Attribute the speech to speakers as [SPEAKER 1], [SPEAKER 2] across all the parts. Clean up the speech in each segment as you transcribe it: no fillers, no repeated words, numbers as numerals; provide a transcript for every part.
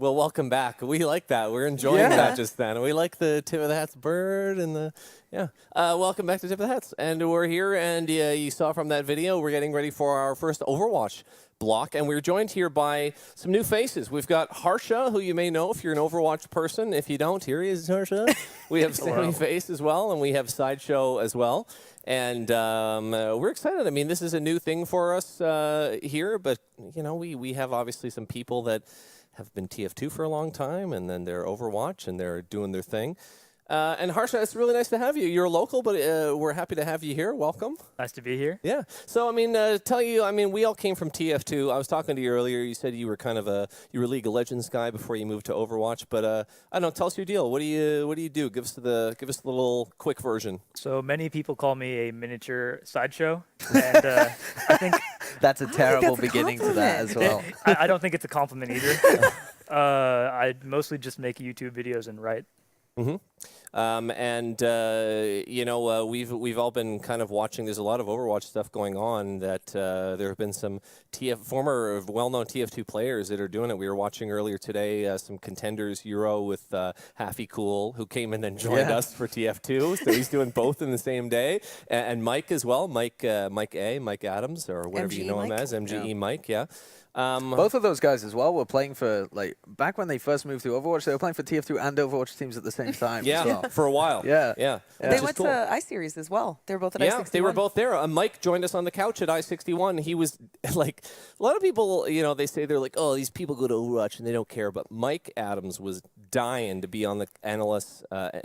[SPEAKER 1] Well, welcome back. We like that. We're enjoying that just then. We like the Tip of the Hats bird and the, welcome back to Tip of the Hats. And we're here, and you saw from that video, we're getting ready for our first Overwatch block. And we're joined here by some new faces. We've got Harsha, who you may know if you're an Overwatch person. If you don't, here he is, Harsha. We have Sammy Face as well, and we have Sideshow as well. And we're excited. I mean, this is a new thing for us here, but, you know, we have obviously some people that have been TF2 for a long time, and then they're Overwatch, and they're doing their thing. And Harsha, it's really nice to have you. You're local, but we're happy to have you here. Welcome.
[SPEAKER 2] Nice to be here.
[SPEAKER 1] Yeah. So, I mean, we all came from TF2. I was talking to you earlier. You said you were kind of you were a League of Legends guy before you moved to Overwatch. But I don't know. Tell us your deal. What do you do? Give us the little quick version.
[SPEAKER 2] So many people call me a miniature Sideshow, and I think
[SPEAKER 3] that's a terrible beginning to that as well.
[SPEAKER 2] I don't think it's a compliment either. I mostly just make YouTube videos and write.
[SPEAKER 1] Mm-hmm. We've all been kind of watching. There's a lot of Overwatch stuff going on. That there have been some former well-known TF2 players that are doing it. We were watching earlier today some Contenders Euro with Haffy Cool, who came in and joined us for TF2. So he's doing both in the same day, and Mike as well. Mike Adams, or whatever you know him as, MGE Mike. Yeah.
[SPEAKER 3] Both of those guys as well were playing for, like, back when they first moved to Overwatch, they were playing for TF2 and Overwatch teams at the same time.
[SPEAKER 1] Yeah,
[SPEAKER 3] as well.
[SPEAKER 1] for a while.
[SPEAKER 3] Yeah.
[SPEAKER 4] They went to I-Series as well. They were both at I-61.
[SPEAKER 1] Yeah, they were both there. Mike joined us on the couch at I-61. He was, like, a lot of people, they say they're like, oh, these people go to Overwatch and they don't care. But Mike Adams was dying to be on the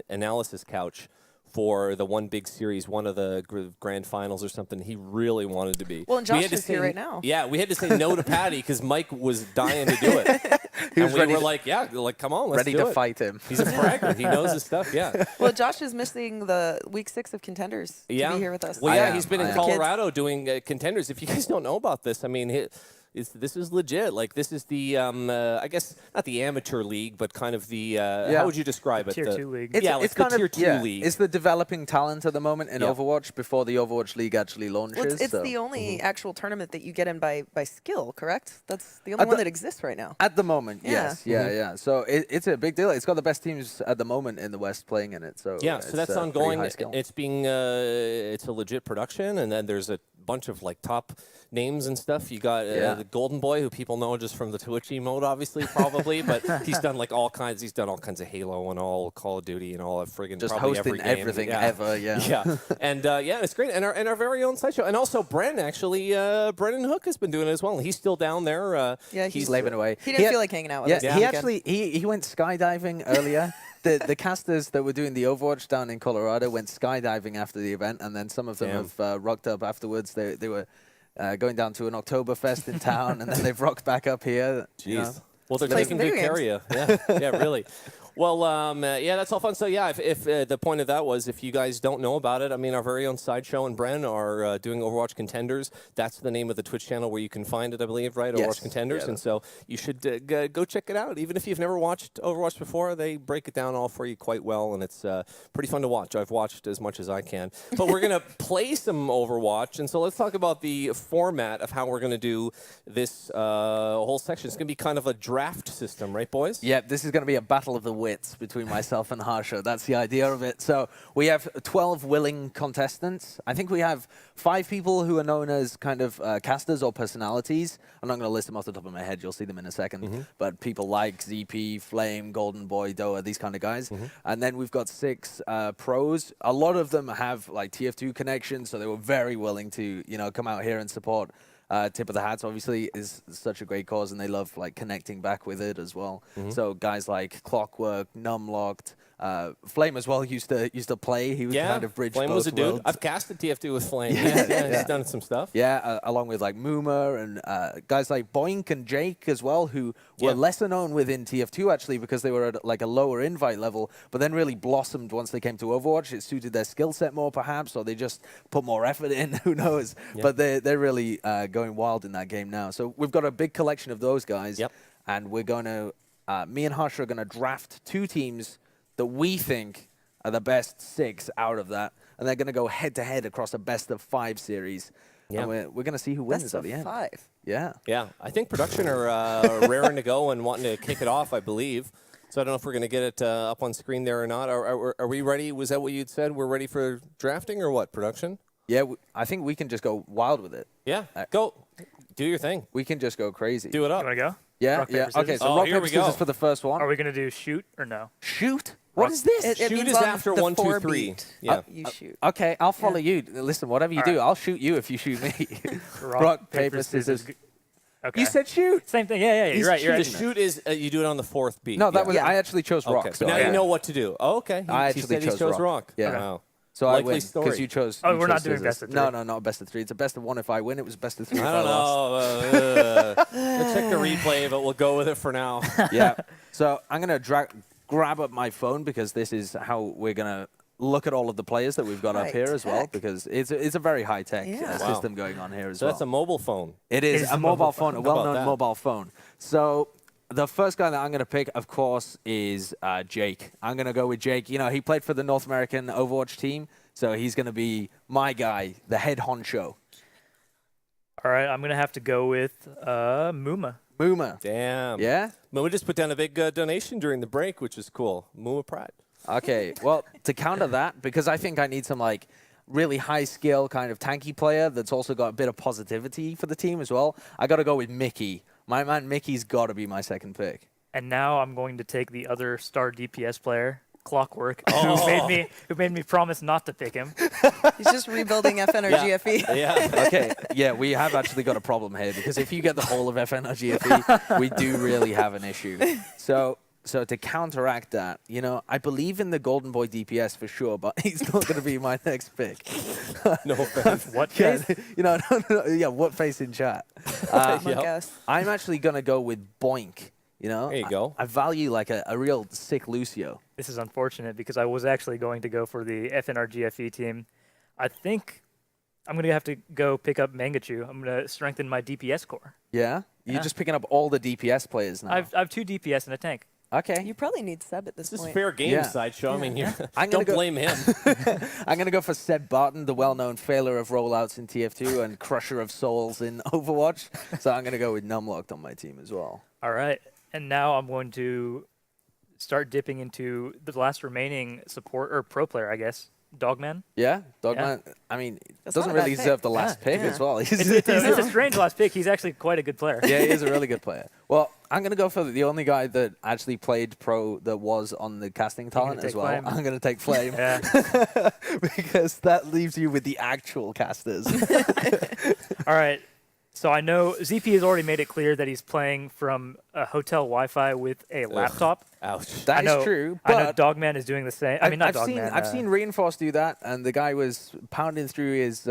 [SPEAKER 1] analysis couch for the one big series, one of the grand finals or something. He really wanted to be.
[SPEAKER 4] Well, and Josh is here right now.
[SPEAKER 1] Yeah, we had to say no to Patty because Mike was dying to do it.
[SPEAKER 3] He was
[SPEAKER 1] and we were like, come on, let's do it.
[SPEAKER 3] Ready to fight him.
[SPEAKER 1] He's a fragger. He knows his stuff, yeah.
[SPEAKER 4] Well, Josh is missing the week 6 of Contenders to be here with us.
[SPEAKER 1] Well, he's been in Colorado doing Contenders. If you guys don't know about this, I mean, this is legit. Like, this is the, I guess, not the amateur league, but kind of the, how would you describe it?
[SPEAKER 2] Tier 2 league.
[SPEAKER 3] It's
[SPEAKER 1] kind of Tier 2 league.
[SPEAKER 3] It's the developing talent at the moment in Overwatch before the Overwatch League actually launches.
[SPEAKER 4] Well, it's the only actual tournament that you get in by skill, correct? That's the only one that exists right now.
[SPEAKER 3] At the moment, yes. Yeah. So it's a big deal. It's got the best teams at the moment in the West playing in it. So
[SPEAKER 1] so that's ongoing. It's being, it's a legit production, and then there's a bunch of, like, top names and stuff. You got the Golden Boy, who people know just from the Twitch emote, obviously, probably, but he's done like all kinds. He's done all kinds of Halo and all Call of Duty and all of friggin'
[SPEAKER 3] just
[SPEAKER 1] probably
[SPEAKER 3] hosting
[SPEAKER 1] every game.
[SPEAKER 3] Everything ever. Yeah.
[SPEAKER 1] And it's great. And our very own Sideshow, and also Brennan actually. Brennan Hook has been doing it as well. He's still down there.
[SPEAKER 3] He's slaving away.
[SPEAKER 4] He didn't feel like hanging out with us.
[SPEAKER 3] He actually he went skydiving earlier. The casters that were doing the Overwatch down in Colorado went skydiving after the event, and then some of them have rocked up afterwards. They were going down to an Oktoberfest in town, and then they've rocked back up here.
[SPEAKER 1] Jeez. Well, they're taking good care of you. Yeah, really. Well, that's all fun. So, if the point of that was, if you guys don't know about it, I mean, our very own Sideshow and Bren are doing Overwatch Contenders. That's the name of the Twitch channel where you can find it, I believe, right? Overwatch Contenders. And so you should go check it out. Even if you've never watched Overwatch before, they break it down all for you quite well, and it's pretty fun to watch. I've watched as much as I can. But we're going to play some Overwatch, and so let's talk about the format of how we're going to do this whole section. It's going to be kind of a draft system, right, boys?
[SPEAKER 3] Yeah, this is going to be a battle of the wits between myself and Harsha. That's the idea of it. So we have 12 willing contestants. I think we have 5 people who are known as kind of casters or personalities. I'm not going to list them off the top of my head. You'll see them in a second. But people like ZP, Flame, Golden Boy, Doa, these kind of guys. And then we've got 6 pros. A lot of them have like TF2 connections, so they were very willing to, come out here and support. Tip of the Hats obviously is such a great cause, and they love like connecting back with it as well. So guys like Clockwork, Numlocked, Flame as well used to play. He was kind of bridged
[SPEAKER 1] Flame
[SPEAKER 3] both
[SPEAKER 1] was a dude.
[SPEAKER 3] worlds.
[SPEAKER 1] I've casted TF2 with Flame. He's done some stuff.
[SPEAKER 3] Yeah, along with like Moomer and guys like Boink and Jake as well, who were lesser known within TF2 actually because they were at like a lower invite level, but then really blossomed once they came to Overwatch. It suited their skill set more perhaps, or they just put more effort in. Who knows? But they're really going wild in that game now. So we've got a big collection of those guys, and we're going to, me and Harsha are going to draft 2 teams that we think are the best 6 out of that, and they're going to go head-to-head across a best-of-5 series.
[SPEAKER 1] Yeah.
[SPEAKER 3] And we're going to see who wins
[SPEAKER 4] Best
[SPEAKER 3] at
[SPEAKER 4] of
[SPEAKER 3] the end.
[SPEAKER 4] 5.
[SPEAKER 3] Yeah.
[SPEAKER 1] Yeah, I think production are raring to go and wanting to kick it off, I believe. So I don't know if we're going to get it up on screen there or not. Are we ready? Was that what you'd said? We're ready for drafting or what? Production?
[SPEAKER 3] Yeah, I think we can just go wild with it.
[SPEAKER 1] Yeah, go. Do your thing.
[SPEAKER 3] We can just go crazy.
[SPEAKER 1] Do it
[SPEAKER 2] You
[SPEAKER 1] up.
[SPEAKER 2] want to go?
[SPEAKER 3] Yeah,
[SPEAKER 2] Rock, paper,
[SPEAKER 3] yeah.
[SPEAKER 2] scissors?
[SPEAKER 3] Okay, so
[SPEAKER 1] Oh,
[SPEAKER 3] rock,
[SPEAKER 1] here
[SPEAKER 3] paper,
[SPEAKER 1] we go.
[SPEAKER 3] scissors for the first one.
[SPEAKER 2] Are we going to do shoot or no?
[SPEAKER 3] Shoot? What is this?
[SPEAKER 4] It
[SPEAKER 1] Shoot
[SPEAKER 4] means
[SPEAKER 1] is
[SPEAKER 4] on
[SPEAKER 1] after
[SPEAKER 4] the
[SPEAKER 1] 1, 2,
[SPEAKER 4] 4
[SPEAKER 1] 3.
[SPEAKER 4] beat.
[SPEAKER 1] Yeah.
[SPEAKER 4] You shoot.
[SPEAKER 3] Okay, I'll follow you. Listen, whatever you
[SPEAKER 2] All
[SPEAKER 3] do,
[SPEAKER 2] right.
[SPEAKER 3] I'll shoot you if you shoot me.
[SPEAKER 2] Rock, paper, scissors. Okay.
[SPEAKER 3] You said shoot.
[SPEAKER 2] Same thing. Yeah,
[SPEAKER 3] He's
[SPEAKER 2] you're right. You're
[SPEAKER 1] The
[SPEAKER 2] right.
[SPEAKER 3] shooting.
[SPEAKER 1] shoot is you do it on the 4th beat.
[SPEAKER 3] No, that
[SPEAKER 1] yeah.
[SPEAKER 3] was
[SPEAKER 4] Yeah.
[SPEAKER 3] I actually chose rock.
[SPEAKER 1] Okay,
[SPEAKER 3] so
[SPEAKER 1] but now
[SPEAKER 3] yeah.
[SPEAKER 1] you know what to do. Oh, okay.
[SPEAKER 3] I
[SPEAKER 1] He
[SPEAKER 3] actually
[SPEAKER 1] said he chose rock.
[SPEAKER 3] Yeah.
[SPEAKER 1] Wow.
[SPEAKER 3] So I
[SPEAKER 1] Likely
[SPEAKER 3] win
[SPEAKER 1] story.
[SPEAKER 3] because you chose.
[SPEAKER 2] Oh,
[SPEAKER 3] you
[SPEAKER 2] we're
[SPEAKER 3] chose
[SPEAKER 2] not doing
[SPEAKER 3] scissors.
[SPEAKER 2] best of 3.
[SPEAKER 3] No, not best of 3. It's a best of 1 if I win. It was best of 3 if
[SPEAKER 1] I
[SPEAKER 3] I
[SPEAKER 1] don't
[SPEAKER 3] lost.
[SPEAKER 1] know. We'll check the replay, but we'll go with it for now.
[SPEAKER 3] Yeah. So I'm gonna grab up my phone because this is how we're gonna look at all of the players that we've got up here as well
[SPEAKER 4] High-tech.
[SPEAKER 3] because it's a very high tech
[SPEAKER 4] Yeah.
[SPEAKER 1] Wow.
[SPEAKER 3] system going on here as
[SPEAKER 1] So
[SPEAKER 3] well.
[SPEAKER 1] that's a mobile phone.
[SPEAKER 3] It is a mobile phone, a
[SPEAKER 1] How about
[SPEAKER 3] well-known
[SPEAKER 1] that?
[SPEAKER 3] mobile phone. So the first guy that I'm going to pick, of course, is Jake. I'm going to go with Jake. You know, he played for the North American Overwatch team, so he's going to be my guy, the head honcho.
[SPEAKER 2] All right, I'm going to have to go with Muma.
[SPEAKER 3] Muma.
[SPEAKER 1] Damn.
[SPEAKER 3] Yeah?
[SPEAKER 1] We just put down a big donation during the break, which is cool. Muma Pride.
[SPEAKER 3] Okay. Well, to counter that, because I think I need some, like, really high-skill kind of tanky player that's also got a bit of positivity for the team as well, I got to go with Mickey. My man Mickey's got to be my second pick.
[SPEAKER 2] And now I'm going to take the other star DPS player, Clockwork,
[SPEAKER 1] Oh.
[SPEAKER 2] who made me promise not to pick him.
[SPEAKER 4] He's just rebuilding FN or
[SPEAKER 1] Yeah.
[SPEAKER 4] GFE.
[SPEAKER 1] Yeah.
[SPEAKER 3] Okay, yeah, we have actually got a problem here because if you get the whole of FN or GFE, we do really have an issue. So to counteract that, you know, I believe in the Golden Boy DPS for sure, but he's not going to be my next pick.
[SPEAKER 1] No offense.
[SPEAKER 2] What
[SPEAKER 3] Yeah,
[SPEAKER 2] face?
[SPEAKER 3] you know, yeah, what face in chat?
[SPEAKER 4] My
[SPEAKER 1] Yep.
[SPEAKER 4] guess.
[SPEAKER 3] I'm actually going to go with Boink. You know,
[SPEAKER 1] There you go.
[SPEAKER 3] I value like a real sick Lucio.
[SPEAKER 2] This is unfortunate because I was actually going to go for the FNR GFE team. I think I'm going to have to go pick up Mangachu. I'm going to strengthen my DPS core.
[SPEAKER 3] Yeah, you're
[SPEAKER 2] Yeah.
[SPEAKER 3] just picking up all the DPS players now.
[SPEAKER 2] I've 2 DPS and a tank.
[SPEAKER 3] Okay,
[SPEAKER 4] You probably need Seb at this
[SPEAKER 1] This is
[SPEAKER 4] point.
[SPEAKER 1] fair game,
[SPEAKER 3] Yeah.
[SPEAKER 1] Sideshow. I mean,
[SPEAKER 3] I'm gonna
[SPEAKER 1] don't
[SPEAKER 3] go-
[SPEAKER 1] blame him.
[SPEAKER 3] I'm going to go for Seb Barton, the well-known failure of rollouts in TF2 and crusher of souls in Overwatch. So I'm going to go with Numlocked on my team as well.
[SPEAKER 2] All right. And now I'm going to start dipping into the last remaining support or pro player, I guess, Dogman.
[SPEAKER 3] Yeah, Dogman. I mean,
[SPEAKER 4] That's
[SPEAKER 3] doesn't
[SPEAKER 4] not a bad
[SPEAKER 3] really
[SPEAKER 4] pick.
[SPEAKER 3] deserve the last pick
[SPEAKER 4] Yeah.
[SPEAKER 3] as well.
[SPEAKER 2] It's a strange last pick. He's actually quite a good player.
[SPEAKER 3] Yeah, he is a really good player. Well, I'm going to go for the only guy that actually played pro that was on the casting talent
[SPEAKER 2] take
[SPEAKER 3] as well.
[SPEAKER 2] Flame?
[SPEAKER 3] I'm going to take Flame
[SPEAKER 2] Yeah.
[SPEAKER 3] because that leaves you with the actual casters.
[SPEAKER 2] All right. So I know ZP has already made it clear that he's playing from a hotel Wi-Fi with a laptop.
[SPEAKER 1] Ouch.
[SPEAKER 3] That
[SPEAKER 2] I know,
[SPEAKER 3] is true,
[SPEAKER 2] I know
[SPEAKER 3] but
[SPEAKER 2] Dogman is doing the same. I mean, not Dogman.
[SPEAKER 3] I've seen Reinforce do that, and the guy was pounding through his,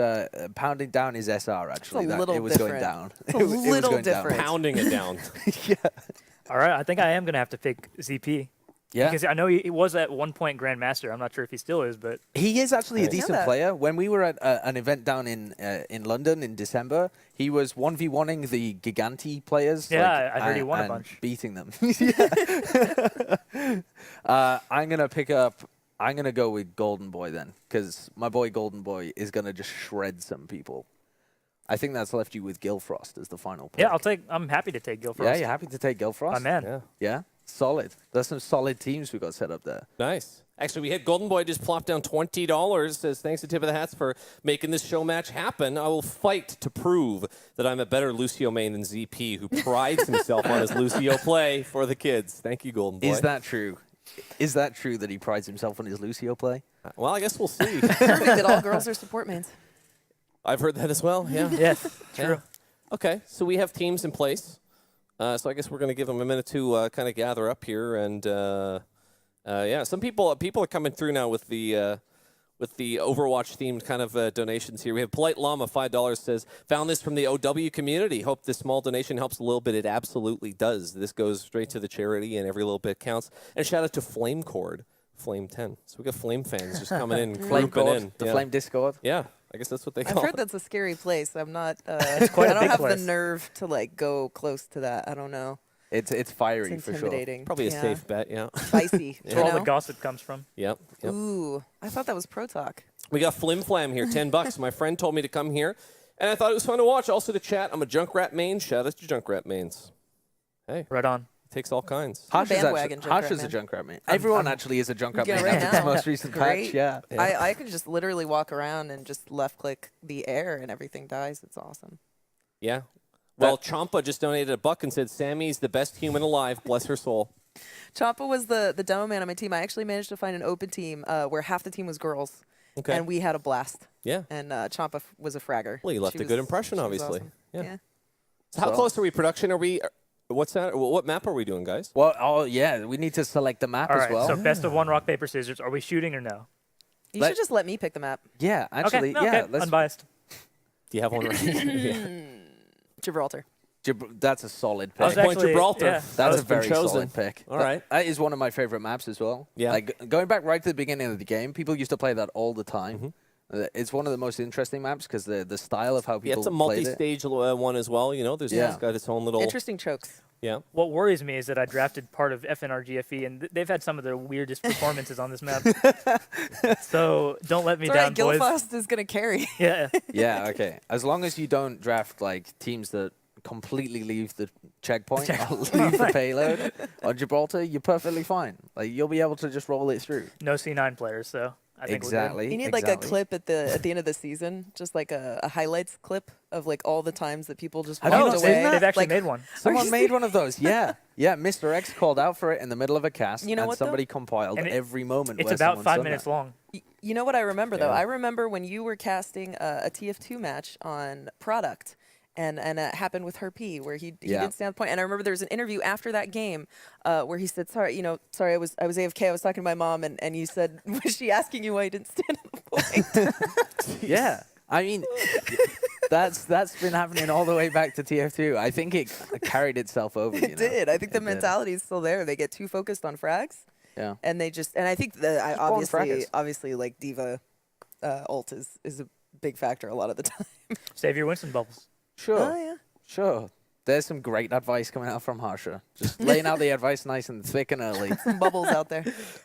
[SPEAKER 3] pounding down his SR. Actually,
[SPEAKER 4] little
[SPEAKER 3] it was going
[SPEAKER 4] different.
[SPEAKER 3] down.
[SPEAKER 4] It's a
[SPEAKER 3] It was
[SPEAKER 4] little
[SPEAKER 3] going down.
[SPEAKER 4] different.
[SPEAKER 1] Pounding it down.
[SPEAKER 3] Yeah,
[SPEAKER 2] All right. I think I am going to have to pick ZP.
[SPEAKER 3] yeah.
[SPEAKER 2] Because I know he was at one point Grandmaster. I'm not sure if he still is, but
[SPEAKER 3] He is actually a
[SPEAKER 1] I didn't
[SPEAKER 3] decent
[SPEAKER 4] know that.
[SPEAKER 3] player. When we were at an event down in London in December, he was 1v1ing the Giganti players.
[SPEAKER 2] Yeah, I heard he
[SPEAKER 3] and-
[SPEAKER 2] won a
[SPEAKER 3] and
[SPEAKER 2] bunch.
[SPEAKER 3] beating them. I'm gonna go with Golden Boy then, because my boy Golden Boy is gonna just shred some people. I think that's left you with Gilfrost as the final pick.
[SPEAKER 2] yeah, I'm happy to take Gilfrost.
[SPEAKER 3] Yeah, you're happy to take Gilfrost?
[SPEAKER 2] My man.
[SPEAKER 1] Yeah.
[SPEAKER 3] Yeah, solid. There's some solid teams we got set up there.
[SPEAKER 1] Nice. Actually, we had Golden Boy just plop down $20. Says, thanks to Tip of the Hats for making this show match happen. I will fight to prove that I'm a better Lucio main than ZP, who prides himself on his Lucio play for the kids. Thank you, Golden Boy.
[SPEAKER 3] Is that true? Is that true that he prides himself on his Lucio play?
[SPEAKER 1] Well, I guess we'll see.
[SPEAKER 4] Perfect that all girls are support mains.
[SPEAKER 1] I've heard that as well. Yeah.
[SPEAKER 2] Yes,
[SPEAKER 1] Yeah.
[SPEAKER 2] true.
[SPEAKER 1] Okay, so we have teams in place. So I guess we're going to give them a minute to kind of gather up here, and yeah, some people are coming through now with the Overwatch themed kind of donations here. We have Polite Llama, $5 says, found this from the OW community. Hope this small donation helps a little bit. It absolutely does. This goes straight to the charity, and every little bit counts. And shout out to Flame Cord, Flame 10. So we got Flame fans just coming in,
[SPEAKER 3] Flame
[SPEAKER 1] grouping
[SPEAKER 3] Cord,
[SPEAKER 1] in.
[SPEAKER 3] the
[SPEAKER 1] yeah.
[SPEAKER 3] Flame Discord.
[SPEAKER 1] Yeah, I guess that's what they
[SPEAKER 4] I've
[SPEAKER 1] call
[SPEAKER 4] heard
[SPEAKER 1] it.
[SPEAKER 4] that's a scary place. I'm not.
[SPEAKER 2] quite a
[SPEAKER 4] I don't
[SPEAKER 2] big
[SPEAKER 4] have
[SPEAKER 2] place.
[SPEAKER 4] the nerve to like go close to that. I don't know.
[SPEAKER 3] It's fiery
[SPEAKER 4] It's
[SPEAKER 3] for sure.
[SPEAKER 4] intimidating.
[SPEAKER 1] Probably a
[SPEAKER 4] Yeah.
[SPEAKER 1] safe bet, yeah.
[SPEAKER 4] Spicy.
[SPEAKER 2] That's
[SPEAKER 4] you
[SPEAKER 2] where all the
[SPEAKER 4] know?
[SPEAKER 2] gossip comes from.
[SPEAKER 1] Yep.
[SPEAKER 4] Ooh, I thought that was Pro Talk.
[SPEAKER 1] We got Flim Flam here, $10. My friend told me to come here And I thought it was fun to watch. Also to chat. I'm a Junkrat main. Shout out to Junkrat mains. Hey,
[SPEAKER 2] Right on.
[SPEAKER 1] takes all kinds.
[SPEAKER 3] Harsh is
[SPEAKER 4] bandwagon
[SPEAKER 3] Harsh
[SPEAKER 4] Junkrat
[SPEAKER 3] is a
[SPEAKER 4] man.
[SPEAKER 3] Junkrat man. Everyone actually is a Junkrat
[SPEAKER 4] Yeah,
[SPEAKER 3] man
[SPEAKER 4] right
[SPEAKER 3] after
[SPEAKER 4] now.
[SPEAKER 3] this most recent
[SPEAKER 4] Great.
[SPEAKER 3] patch. Yeah.
[SPEAKER 4] I can just literally walk around and just left click the air and everything dies. It's awesome.
[SPEAKER 1] Yeah. Well, Champa just donated $1 and said Sammy's the best human alive. Bless her soul.
[SPEAKER 4] Champa was the demo man on my team. I actually managed to find an open team where half the team was girls.
[SPEAKER 1] Okay.
[SPEAKER 4] And we had a blast.
[SPEAKER 1] Yeah.
[SPEAKER 4] And Champa was a fragger.
[SPEAKER 1] Well, you left
[SPEAKER 4] She
[SPEAKER 1] a good
[SPEAKER 4] was-
[SPEAKER 1] impression,
[SPEAKER 4] she was
[SPEAKER 1] obviously.
[SPEAKER 4] awesome.
[SPEAKER 1] Yeah. So how close are we? Production? Are we? What's that? What map are we doing, guys?
[SPEAKER 3] Well, oh yeah, we need to select the map
[SPEAKER 2] All
[SPEAKER 3] as
[SPEAKER 2] right,
[SPEAKER 3] well.
[SPEAKER 2] so best of 1, rock, paper, scissors. Are we shooting or no?
[SPEAKER 4] You
[SPEAKER 3] Let-
[SPEAKER 4] should just let me pick the map.
[SPEAKER 3] Yeah, actually,
[SPEAKER 2] okay,
[SPEAKER 3] yeah.
[SPEAKER 2] okay.
[SPEAKER 3] Let's,
[SPEAKER 2] Unbiased.
[SPEAKER 1] Do you have one right? Yeah.
[SPEAKER 4] Gibraltar.
[SPEAKER 3] That's a solid
[SPEAKER 2] I was
[SPEAKER 3] pick.
[SPEAKER 1] Point
[SPEAKER 2] actually-
[SPEAKER 1] Gibraltar.
[SPEAKER 2] yeah.
[SPEAKER 3] That's a
[SPEAKER 1] been
[SPEAKER 3] very
[SPEAKER 1] chosen.
[SPEAKER 3] solid pick.
[SPEAKER 1] All right.
[SPEAKER 3] That is one of my favorite maps as well.
[SPEAKER 1] Yeah.
[SPEAKER 3] Like going back right to the beginning of the game, people used to play that all the time. It's one of the most interesting maps because the style of how
[SPEAKER 1] Yeah,
[SPEAKER 3] people
[SPEAKER 1] it's a
[SPEAKER 3] played it.
[SPEAKER 1] multi-stage one as well. You know, there's
[SPEAKER 3] Yeah.
[SPEAKER 1] it's got its own little.
[SPEAKER 4] Interesting chokes.
[SPEAKER 1] Yeah.
[SPEAKER 2] What worries me is that I drafted part of FNRGFE, and they've had some of the weirdest performances on this map. So don't let me
[SPEAKER 4] It's all right,
[SPEAKER 2] down, boys.
[SPEAKER 4] Guildfast is going to carry.
[SPEAKER 2] Yeah.
[SPEAKER 3] Yeah, okay. As long as you don't draft like teams that completely leave the checkpoint or leave the payload on Gibraltar, you're perfectly fine. Like you'll be able to just roll it through.
[SPEAKER 2] No C9 players, so I think
[SPEAKER 3] Exactly.
[SPEAKER 4] You need like a clip at the end of the season, just like a highlights clip of like all the times that people just
[SPEAKER 3] Have you
[SPEAKER 4] walked
[SPEAKER 3] not
[SPEAKER 2] we're
[SPEAKER 3] seen
[SPEAKER 2] good.
[SPEAKER 4] away.
[SPEAKER 3] that?
[SPEAKER 2] They've actually
[SPEAKER 4] Like,
[SPEAKER 2] made one.
[SPEAKER 3] Someone made one of those. Yeah. Yeah, Mr. X called out for it in the middle of a cast,
[SPEAKER 4] You know
[SPEAKER 3] and
[SPEAKER 4] what, though?
[SPEAKER 3] somebody compiled
[SPEAKER 2] And
[SPEAKER 3] every moment.
[SPEAKER 2] It's
[SPEAKER 3] where
[SPEAKER 2] about
[SPEAKER 3] someone's
[SPEAKER 2] 5
[SPEAKER 3] done
[SPEAKER 2] minutes
[SPEAKER 3] that.
[SPEAKER 2] long.
[SPEAKER 4] You know what I remember though?
[SPEAKER 3] Yeah.
[SPEAKER 4] I remember when you were casting a TF2 match on Product, and it happened with Herpy where he
[SPEAKER 3] Yeah.
[SPEAKER 4] did stand point. And I remember there was an interview after that game where he said, "Sorry, I was AFK. I was talking to my mom, and you said, was she asking you why you didn't stand at the point?"
[SPEAKER 3] Yeah. I mean, that's been happening all the way back to TF2. I think it carried itself over.
[SPEAKER 4] It did. I think the
[SPEAKER 3] It did.
[SPEAKER 4] mentality is still there. They get too focused on frags,
[SPEAKER 3] Yeah.
[SPEAKER 4] and they just. And I think that
[SPEAKER 3] go on fraggers.
[SPEAKER 4] obviously, like Diva ult is a big factor a lot of the time.
[SPEAKER 2] Save your Winston bubbles.
[SPEAKER 3] Sure.
[SPEAKER 4] Oh yeah.
[SPEAKER 3] Sure. There's some great advice coming out from Harsha. Just laying out the advice nice and thick and early.
[SPEAKER 4] Some bubbles out there.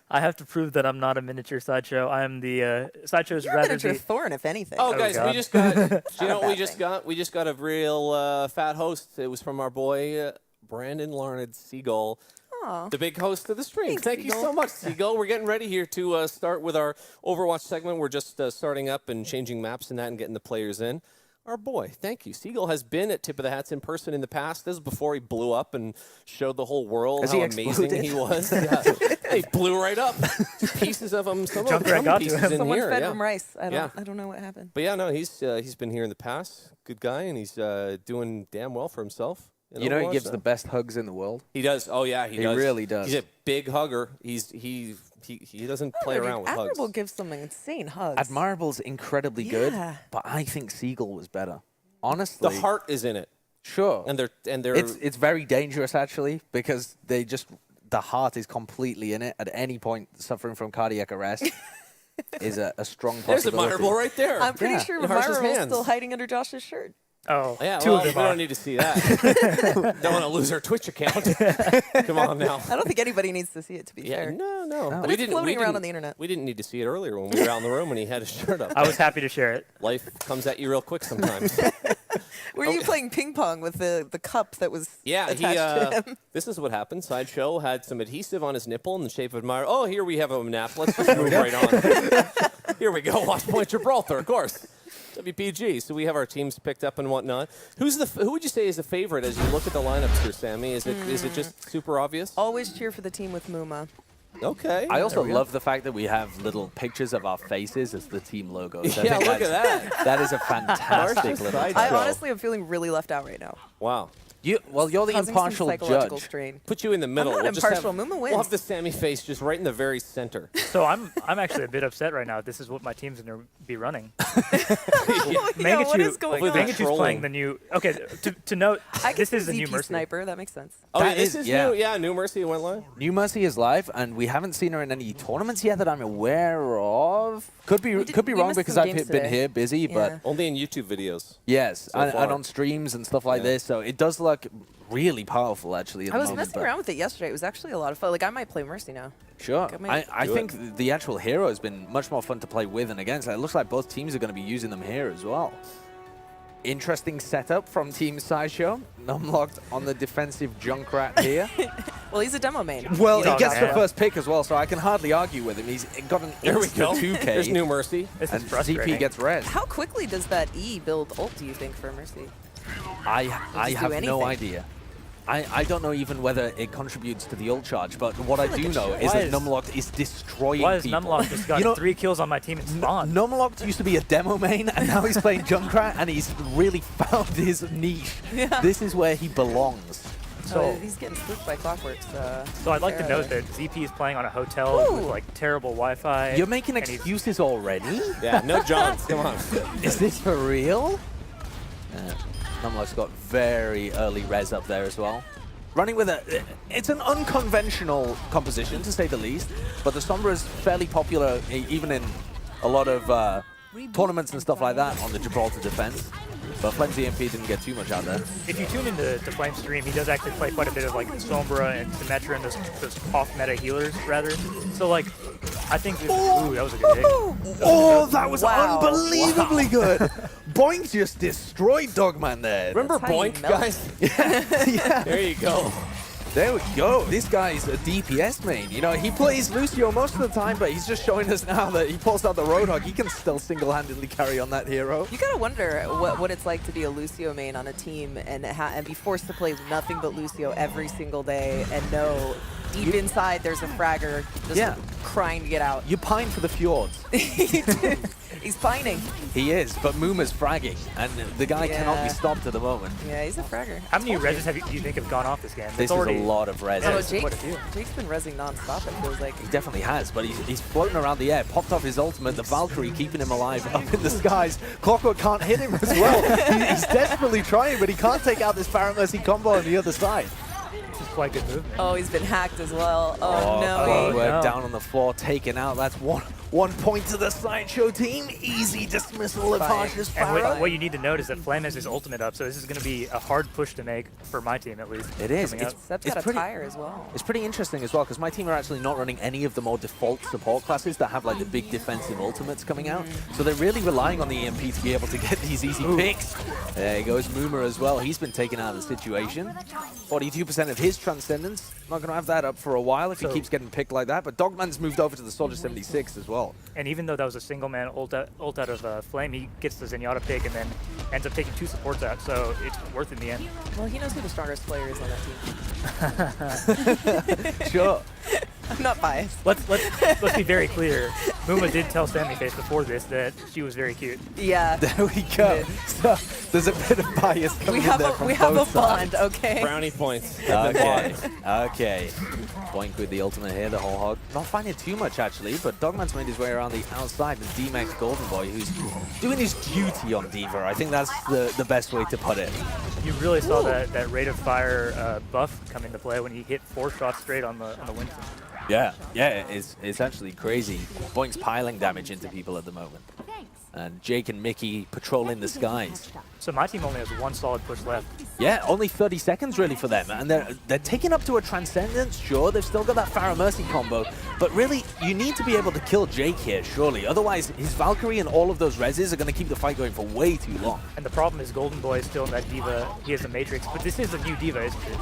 [SPEAKER 2] I have to prove that I'm not a miniature sideshow. I am the sideshows
[SPEAKER 4] You're a
[SPEAKER 2] rather
[SPEAKER 4] miniature
[SPEAKER 2] be.
[SPEAKER 4] thorn, if anything.
[SPEAKER 1] Oh,
[SPEAKER 2] Oh,
[SPEAKER 1] guys, we
[SPEAKER 2] God.
[SPEAKER 1] just got. Do you know
[SPEAKER 4] a
[SPEAKER 1] what we
[SPEAKER 4] bad
[SPEAKER 1] just
[SPEAKER 4] thing.
[SPEAKER 1] got? We just got a real fat host. It was from our boy Brandon Larned Seagull,
[SPEAKER 4] Aw.
[SPEAKER 1] the big host of the stream.
[SPEAKER 4] Thanks,
[SPEAKER 1] Thank you
[SPEAKER 4] Seagull.
[SPEAKER 1] so much, Seagull. We're getting ready here to start with our Overwatch segment. We're just starting up and changing maps and that and getting the players in. Our boy, thank you. Seagull has been at Tip of the Hats in person in the past. This is before he blew up and showed the whole world
[SPEAKER 3] Has
[SPEAKER 1] how
[SPEAKER 3] he
[SPEAKER 1] amazing
[SPEAKER 3] exploded?
[SPEAKER 1] he was. Yeah. He blew right up. Pieces of him. Some
[SPEAKER 2] Junkrat got to
[SPEAKER 1] pieces
[SPEAKER 2] him.
[SPEAKER 1] in
[SPEAKER 4] Someone
[SPEAKER 1] here.
[SPEAKER 4] fed
[SPEAKER 1] Yeah.
[SPEAKER 4] him rice. I
[SPEAKER 1] Yeah.
[SPEAKER 4] don't know what happened.
[SPEAKER 1] But yeah, no, he's been here in the past. Good guy, and he's doing damn well for himself. in
[SPEAKER 3] You know, he
[SPEAKER 1] Overwatch,
[SPEAKER 3] gives
[SPEAKER 1] so.
[SPEAKER 3] the best hugs in the world.
[SPEAKER 1] He does. Oh yeah, he
[SPEAKER 3] He
[SPEAKER 1] does.
[SPEAKER 3] really does.
[SPEAKER 1] He's a big hugger. He doesn't play around with
[SPEAKER 4] Admirable
[SPEAKER 1] hugs.
[SPEAKER 4] gives some insane hugs.
[SPEAKER 3] Admirable's incredibly good,
[SPEAKER 4] Yeah.
[SPEAKER 3] but I think Seagull was better. Honestly.
[SPEAKER 1] The heart is in it,
[SPEAKER 3] Sure.
[SPEAKER 1] and they're.
[SPEAKER 3] It's very dangerous actually because the heart is completely in it at any point. Suffering from cardiac arrest is a strong
[SPEAKER 1] There's
[SPEAKER 3] possibility.
[SPEAKER 1] admirable right there.
[SPEAKER 4] I'm pretty
[SPEAKER 3] Yeah.
[SPEAKER 4] sure
[SPEAKER 1] In Harsh's
[SPEAKER 4] Admirable's
[SPEAKER 1] hands.
[SPEAKER 4] still hiding under Josh's shirt.
[SPEAKER 2] Oh,
[SPEAKER 1] Yeah,
[SPEAKER 2] two
[SPEAKER 1] well,
[SPEAKER 2] of
[SPEAKER 1] we
[SPEAKER 2] them are.
[SPEAKER 1] don't need to see that. Don't want to lose our Twitch account. Come on now.
[SPEAKER 4] I don't think anybody needs to see it, to be
[SPEAKER 1] Yeah,
[SPEAKER 4] fair.
[SPEAKER 1] no.
[SPEAKER 3] But
[SPEAKER 4] But it's floating around on the internet.
[SPEAKER 1] We didn't need to see it earlier when we were out in the room when he had his shirt up.
[SPEAKER 2] I was happy to share it.
[SPEAKER 1] Life comes at you real quick sometimes.
[SPEAKER 4] Were you playing ping pong with the cup that was
[SPEAKER 1] Yeah,
[SPEAKER 4] attached to him?
[SPEAKER 1] this is what happened. Sideshow had some adhesive on his nipple in the shape of Admire. Oh, here we have a nap. Let's just move right on. Here we go. Watch Point Gibraltar, of course. WPG. So we have our teams picked up and whatnot. Who would you say is the favorite as you look at the lineups here, Sammy? Is it just super obvious?
[SPEAKER 4] Always cheer for the team with Muma.
[SPEAKER 1] Okay.
[SPEAKER 3] I also
[SPEAKER 2] There we go.
[SPEAKER 3] love the fact that we have little pictures of our faces as the team logos. I
[SPEAKER 1] Yeah,
[SPEAKER 3] think
[SPEAKER 1] look at
[SPEAKER 3] that's-
[SPEAKER 1] that.
[SPEAKER 3] That is a fantastic
[SPEAKER 1] Marcia's
[SPEAKER 3] little
[SPEAKER 1] side
[SPEAKER 3] touch.
[SPEAKER 1] show.
[SPEAKER 4] I honestly am feeling really left out right now.
[SPEAKER 1] Wow.
[SPEAKER 3] You're the
[SPEAKER 4] Causing some
[SPEAKER 3] impartial
[SPEAKER 4] psychological
[SPEAKER 3] judge.
[SPEAKER 4] strain.
[SPEAKER 1] Put you in the middle.
[SPEAKER 4] not
[SPEAKER 1] We'll just
[SPEAKER 4] impartial.
[SPEAKER 1] have-
[SPEAKER 4] Muma
[SPEAKER 1] We'll have
[SPEAKER 4] wins.
[SPEAKER 1] the Sammy face just right in the very center.
[SPEAKER 2] So I'm actually a bit upset right now. This is what my team's going to be running.
[SPEAKER 4] Yeah, what is going
[SPEAKER 1] Hopefully
[SPEAKER 4] on?
[SPEAKER 1] they're
[SPEAKER 2] Mangachu's
[SPEAKER 1] trolling.
[SPEAKER 2] playing the new. Okay, to note,
[SPEAKER 4] I can
[SPEAKER 2] this
[SPEAKER 4] see
[SPEAKER 2] is the new
[SPEAKER 4] ZP
[SPEAKER 2] Mercy.
[SPEAKER 4] Sniper. That makes sense.
[SPEAKER 1] Oh,
[SPEAKER 3] That
[SPEAKER 1] this
[SPEAKER 3] is-
[SPEAKER 1] is
[SPEAKER 3] yeah.
[SPEAKER 1] new. Yeah, New Mercy went live.
[SPEAKER 3] New Mercy is live, and we haven't seen her in any tournaments yet that I'm aware of. Could be
[SPEAKER 4] we
[SPEAKER 3] wrong
[SPEAKER 4] missed
[SPEAKER 3] because
[SPEAKER 4] some
[SPEAKER 3] I've
[SPEAKER 4] games
[SPEAKER 3] been
[SPEAKER 4] today.
[SPEAKER 3] here busy, but
[SPEAKER 4] Yeah.
[SPEAKER 1] Only in YouTube videos.
[SPEAKER 3] yes,
[SPEAKER 1] So
[SPEAKER 3] and
[SPEAKER 1] far.
[SPEAKER 3] on streams and stuff like
[SPEAKER 1] Yeah.
[SPEAKER 3] this. So it does look really powerful, actually. At
[SPEAKER 4] I
[SPEAKER 3] the
[SPEAKER 4] was
[SPEAKER 3] moment,
[SPEAKER 4] messing
[SPEAKER 3] but
[SPEAKER 4] around with it yesterday. It was actually a lot of fun. Like, I might play Mercy now.
[SPEAKER 3] Sure.
[SPEAKER 4] Like, I might
[SPEAKER 3] I
[SPEAKER 1] do
[SPEAKER 3] think the actual hero has been much more fun to play with and against. It looks like both teams are going to be using them here as well. interesting setup from Team Sideshow. Numlocked on the defensive Junkrat here.
[SPEAKER 4] Well, he's a demo main.
[SPEAKER 3] Well,
[SPEAKER 2] Oh,
[SPEAKER 3] he gets the
[SPEAKER 2] yeah.
[SPEAKER 3] first pick as well, so I can hardly argue with him. He's got an
[SPEAKER 1] There we go.
[SPEAKER 3] insta 2K.
[SPEAKER 1] There's New Mercy.
[SPEAKER 2] This
[SPEAKER 3] and
[SPEAKER 2] is frustrating.
[SPEAKER 3] ZP gets res.
[SPEAKER 4] How quickly does that E build ult, do you think, for Mercy?
[SPEAKER 3] I
[SPEAKER 4] just
[SPEAKER 3] have
[SPEAKER 4] do
[SPEAKER 3] no
[SPEAKER 4] anything.
[SPEAKER 3] idea. I don't know even whether it contributes to the ult charge, but what I
[SPEAKER 4] feel like
[SPEAKER 3] do
[SPEAKER 4] it
[SPEAKER 3] know
[SPEAKER 4] should.
[SPEAKER 3] is
[SPEAKER 2] Why
[SPEAKER 3] that
[SPEAKER 2] is-
[SPEAKER 3] Numlocked is destroying
[SPEAKER 2] Why has
[SPEAKER 3] people.
[SPEAKER 2] Numlock just got
[SPEAKER 3] You know,
[SPEAKER 2] 3 kills on my team and spawned?
[SPEAKER 3] Numlocked used to be a demo main, and now he's playing Junkrat, and he's really found his niche.
[SPEAKER 4] Yeah.
[SPEAKER 3] This is where he belongs.
[SPEAKER 4] So he's getting spooked by Clockworks.
[SPEAKER 2] So I'd like to
[SPEAKER 4] Sarah
[SPEAKER 2] note
[SPEAKER 4] there.
[SPEAKER 2] that ZP is playing on a hotel with
[SPEAKER 4] Ooh.
[SPEAKER 2] like terrible Wi-Fi.
[SPEAKER 3] You're making
[SPEAKER 2] and he's-
[SPEAKER 3] excuses already?
[SPEAKER 1] Yeah, no Johns. Come on.
[SPEAKER 3] Is this for real? Numlock's got very early res up there as well. Running with it's an unconventional composition to say the least, but the Sombra is fairly popular even in a lot of tournaments and stuff like that on the Gibraltar defense. But Flame's EMP didn't get too much out there.
[SPEAKER 2] If you tune into Flame's stream, he does actually play quite a bit of like Sombra and Symmetra and those off-meta healers, rather. So like, I think this, ooh, that was a good hit.
[SPEAKER 3] Oh, that was
[SPEAKER 4] Wow.
[SPEAKER 3] unbelievably good. Boink just destroyed Dogman there.
[SPEAKER 1] Remember
[SPEAKER 4] That's how you
[SPEAKER 1] Boink,
[SPEAKER 4] melt.
[SPEAKER 1] guys?
[SPEAKER 3] Yeah.
[SPEAKER 1] There you go.
[SPEAKER 3] There we go. This guy's a DPS main. You know, he plays Lucio most of the time, but he's just showing us now that he pulls out the Roadhog. He can still single-handedly carry on that hero.
[SPEAKER 4] You gotta wonder what it's like to be a Lucio main on a team and be forced to play nothing but Lucio every single day and know deep inside there's a fragger just crying to get out.
[SPEAKER 3] You pine for the fjords.
[SPEAKER 4] He's pining.
[SPEAKER 3] He is, but Muma's fragging, and the guy cannot be
[SPEAKER 4] Yeah.
[SPEAKER 3] stopped at the moment.
[SPEAKER 4] Yeah, he's a fragger.
[SPEAKER 2] How many reses do you think have gone off this game?
[SPEAKER 3] This
[SPEAKER 2] It's already
[SPEAKER 3] is a lot of res.
[SPEAKER 2] Yeah,
[SPEAKER 4] Oh,
[SPEAKER 2] it's quite a few.
[SPEAKER 4] Jake's been rezzing nonstop, it feels like.
[SPEAKER 3] He definitely has, but he's floating around the air, popped off his ultimate, the Valkyrie keeping him alive up in the skies. Clockwork can't hit him as well. He's desperately trying, but he can't take out this Pharmercy combo on the other side.
[SPEAKER 2] This is quite good movement.
[SPEAKER 4] Oh, he's been hacked as well. Oh, no.
[SPEAKER 3] Clockwork
[SPEAKER 2] no.
[SPEAKER 3] down on the floor, taken out. That's one point to the Sideshow team. Easy dismissal of
[SPEAKER 4] Fine.
[SPEAKER 3] Harsh's
[SPEAKER 2] And
[SPEAKER 3] Pharah.
[SPEAKER 2] what you need to note is that Flame has his ultimate up, so this is going to be a hard push to make for my team at least.
[SPEAKER 3] It is.
[SPEAKER 2] coming
[SPEAKER 3] It's,
[SPEAKER 2] up.
[SPEAKER 4] Seb's
[SPEAKER 3] it's
[SPEAKER 4] got a
[SPEAKER 3] pretty,
[SPEAKER 4] tire as well.
[SPEAKER 3] It's pretty interesting as well, because my team are actually not running any of the more default support classes that have like the big defensive ultimates coming out. So they're really relying on the EMP to be able to get these easy picks. There goes Muma as well. He's been taken out of the situation. 42% of his Transcendence. Not going to have that up for a while if he
[SPEAKER 2] So-
[SPEAKER 3] keeps getting picked like that. But Dogman's moved over to the Soldier 76 as well.
[SPEAKER 2] And even though that was a single man ult out of Flame, he gets the Zenyatta pick and then ends up taking 2 supports out, so it's worth it in the end.
[SPEAKER 4] Well, he knows who the strongest player is on that team.
[SPEAKER 3] Sure.
[SPEAKER 4] I'm not biased.
[SPEAKER 2] Let's be very clear. Muma did tell Sammyface before this that she was very cute.
[SPEAKER 4] Yeah.
[SPEAKER 3] There we go. So there's a bit of bias coming
[SPEAKER 4] We have
[SPEAKER 3] in there
[SPEAKER 4] a
[SPEAKER 3] from
[SPEAKER 4] we have a
[SPEAKER 3] both sides.
[SPEAKER 4] bond, okay?
[SPEAKER 1] Brownie points.
[SPEAKER 3] Okay, okay. Boink with the ultimate here, the whole hog. Not finding too much actually, but Dogman's made his way around the outside with D-Max Golden Boy, who's doing his duty on D.Va. I think that's the best way to put it.
[SPEAKER 2] You really saw that rate of fire buff come into play when he hit 4 shots straight on the Winston.
[SPEAKER 3] Yeah, it's actually crazy. Boink's piling damage into people at the moment. And Jake and Mickey patrolling the skies.
[SPEAKER 2] So my team only has 1 solid push left.
[SPEAKER 3] Yeah, only 30 seconds really for them, and they're taking up to a Transcendence, sure, they've still got that Pharah Mercy combo, but really, you need to be able to kill Jake here, surely, otherwise his Valkyrie and all of those reses are going to keep the fight going for way too long.
[SPEAKER 2] And the problem is Golden Boy is still in that D.Va. He has a Matrix, but this is a new D.Va, isn't it?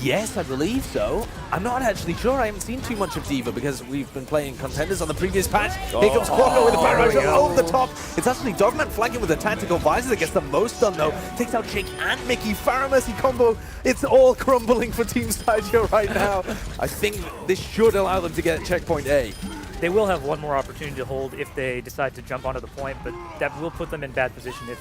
[SPEAKER 3] Yes, I believe so. I'm not actually sure, I haven't seen too much of D.Va because we've been playing Contenders on the previous patch. Here comes Quaco with the Pharah Mercy over the top. It's actually Dogman flanking with a tactical visor that gets the most done though. Takes out Jake and Mickey. Pharah Mercy combo. It's all crumbling for Team Sideshow right now. I think this should allow them to get checkpoint A.
[SPEAKER 2] They will have one more opportunity to hold if they decide to jump onto the point, but that will put them in bad position if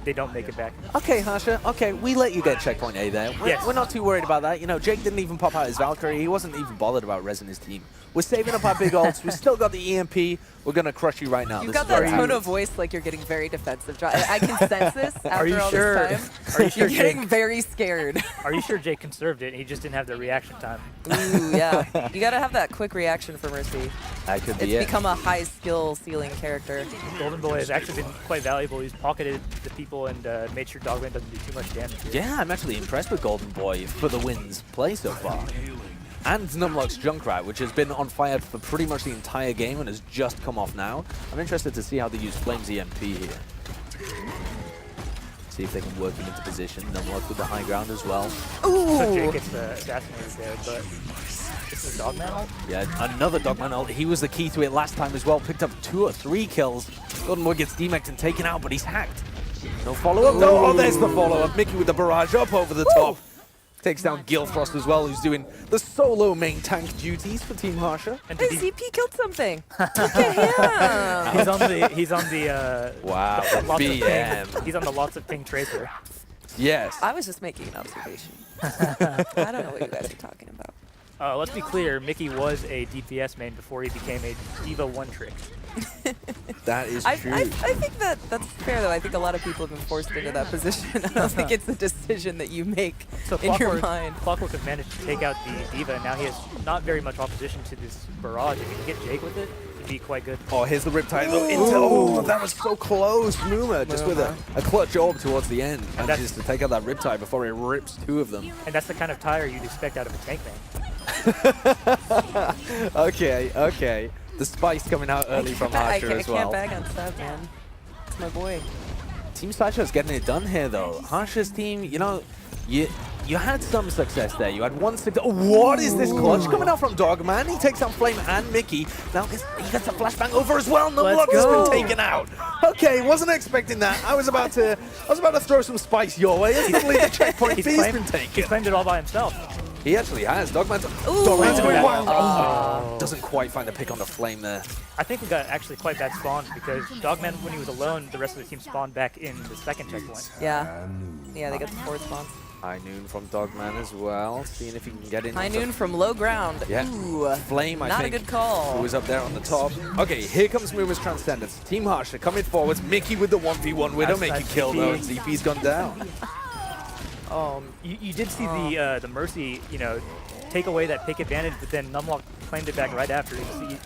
[SPEAKER 2] they don't make it back.
[SPEAKER 3] Okay, Harsha. Okay, we let you get checkpoint A there.
[SPEAKER 2] Yes.
[SPEAKER 3] We're not too worried about that. You know, Jake didn't even pop out his Valkyrie. He wasn't even bothered about resing his team. We're saving up our big ults. We still got the EMP. We're going to crush you right now.
[SPEAKER 4] You've
[SPEAKER 3] This
[SPEAKER 4] got
[SPEAKER 3] is
[SPEAKER 4] that
[SPEAKER 3] where it
[SPEAKER 4] tone of
[SPEAKER 3] happens.
[SPEAKER 4] voice like you're getting very defensive. I can sense this after
[SPEAKER 2] you
[SPEAKER 4] all
[SPEAKER 2] sure?
[SPEAKER 4] this time.
[SPEAKER 2] Are you sure
[SPEAKER 4] You're getting
[SPEAKER 2] Jake?
[SPEAKER 4] very scared.
[SPEAKER 2] Are you sure Jake conserved it and he just didn't have the reaction time?
[SPEAKER 4] Ooh, yeah. You gotta have that quick reaction for Mercy.
[SPEAKER 3] That could be
[SPEAKER 4] It's
[SPEAKER 3] it.
[SPEAKER 4] become a high skill ceiling character.
[SPEAKER 2] Golden Boy has actually been quite valuable. He's pocketed the people and made sure Dogman doesn't do too much damage.
[SPEAKER 3] Yeah, I'm actually impressed with Golden Boy for the wins play so far. And Numlock's Junkrat, which has been on fire for pretty much the entire game and has just come off now. I'm interested to see how they use Flame's EMP here. see if they can work him into position. Numlock with the high ground as well.
[SPEAKER 2] So Jake gets assassinated there, but this is Dogman ult?
[SPEAKER 3] Yeah, another Dogman ult. He was the key to it last time as well. Picked up 2 or 3 kills. Goldenwood gets demeched and taken out, but he's hacked. No follow-up. No, oh, there's the follow-up. Mickey with the barrage up over the top. Takes down Gilfrost as well, who's doing the solo main tank duties for Team Harsha.
[SPEAKER 2] And
[SPEAKER 4] Hey, ZP killed something. Look at him.
[SPEAKER 2] he's on the
[SPEAKER 3] Wow,
[SPEAKER 2] lots of
[SPEAKER 3] BM.
[SPEAKER 2] ping. He's on the lots of ping tracer.
[SPEAKER 3] Yes.
[SPEAKER 4] I was just making an observation. I don't know what you guys are talking about.
[SPEAKER 2] Let's be clear, Mickey was a DPS main before he became a Diva one-trick.
[SPEAKER 3] That is
[SPEAKER 4] I
[SPEAKER 3] true.
[SPEAKER 4] think that's fair, though. I think a lot of people have been forced into that position. I don't think it's a decision that you make
[SPEAKER 2] So
[SPEAKER 4] in your mind.
[SPEAKER 2] Clockwork has managed to take out the Diva, and now he has not very much opposition to this barrage. If he can get Jake with it, it'd be quite good.
[SPEAKER 3] Oh, here's the Riptide. Oh, that was so close. Muma just with a clutch orb towards the end. Manages to take out that Riptide before he rips 2 of them.
[SPEAKER 2] And that's the kind of tire you'd expect out of a tank man.
[SPEAKER 3] Okay. The spice coming out early from Harsha as
[SPEAKER 4] I
[SPEAKER 3] well.
[SPEAKER 4] can't bag on Stab, man. It's my boy.
[SPEAKER 3] Team Sideshow's getting it done here, though. Harsha's team, you know, you had some success there. You had 1 6. Oh, what is this clutch coming out from Dogman? He takes out Flame and Mickey. Now he gets a flashbang over as well. Numlock has been taken out. Okay, wasn't expecting that. I was about to throw some spice your way. Instantly the checkpoint B's been taken.
[SPEAKER 2] He's claimed it all by himself.
[SPEAKER 3] He actually has. Dogman's
[SPEAKER 4] Ooh.
[SPEAKER 3] going wild. Oh, doesn't quite find a pick on the Flame there.
[SPEAKER 2] I think we got actually quite bad spawns because Dogman, when he was alone, the rest of the team spawned back in the second checkpoint.
[SPEAKER 4] Yeah. Yeah, they got the 4 spawns.
[SPEAKER 3] High Noon from Dogman as well. Seeing if he can get in.
[SPEAKER 4] High Noon from low ground.
[SPEAKER 3] Yeah.
[SPEAKER 4] Ooh.
[SPEAKER 3] Flame, I
[SPEAKER 4] Not
[SPEAKER 3] think.
[SPEAKER 4] a good call.
[SPEAKER 3] Who was up there on the top. Okay, here comes Muma's Transcendence. Team Harsha coming forwards. Mickey with the 1v1 Widowmaker
[SPEAKER 2] Nice
[SPEAKER 3] kill though, and
[SPEAKER 2] ZP.
[SPEAKER 3] ZP's gone down.
[SPEAKER 2] You did see the Mercy, take away that pick advantage, but then Numlock claimed it back right after.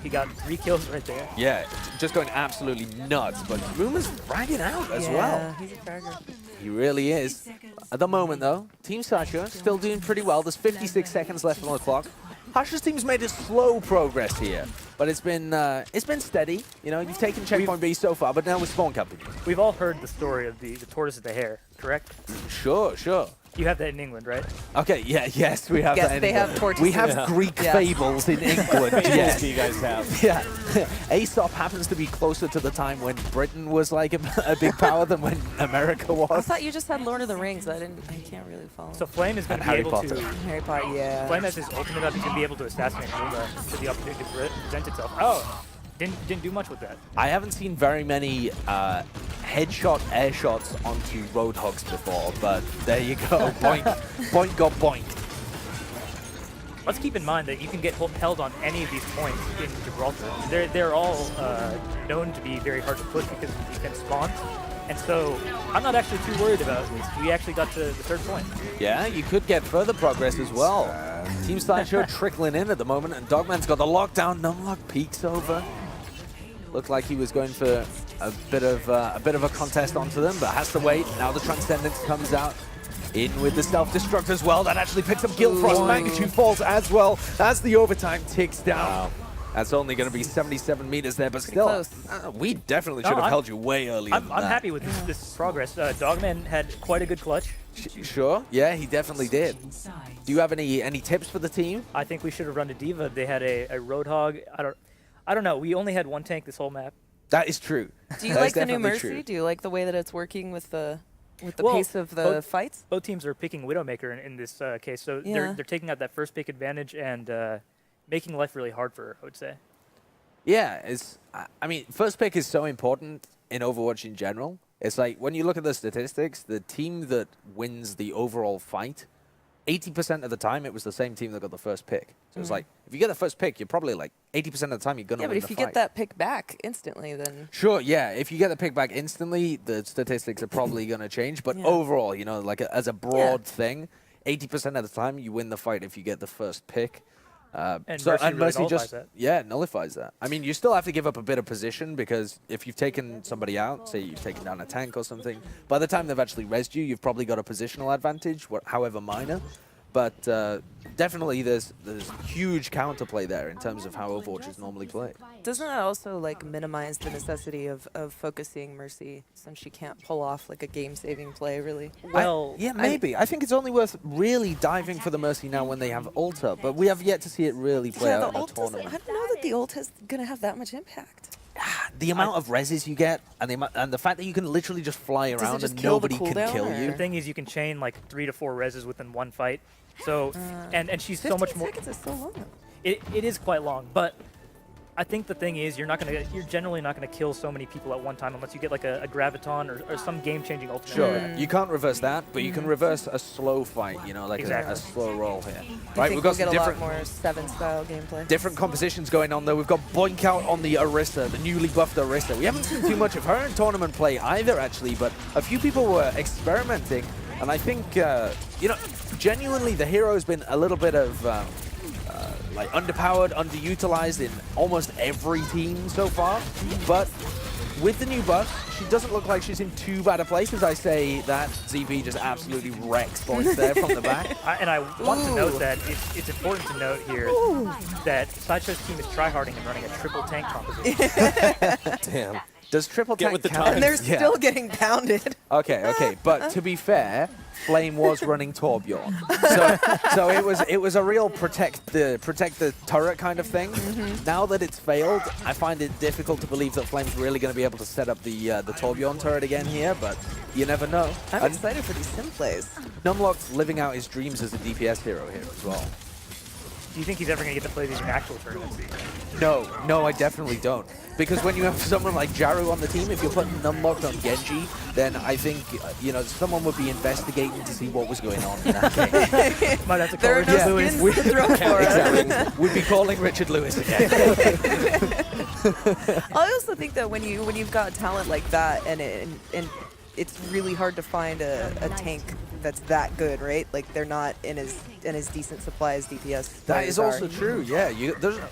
[SPEAKER 2] He got 3 kills right there.
[SPEAKER 3] Yeah, just going absolutely nuts, but Muma's fragging out as well.
[SPEAKER 4] He's a fragger.
[SPEAKER 3] He really is. At the moment though, Team Harsha still doing pretty well. There's 56 seconds left on the clock. Harsha's team's made a slow progress here, but it's been steady. You've taken checkpoint B so far, but now we're spawn camping.
[SPEAKER 2] We've all heard the story of the tortoise with the hare, correct?
[SPEAKER 3] Sure.
[SPEAKER 2] You have that in England, right?
[SPEAKER 3] Okay, yes, we have
[SPEAKER 4] Yes,
[SPEAKER 3] that in
[SPEAKER 4] they
[SPEAKER 3] England.
[SPEAKER 4] have tortoises.
[SPEAKER 3] We have
[SPEAKER 4] Yeah.
[SPEAKER 3] Greek
[SPEAKER 4] Yeah.
[SPEAKER 3] fables in England, yes.
[SPEAKER 1] you guys have.
[SPEAKER 3] Yeah. Aesop happens to be closer to the time when Britain was like a big power than when America
[SPEAKER 4] I
[SPEAKER 3] was.
[SPEAKER 4] thought you just had Lord of the Rings. I can't really follow.
[SPEAKER 2] So Flame is going to
[SPEAKER 3] And
[SPEAKER 2] be
[SPEAKER 3] Harry
[SPEAKER 2] able
[SPEAKER 3] Potter.
[SPEAKER 2] to...
[SPEAKER 4] Harry Potter, yeah.
[SPEAKER 2] Flame has his ultimate up. He's going to be able to assassinate Muma for the opportunity to present itself. Oh! Didn't do much with that.
[SPEAKER 3] I haven't seen very many headshot air shots onto Roadhogs before, but there you go. Boink. Boink got boinked.
[SPEAKER 2] Let's keep in mind that you can get held on any of these points in Gibraltar. They're all known to be very hard to push because of the defense spawns. And so I'm not actually too worried about this. We actually got to the 3rd point.
[SPEAKER 3] Yeah, you could get further progress as well. Team Sideshow trickling in at the moment, and Dogman's got the lockdown. Numlock peeks over. Looked like he was going for a bit of a contest onto them, but has to wait. Now the Transcendence comes out in with the self-destruct as well. That actually picks up Gilfrost. Magnitude falls as well as the overtime ticks down. Wow. That's only going to be 77 meters there, but still,
[SPEAKER 4] close.
[SPEAKER 3] We definitely should have held you way earlier than
[SPEAKER 2] I'm
[SPEAKER 3] that.
[SPEAKER 2] happy with this progress. Dogman had quite a good clutch.
[SPEAKER 3] Sure, yeah, he definitely did. Do you have any tips for the team?
[SPEAKER 2] I think we should have run a Diva. They had a Roadhog. I don't know. We only had 1 tank this whole map.
[SPEAKER 3] That is true.
[SPEAKER 4] Do you
[SPEAKER 3] That
[SPEAKER 4] like
[SPEAKER 3] is
[SPEAKER 4] the new
[SPEAKER 3] definitely
[SPEAKER 4] Mercy?
[SPEAKER 3] true.
[SPEAKER 4] Do you like the way that it's working with the
[SPEAKER 2] Well,
[SPEAKER 4] pace of the
[SPEAKER 2] both-
[SPEAKER 4] fights?
[SPEAKER 2] Both teams are picking Widowmaker in this case, so
[SPEAKER 4] Yeah.
[SPEAKER 2] they're taking out that first pick advantage and making life really hard for her, I would say.
[SPEAKER 3] Yeah, I mean, first pick is so important in Overwatch in general. It's like, when you look at the statistics, the team that wins the overall fight, 80% of the time, it was the same team that got the first pick. So it's like, if you get the first pick, you're probably like 80% of the time you're going to
[SPEAKER 4] Yeah,
[SPEAKER 3] win
[SPEAKER 4] but if
[SPEAKER 3] the
[SPEAKER 4] you
[SPEAKER 3] fight.
[SPEAKER 4] get that pick back instantly, then
[SPEAKER 3] Sure, yeah. If you get the pick back instantly, the statistics are probably going to change. But
[SPEAKER 4] Yeah.
[SPEAKER 3] overall, like as a broad thing, 80% of the time you win the fight if you get the first pick.
[SPEAKER 2] And Mercy really
[SPEAKER 3] Mercy
[SPEAKER 2] nullifies
[SPEAKER 3] just
[SPEAKER 2] that.
[SPEAKER 3] nullifies that. I mean, you still have to give up a bit of position because if you've taken somebody out, say you've taken down a tank or something, by the time they've actually rezzed you, you've probably got a positional advantage, however minor. but definitely there's huge counterplay there in terms of how Overwatch is normally played.
[SPEAKER 4] Doesn't that also like minimize the necessity of focusing Mercy since she can't pull off like a game-saving play really?
[SPEAKER 2] Well,
[SPEAKER 3] Yeah, maybe. I think it's only worth really diving for the Mercy now when they have ult up, but we have yet to see it really play
[SPEAKER 4] Yeah,
[SPEAKER 3] out
[SPEAKER 4] the
[SPEAKER 3] in a
[SPEAKER 4] ult doesn't. I
[SPEAKER 3] tournament.
[SPEAKER 4] don't know that the ult is gonna have that much impact.
[SPEAKER 3] The amount of reses you get, and the fact that you can literally just fly
[SPEAKER 4] it
[SPEAKER 3] around
[SPEAKER 4] just
[SPEAKER 3] and
[SPEAKER 4] kill the
[SPEAKER 3] nobody can
[SPEAKER 4] cooldown,
[SPEAKER 3] kill
[SPEAKER 4] or-
[SPEAKER 3] you.
[SPEAKER 2] the thing is, you can chain like 3 to 4 reses within one fight. So, and she's so much
[SPEAKER 4] 15
[SPEAKER 2] more.
[SPEAKER 4] seconds is so long.
[SPEAKER 2] It is quite long, but I think the thing is, you're generally not gonna kill so many people at one time unless you get like a graviton or some game-changing ultimate.
[SPEAKER 3] Sure, you can't reverse that, but you can reverse a slow fight, you know, like
[SPEAKER 2] Exactly.
[SPEAKER 3] a slow roll here.
[SPEAKER 4] I
[SPEAKER 3] Right,
[SPEAKER 4] think
[SPEAKER 3] we've got
[SPEAKER 4] we'll get
[SPEAKER 3] some
[SPEAKER 4] a lot
[SPEAKER 3] different
[SPEAKER 4] more 7-style gameplay.
[SPEAKER 3] different compositions going on though. We've got Boink out on the Orisa, the newly buffed Orisa. We haven't seen too much of her in tournament play either, actually, but a few people were experimenting, and I think, you know, genuinely the hero has been a little bit of like underpowered, underutilized in almost every team so far, but with the new buff, she doesn't look like she's in too bad a place. As I say that, ZB just absolutely wrecks points there from the back.
[SPEAKER 2] And I want to note that it's important to note here that Sideshow's team is tryharding and running a triple tank composition.
[SPEAKER 1] Damn.
[SPEAKER 3] Does triple
[SPEAKER 1] Get
[SPEAKER 3] tank
[SPEAKER 1] with the
[SPEAKER 3] count?
[SPEAKER 1] times.
[SPEAKER 4] And they're
[SPEAKER 3] Yeah.
[SPEAKER 4] still getting pounded.
[SPEAKER 3] Okay, but to be fair, Flame was running Torbjorn, so it was a real protect the turret kind of thing. Now that it's failed, I find it difficult to believe that Flame's really going to be able to set up the Torbjorn turret again here, but you never know.
[SPEAKER 4] I'm
[SPEAKER 3] And
[SPEAKER 4] excited for these sim plays.
[SPEAKER 3] Numlock's living out his dreams as a DPS hero here as well.
[SPEAKER 2] Do you think he's ever gonna get to play these in actual tournaments?
[SPEAKER 3] No, I definitely don't. Because when you have someone like Jaru on the team, if you're putting Numlock on Genji, then I think, you know, someone would be investigating to see what was going on in that game.
[SPEAKER 2] Might have to call
[SPEAKER 4] There are
[SPEAKER 2] Richard
[SPEAKER 4] no
[SPEAKER 2] Lewis.
[SPEAKER 4] skins to throw for us.
[SPEAKER 3] Exactly. We'd be calling Richard Lewis again.
[SPEAKER 4] I also think that when you've got talent like that, and it's really hard to find a tank that's that good, right? Like they're not in as decent supply as DPS.
[SPEAKER 3] That
[SPEAKER 4] players
[SPEAKER 3] is also
[SPEAKER 4] are.
[SPEAKER 3] true, yeah.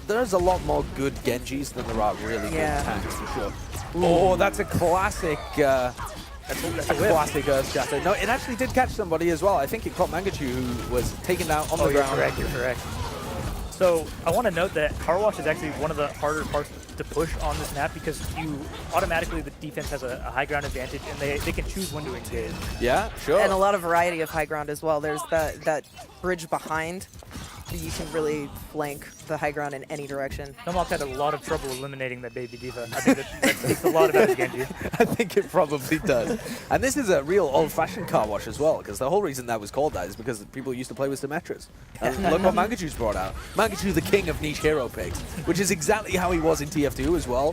[SPEAKER 3] There's a lot more good Genjis than there are really good tanks, for sure. Oh, that's a classic...
[SPEAKER 2] That's a whip.
[SPEAKER 3] classic Earth Shatter. No, it actually did catch somebody as well. I think it caught Mangachu, who was taken down on the
[SPEAKER 2] You're
[SPEAKER 3] ground.
[SPEAKER 2] correct, you're correct. So I want to note that Car Wash is actually one of the harder parts to push on this map because you automatically, the defense has a high ground advantage and they can choose when to engage.
[SPEAKER 3] Yeah, sure.
[SPEAKER 4] And a lot of variety of high ground as well. There's that bridge behind. You can really flank the high ground in any direction.
[SPEAKER 2] Numlock had a lot of trouble eliminating that baby diva. I think that speaks a lot about his Genji.
[SPEAKER 3] I think it probably does. And this is a real old-fashioned car wash as well, because the whole reason that was called that is because people used to play with Symmetras. And look what Mangachu's brought out. Mangachu, the king of niche hero picks, which is exactly how he was in TF2 as well.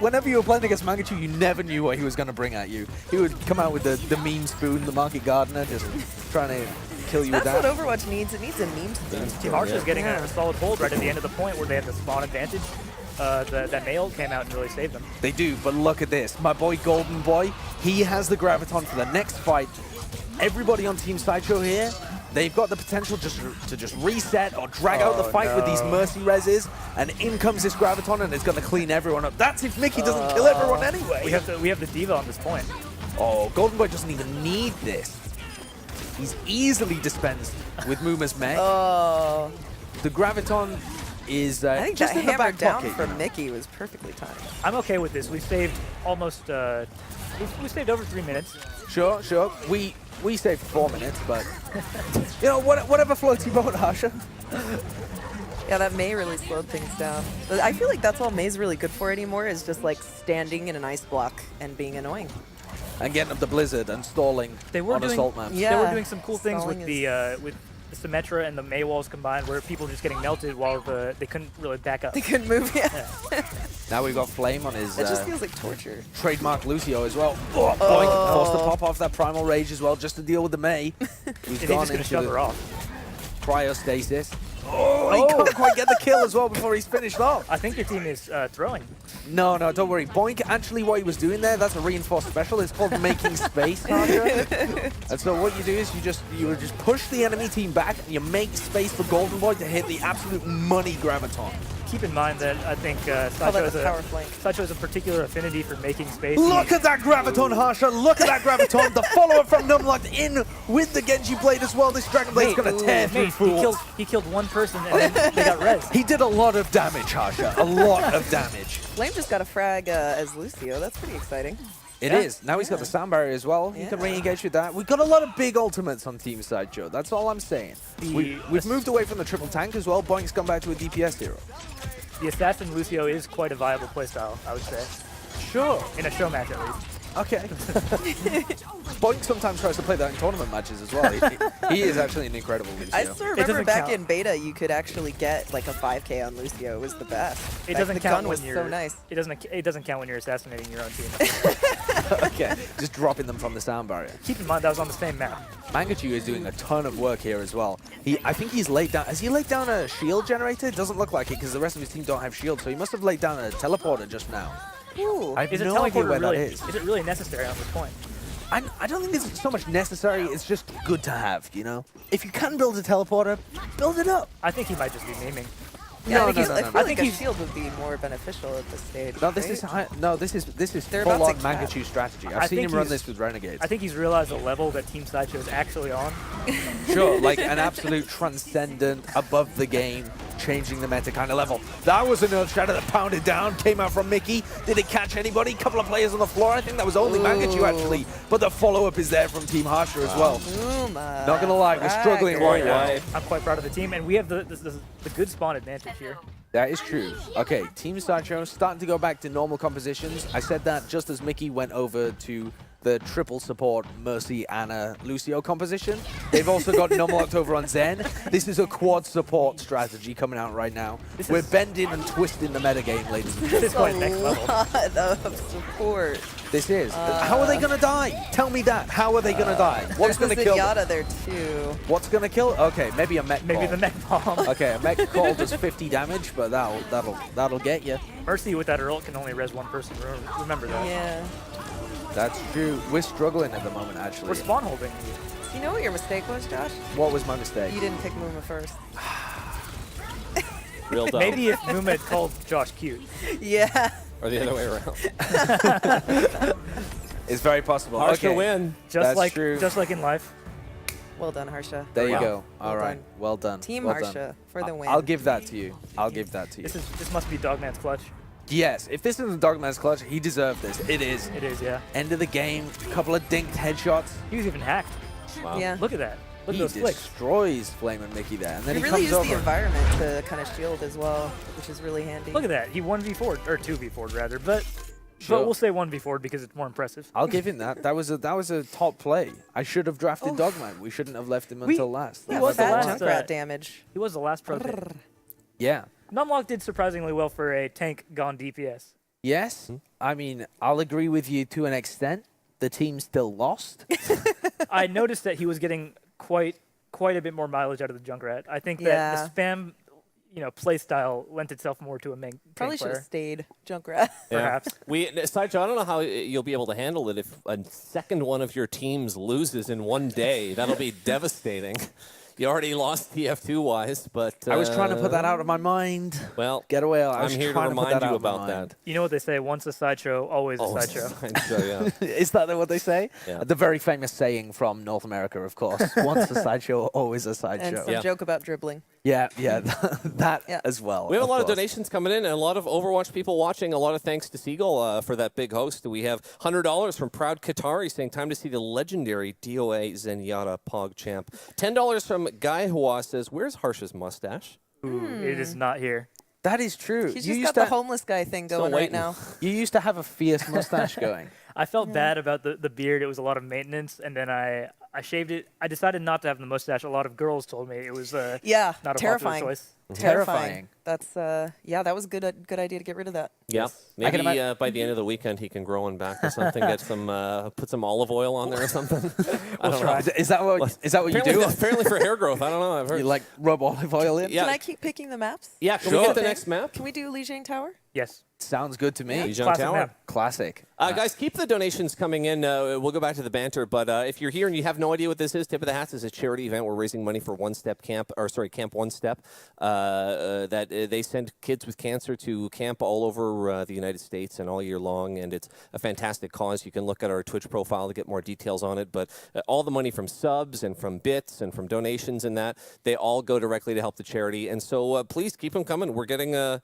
[SPEAKER 3] Whenever you were playing against Mangachu, you never knew what he was going to bring at you. He would come out with the meme spoon, the market gardener, just trying to kill you with
[SPEAKER 4] That's
[SPEAKER 3] that.
[SPEAKER 4] what Overwatch needs. It needs a meme spoon.
[SPEAKER 2] Team Harsha is getting a solid hold right at the end of the point where they have the spawn advantage. That nail came out and really saved them.
[SPEAKER 3] They do, but look at this. My boy Golden Boy, he has the graviton for the next fight. Everybody on Team Sideshow here, they've got the potential to just reset or drag out the fight with these Mercy reses, and in comes this graviton and it's going to clean everyone up. That's if Mickey doesn't kill everyone anyway.
[SPEAKER 2] We have the diva on this point.
[SPEAKER 3] Oh, Golden Boy doesn't even need this. He's easily dispensed with Muma's mech.
[SPEAKER 4] Oh,
[SPEAKER 3] The graviton is
[SPEAKER 4] I think
[SPEAKER 3] just
[SPEAKER 4] that
[SPEAKER 3] in the
[SPEAKER 4] hammer
[SPEAKER 3] back
[SPEAKER 4] down
[SPEAKER 3] pocket.
[SPEAKER 4] from Mickey was perfectly timed.
[SPEAKER 2] I'm okay with this. We've saved almost we saved over 3 minutes.
[SPEAKER 3] Sure. We saved 4 minutes, but you know, whatever floats your boat, Harsha.
[SPEAKER 4] Yeah, that Mei really slowed things down. But I feel like that's all Mei's really good for anymore is just like standing in an ice block and being annoying.
[SPEAKER 3] And getting up the blizzard and stalling
[SPEAKER 2] They were
[SPEAKER 3] on
[SPEAKER 2] doing
[SPEAKER 3] assault maps.
[SPEAKER 4] Yeah.
[SPEAKER 2] They were doing some cool things
[SPEAKER 4] Stalling
[SPEAKER 2] with
[SPEAKER 4] is-
[SPEAKER 2] the Symmetra and the Mei walls combined, where people were just getting melted while they couldn't really back up.
[SPEAKER 4] They couldn't move, yeah.
[SPEAKER 3] Now we've got Flame on his
[SPEAKER 4] It just feels like torture.
[SPEAKER 3] trademark Lucio as well. Oh, boy, forced to pop off that Primal Rage as well just to deal with the Mei. Who's
[SPEAKER 2] He's
[SPEAKER 3] gone
[SPEAKER 2] just gonna
[SPEAKER 3] into
[SPEAKER 2] shove
[SPEAKER 3] the
[SPEAKER 2] her off.
[SPEAKER 3] cryostasis. Oh, he can't quite get the kill as well before he's finished off.
[SPEAKER 2] I think your team is throwing.
[SPEAKER 3] No, don't worry. Boink, actually what he was doing there, that's a reinforced special. It's called making space, Harsha. And so what you do is you just push the enemy team back and you make space for Golden Boy to hit the absolute money graviton.
[SPEAKER 2] keep in mind that I think
[SPEAKER 4] Call that the power flank.
[SPEAKER 2] Sideshow has a particular affinity for making space.
[SPEAKER 3] Look at that graviton, Harsha. Look at that graviton. The follow-up from Numlocked in with the Genji Blade as well. This Dragon Blade's going to tear through fools.
[SPEAKER 2] He killed one person and then they got res.
[SPEAKER 3] He did a lot of damage, Harsha. A lot of damage.
[SPEAKER 4] Flame just got a frag as Lucio. That's pretty exciting.
[SPEAKER 3] It is. Now he's got the sound barrier as well. He can re-engage with that. We've got a lot of big ultimates on Team Sideshow. That's all I'm saying. We've moved away from the triple tank as well. Boink's gone back to a DPS hero.
[SPEAKER 2] The Assassin Lucio is quite a viable playstyle, I would say.
[SPEAKER 3] Sure.
[SPEAKER 2] In a show match, at least.
[SPEAKER 3] Okay. Boink sometimes tries to play that in tournament matches as well. He is actually an incredible Lucio.
[SPEAKER 4] I still remember back in beta, you could actually get like a 5K on Lucio. It was the best.
[SPEAKER 2] It doesn't count when
[SPEAKER 4] was
[SPEAKER 2] you're
[SPEAKER 4] so nice.
[SPEAKER 2] It doesn't count when you're assassinating your own team.
[SPEAKER 3] Okay, just dropping them from the sound barrier.
[SPEAKER 2] Keep in mind that was on the same map.
[SPEAKER 3] Mangachu is doing a ton of work here as well. I think he's laid down. Has he laid down a shield generator? It doesn't look like it because the rest of his team don't have shields. So he must have laid down a teleporter just now.
[SPEAKER 4] Ooh.
[SPEAKER 3] I have
[SPEAKER 2] Is
[SPEAKER 3] no idea where that is.
[SPEAKER 2] Is it really necessary on this point?
[SPEAKER 3] I don't think it's so much necessary. It's just good to have, you know? If you can build a teleporter, build it up.
[SPEAKER 2] I think he might just be naming.
[SPEAKER 4] Yeah,
[SPEAKER 3] No,
[SPEAKER 4] I think,
[SPEAKER 3] no,
[SPEAKER 4] I
[SPEAKER 3] no,
[SPEAKER 4] feel
[SPEAKER 3] no.
[SPEAKER 4] like a shield would be more beneficial at this stage.
[SPEAKER 3] No, this
[SPEAKER 4] right?
[SPEAKER 3] is
[SPEAKER 4] They're about
[SPEAKER 3] full-on
[SPEAKER 4] to cap.
[SPEAKER 3] Mangachu strategy.
[SPEAKER 2] I
[SPEAKER 3] I've seen
[SPEAKER 2] think
[SPEAKER 3] him run
[SPEAKER 2] he's-
[SPEAKER 3] this with Renegades.
[SPEAKER 2] I think he's realized the level that Team Sideshow is actually on.
[SPEAKER 3] Sure, like an absolute transcendent, above the game, changing the meta kind of level. That was an Earth Shatter that pounded down, came out from Mickey. Did it catch anybody? Couple of players on the floor. I think that was only Mangachu actually, but the follow-up is there from Team Harsha as well.
[SPEAKER 4] Boom,
[SPEAKER 3] Not gonna lie, we're struggling right now.
[SPEAKER 2] I'm quite proud of the team, and we have the good spawn advantage here.
[SPEAKER 3] That is true. Okay, Team Sideshow starting to go back to normal compositions. I said that just as Mickey went over to the triple support Mercy, Anna, Lucio composition. They've also got Numlocked over on Zen. This is a quad support strategy coming out right now. We're bending and twisting the metagame, ladies and
[SPEAKER 2] This
[SPEAKER 3] gentlemen.
[SPEAKER 2] is quite next level.
[SPEAKER 4] lot of support.
[SPEAKER 3] This is. How are they going to die? Tell me that. How are they going to die? What's going to kill them?
[SPEAKER 4] Zenyatta there too.
[SPEAKER 3] What's going to kill? Okay, maybe a mech
[SPEAKER 2] Maybe
[SPEAKER 3] call.
[SPEAKER 2] the mech bomb.
[SPEAKER 3] Okay, a mech call does 50 damage, but that'll get you.
[SPEAKER 2] Mercy with that ult can only res one person. Remember that.
[SPEAKER 4] Yeah.
[SPEAKER 3] That's true. We're struggling at the moment, actually.
[SPEAKER 2] We're spawn holding.
[SPEAKER 4] You know what your mistake was, Josh?
[SPEAKER 3] What was my mistake?
[SPEAKER 4] You didn't pick Muma first.
[SPEAKER 1] Real dumb.
[SPEAKER 2] Maybe if Muma had called Josh cute.
[SPEAKER 4] Yeah.
[SPEAKER 1] Or the other way around.
[SPEAKER 3] It's very possible.
[SPEAKER 1] Harsha
[SPEAKER 3] Okay.
[SPEAKER 1] win.
[SPEAKER 2] Just like in life.
[SPEAKER 4] Well done, Harsha.
[SPEAKER 3] There you
[SPEAKER 2] Wow.
[SPEAKER 3] go.
[SPEAKER 4] Well
[SPEAKER 3] All right.
[SPEAKER 4] done.
[SPEAKER 3] Well done.
[SPEAKER 4] Team
[SPEAKER 3] well
[SPEAKER 4] Harsha
[SPEAKER 3] done.
[SPEAKER 4] for the win.
[SPEAKER 3] I'll give that to you. I'll give that to you.
[SPEAKER 2] This must be Dogman's clutch.
[SPEAKER 3] Yes, if this isn't Dogman's clutch, he deserved this. It is.
[SPEAKER 2] It is, yeah.
[SPEAKER 3] End of the game, a couple of dinked headshots.
[SPEAKER 2] He was even hacked.
[SPEAKER 1] Wow.
[SPEAKER 4] Yeah.
[SPEAKER 2] Look at that. Look
[SPEAKER 3] He
[SPEAKER 2] at those flicks.
[SPEAKER 3] destroys Flame and Mickey there. And then
[SPEAKER 4] You
[SPEAKER 3] he
[SPEAKER 4] really
[SPEAKER 3] comes
[SPEAKER 4] use the
[SPEAKER 3] over.
[SPEAKER 4] environment to kind of shield as well, which is really handy.
[SPEAKER 2] Look at that. He 1v4 or 2v4 rather, but
[SPEAKER 3] Sure.
[SPEAKER 2] we'll say 1v4 because it's more impressive.
[SPEAKER 3] I'll give him that. That was a top play. I should have drafted Dogman. We shouldn't have left him until last.
[SPEAKER 2] He
[SPEAKER 4] Yeah,
[SPEAKER 2] was the
[SPEAKER 4] fat
[SPEAKER 2] last,
[SPEAKER 4] Junkrat damage.
[SPEAKER 2] He was the last pro pick.
[SPEAKER 3] Yeah.
[SPEAKER 2] Numlock did surprisingly well for a tank gone DPS.
[SPEAKER 3] Yes. I mean, I'll agree with you to an extent. The team still lost.
[SPEAKER 2] I noticed that he was getting quite a bit more mileage out of the Junkrat. I think that
[SPEAKER 4] Yeah.
[SPEAKER 2] the spam, play style lent itself more to a main
[SPEAKER 4] Probably
[SPEAKER 2] tank
[SPEAKER 4] should have
[SPEAKER 2] player.
[SPEAKER 4] stayed Junkrat.
[SPEAKER 2] Perhaps.
[SPEAKER 1] Sideshow, I don't know how you'll be able to handle it if a second one of your teams loses in one day. That'll be devastating. You already lost TF2-wise, but...
[SPEAKER 3] I was trying to put that out of my mind.
[SPEAKER 1] Well,
[SPEAKER 3] Get away. I was
[SPEAKER 1] I'm here to
[SPEAKER 3] trying put
[SPEAKER 1] remind
[SPEAKER 3] that
[SPEAKER 1] you
[SPEAKER 3] out of my
[SPEAKER 1] about
[SPEAKER 3] mind.
[SPEAKER 1] that.
[SPEAKER 2] You know what they say, once a sideshow, always a
[SPEAKER 1] Oh,
[SPEAKER 2] sideshow.
[SPEAKER 1] sideshow, yeah.
[SPEAKER 3] Is that what they say?
[SPEAKER 1] Yeah.
[SPEAKER 3] The very famous saying from North America, of course. Once a sideshow, always a
[SPEAKER 4] And
[SPEAKER 3] sideshow.
[SPEAKER 4] some
[SPEAKER 1] Yeah.
[SPEAKER 4] joke about dribbling.
[SPEAKER 3] Yeah, that
[SPEAKER 4] Yeah.
[SPEAKER 3] as well.
[SPEAKER 1] We have a lot of
[SPEAKER 3] course.
[SPEAKER 1] donations coming in and a lot of Overwatch people watching. A lot of thanks to Seagull for that big host. We have $100 from Proud Qatari saying, time to see the legendary DOA Zenyatta Pog Champ. $10 from Guy Hua says, where's Harsha's mustache?
[SPEAKER 2] Ooh, it is not here.
[SPEAKER 3] That is true.
[SPEAKER 4] He's
[SPEAKER 3] you
[SPEAKER 4] just
[SPEAKER 3] used
[SPEAKER 4] got
[SPEAKER 3] to
[SPEAKER 4] the homeless guy thing going right
[SPEAKER 1] waiting.
[SPEAKER 4] now.
[SPEAKER 3] you used to have a fierce mustache going.
[SPEAKER 2] I felt bad about the beard. It was a lot of maintenance, and then I shaved it. I decided not to have the mustache. A lot of girls told me it was
[SPEAKER 4] Yeah,
[SPEAKER 2] not a
[SPEAKER 4] terrifying.
[SPEAKER 2] popular choice.
[SPEAKER 3] Terrifying.
[SPEAKER 4] That's yeah, that was a good idea to get rid of that.
[SPEAKER 1] Yeah,
[SPEAKER 3] I can
[SPEAKER 1] maybe by the end of the weekend he can grow one back or something. Get some, put some olive oil on there or something. I don't know.
[SPEAKER 3] Is that what you
[SPEAKER 1] Apparently,
[SPEAKER 3] do?
[SPEAKER 1] apparently for hair growth. I don't know. I've heard.
[SPEAKER 3] You like rub olive oil in?
[SPEAKER 1] Yeah.
[SPEAKER 4] Can I keep picking the maps?
[SPEAKER 1] Yeah, can
[SPEAKER 3] Sure.
[SPEAKER 1] we get the next map?
[SPEAKER 4] Can we do Lijiang Tower?
[SPEAKER 2] Yes.
[SPEAKER 3] Sounds good to me.
[SPEAKER 1] Lijiang
[SPEAKER 2] Classic
[SPEAKER 1] Tower.
[SPEAKER 2] map.
[SPEAKER 3] Classic.
[SPEAKER 1] Guys, keep the donations coming in. We'll go back to the banter, but if you're here and you have no idea what this is, Tip of the Hats is a charity event. We're raising money for Camp One Step. That they send kids with cancer to camp all over the United States and all year long, and it's a fantastic cause. You can look at our Twitch profile to get more details on it. But all the money from subs and from bits and from donations and that, they all go directly to help the charity. And so please keep them coming. We're getting a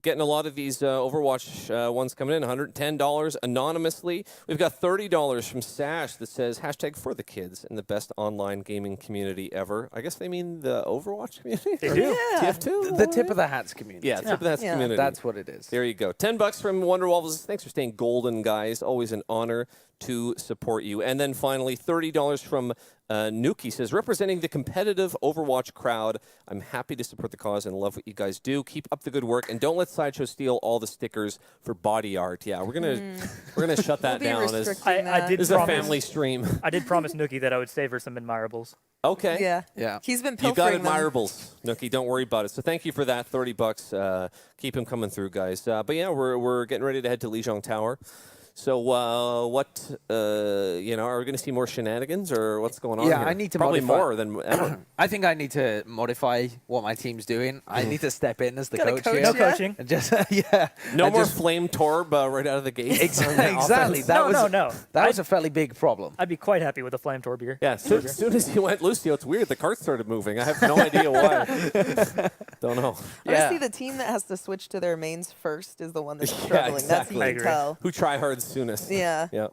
[SPEAKER 1] lot of these Overwatch ones coming in, $110 anonymously. We've got $30 from Sash that says #for the kids and the best online gaming community ever. I guess they mean the Overwatch community?
[SPEAKER 2] They do.
[SPEAKER 4] Yeah.
[SPEAKER 1] TF2?
[SPEAKER 3] The Tip of the Hats community.
[SPEAKER 1] Yeah, Tip of the Hats
[SPEAKER 4] Yeah.
[SPEAKER 1] community.
[SPEAKER 3] That's what it is.
[SPEAKER 1] There you go. $10 from Wonderwolves. Thanks for staying golden, guys. Always an honor to support you. And then finally, $30 from Nuki says, representing the competitive Overwatch crowd, I'm happy to support the cause and love what you guys do. Keep up the good work, and don't let Sideshow steal all the stickers for body art. Yeah, we're gonna shut that
[SPEAKER 4] We'll be
[SPEAKER 1] down. As,
[SPEAKER 4] restricting
[SPEAKER 2] I
[SPEAKER 4] that.
[SPEAKER 2] did
[SPEAKER 1] this is a
[SPEAKER 2] promise.
[SPEAKER 1] family stream.
[SPEAKER 2] I did promise Nuki that I would save her some admirables.
[SPEAKER 1] Okay.
[SPEAKER 4] Yeah.
[SPEAKER 3] Yeah.
[SPEAKER 4] He's been
[SPEAKER 1] You got
[SPEAKER 4] pilfering them.
[SPEAKER 1] admirables, Nookie. Don't worry about it. So thank you for that, $30. Keep them coming through, guys. But yeah, we're getting ready to head to Lijiang Tower. So what are we going to see more shenanigans or what's going on
[SPEAKER 3] Yeah,
[SPEAKER 1] here?
[SPEAKER 3] I need to
[SPEAKER 1] probably
[SPEAKER 3] modify-
[SPEAKER 1] more than ever.
[SPEAKER 3] I think I need to modify what my team's doing. I need to step in as the
[SPEAKER 4] Gotta
[SPEAKER 3] coach
[SPEAKER 4] coach
[SPEAKER 3] here.
[SPEAKER 2] No
[SPEAKER 4] Yeah.
[SPEAKER 2] coaching.
[SPEAKER 3] And just yeah.
[SPEAKER 1] No
[SPEAKER 3] and
[SPEAKER 1] more
[SPEAKER 3] just-
[SPEAKER 1] flame torb right out of the gate.
[SPEAKER 3] Exactly.
[SPEAKER 1] Offense.
[SPEAKER 3] That
[SPEAKER 2] No.
[SPEAKER 3] That was a fairly big problem.
[SPEAKER 2] I'd be quite happy with a flame torbier.
[SPEAKER 1] Yeah, as soon as he went Lucio, it's weird. The cart started moving. I have no idea why. Don't know.
[SPEAKER 4] Honestly, the team that has to switch to their mains first is the one that's
[SPEAKER 1] Yeah,
[SPEAKER 4] struggling.
[SPEAKER 1] exactly.
[SPEAKER 4] That's
[SPEAKER 2] I
[SPEAKER 4] you can
[SPEAKER 2] agree.
[SPEAKER 4] tell.
[SPEAKER 1] Who try hard soonest?
[SPEAKER 4] Yeah.
[SPEAKER 1] Yeah.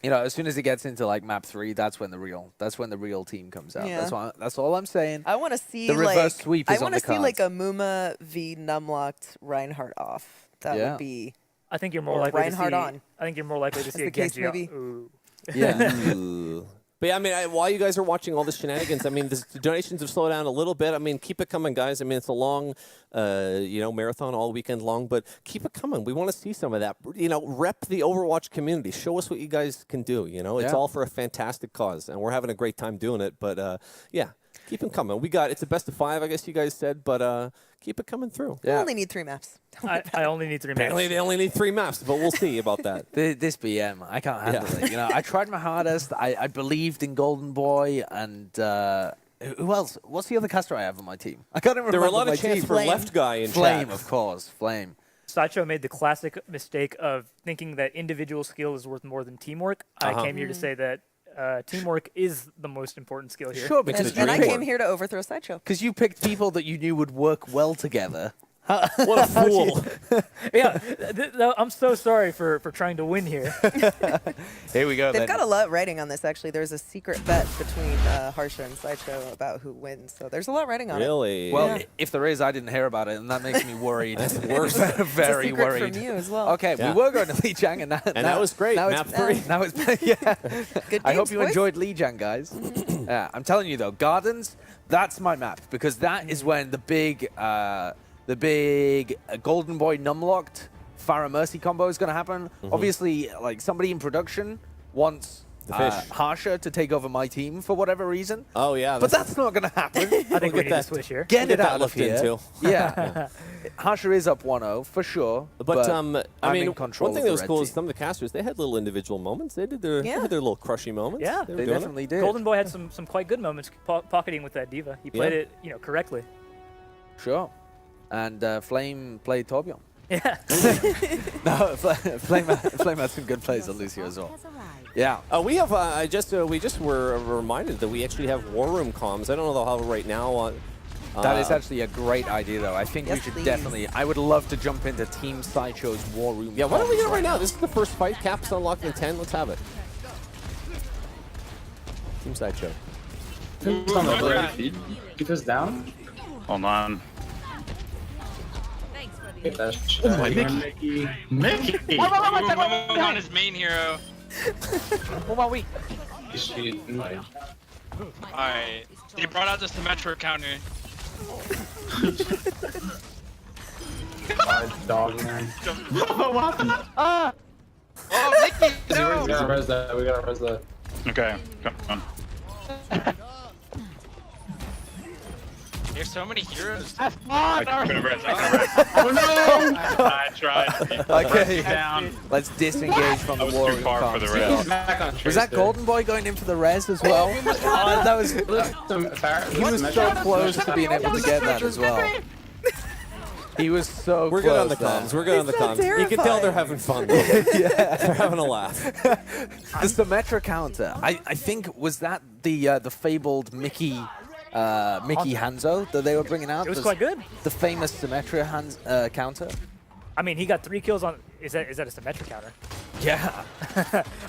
[SPEAKER 3] You know, as soon as it gets into like map 3, that's when the real team comes out.
[SPEAKER 4] Yeah.
[SPEAKER 3] That's all I'm saying.
[SPEAKER 4] I want to see
[SPEAKER 3] The reverse
[SPEAKER 4] like
[SPEAKER 3] sweep
[SPEAKER 4] I
[SPEAKER 3] is on
[SPEAKER 4] want to
[SPEAKER 3] the
[SPEAKER 4] see like a
[SPEAKER 3] cards.
[SPEAKER 4] Muma v Numlocked Reinhardt off. That
[SPEAKER 3] Yeah.
[SPEAKER 4] would be
[SPEAKER 2] I think you're more
[SPEAKER 4] Or
[SPEAKER 2] likely to
[SPEAKER 4] Reinhardt
[SPEAKER 2] see.
[SPEAKER 4] on.
[SPEAKER 2] I think you're more likely to see a
[SPEAKER 4] the case,
[SPEAKER 2] Genji.
[SPEAKER 4] maybe.
[SPEAKER 2] Ooh.
[SPEAKER 3] Yeah.
[SPEAKER 1] Ooh. But yeah, I mean, while you guys are watching all the shenanigans, I mean, the donations have slowed down a little bit. I mean, keep it coming, guys. I mean, it's a long, marathon all weekend long, but keep it coming. We want to see some of that. You know, rep the Overwatch community. Show us what you guys can do. You know, it's
[SPEAKER 3] Yeah.
[SPEAKER 1] all for a fantastic cause, and we're having a great time doing it. But yeah, keep them coming. It's a best of 5, I guess you guys said, but keep it coming through.
[SPEAKER 4] we
[SPEAKER 3] Yeah.
[SPEAKER 4] only need 3 maps.
[SPEAKER 2] I only need 3
[SPEAKER 1] Apparently,
[SPEAKER 2] minutes.
[SPEAKER 1] they only need 3 maps, but we'll see about that.
[SPEAKER 3] This BM, I can't handle it. You know, I tried my hardest. I believed in Golden Boy and who else? What's the other caster I have on my team? I can't remember.
[SPEAKER 1] There were a lot
[SPEAKER 3] my
[SPEAKER 1] of chance
[SPEAKER 3] team.
[SPEAKER 1] for
[SPEAKER 4] Flame.
[SPEAKER 1] left guy in
[SPEAKER 3] Flame,
[SPEAKER 1] chat.
[SPEAKER 3] of course, Flame.
[SPEAKER 2] Sideshow made the classic mistake of thinking that individual skill is worth more than teamwork.
[SPEAKER 1] Uh-huh.
[SPEAKER 2] I came here to say that teamwork is the most important skill here.
[SPEAKER 3] Sure,
[SPEAKER 1] Makes
[SPEAKER 3] because
[SPEAKER 1] it
[SPEAKER 4] And I
[SPEAKER 1] dream
[SPEAKER 4] came
[SPEAKER 1] work.
[SPEAKER 4] here to overthrow Sideshow.
[SPEAKER 3] because you picked people that you knew would work well together.
[SPEAKER 1] What a fool.
[SPEAKER 2] Yeah, I'm so sorry for trying to win here.
[SPEAKER 3] Here we go.
[SPEAKER 4] They've
[SPEAKER 3] then.
[SPEAKER 4] got a lot writing on this, actually. There's a secret bet between Harsha and Sideshow about who wins. So there's a lot writing on it.
[SPEAKER 1] Really?
[SPEAKER 3] Well,
[SPEAKER 4] Yeah.
[SPEAKER 3] if there is, I didn't hear about it, and that makes me worried.
[SPEAKER 1] That's worse.
[SPEAKER 4] It's a
[SPEAKER 3] Very
[SPEAKER 4] secret
[SPEAKER 3] worried.
[SPEAKER 4] from you as well.
[SPEAKER 3] Okay,
[SPEAKER 1] Yeah.
[SPEAKER 3] we were going to Lijiang, and
[SPEAKER 1] that was great.
[SPEAKER 3] Now
[SPEAKER 1] Map
[SPEAKER 3] it's,
[SPEAKER 1] 3.
[SPEAKER 3] Now it's yeah.
[SPEAKER 4] Good
[SPEAKER 3] I hope
[SPEAKER 4] games,
[SPEAKER 3] you
[SPEAKER 4] boys.
[SPEAKER 3] enjoyed Lijiang, guys. Yeah, I'm telling you though, Gardens, that's my map because that is when the big Golden Boy Numlocked Farah Mercy combo is going to happen. Obviously, like somebody in production wants
[SPEAKER 1] The fish.
[SPEAKER 3] Harsha to take over my team for whatever reason.
[SPEAKER 1] Oh, yeah.
[SPEAKER 3] But that's not going to happen.
[SPEAKER 2] I think we need
[SPEAKER 1] that-
[SPEAKER 2] to switch here.
[SPEAKER 3] Get
[SPEAKER 1] We'll
[SPEAKER 3] it
[SPEAKER 1] get that
[SPEAKER 3] out of
[SPEAKER 1] looked
[SPEAKER 3] here.
[SPEAKER 1] into.
[SPEAKER 3] Yeah. Harsha is up 1-0 for sure.
[SPEAKER 1] But I
[SPEAKER 3] I'm
[SPEAKER 1] mean,
[SPEAKER 3] in control
[SPEAKER 1] one thing
[SPEAKER 3] of
[SPEAKER 1] that
[SPEAKER 3] the
[SPEAKER 1] was
[SPEAKER 3] red
[SPEAKER 1] cool is
[SPEAKER 3] team.
[SPEAKER 1] some of the casters, they had little individual moments. They had their
[SPEAKER 4] Yeah.
[SPEAKER 1] little crushy moments.
[SPEAKER 2] Yeah.
[SPEAKER 1] were
[SPEAKER 3] They
[SPEAKER 1] doing it.
[SPEAKER 3] definitely did.
[SPEAKER 2] Golden Boy had some quite good moments pocketing with that diva. He played it, correctly.
[SPEAKER 3] Sure. And Flame played Torbjorn.
[SPEAKER 2] Yeah.
[SPEAKER 3] No, Flame had some good plays on Lucio as well. Yeah.
[SPEAKER 1] We have. We just were reminded that we actually have War Room comms. I don't know if they'll have it right now.
[SPEAKER 3] That is actually a great idea, though. I think we
[SPEAKER 4] Yes,
[SPEAKER 3] should
[SPEAKER 4] please.
[SPEAKER 3] definitely. I would love to jump into Team Sideshow's War Room.
[SPEAKER 1] Yeah, why don't we
[SPEAKER 3] comms
[SPEAKER 1] get it right now? This is the first fight. Cap's unlocked in 10. Let's have it. Team Sideshow.
[SPEAKER 5] Who's on the right feed? Keep us down.
[SPEAKER 6] Hold on.
[SPEAKER 5] Get that shit out of here, Mickey. Mickey!
[SPEAKER 6] On his main hero.
[SPEAKER 5] He's cheating.
[SPEAKER 6] Alright. They brought out the symmetric counter.
[SPEAKER 5] Dog man.
[SPEAKER 6] Oh, Mickey!
[SPEAKER 5] We gotta res that. We gotta res that.
[SPEAKER 6] Okay, come on. There's so many heroes.
[SPEAKER 5] I could've res, Oh no!
[SPEAKER 6] I tried.
[SPEAKER 3] Okay,
[SPEAKER 6] Down.
[SPEAKER 3] let's disengage from the
[SPEAKER 5] was
[SPEAKER 3] war.
[SPEAKER 5] too far for the res. Back on
[SPEAKER 3] Was that
[SPEAKER 5] Tracer.
[SPEAKER 3] Golden Boy going in for the res as well? Oh, that was. He was so close to being able to get that as well. He was so
[SPEAKER 1] We're
[SPEAKER 3] close.
[SPEAKER 1] good on the
[SPEAKER 3] there.
[SPEAKER 1] comms. We're good on the
[SPEAKER 4] so
[SPEAKER 1] comms. You can tell they're
[SPEAKER 4] terrifying.
[SPEAKER 1] having fun. Though. They're having a laugh.
[SPEAKER 3] The Symmetra counter. I think was that the fabled Mickey Hanzo that they were bringing out.
[SPEAKER 2] It was quite good.
[SPEAKER 3] The famous Symmetra counter.
[SPEAKER 2] I mean, he got 3 kills on. Is that a symmetric counter?
[SPEAKER 3] Yeah.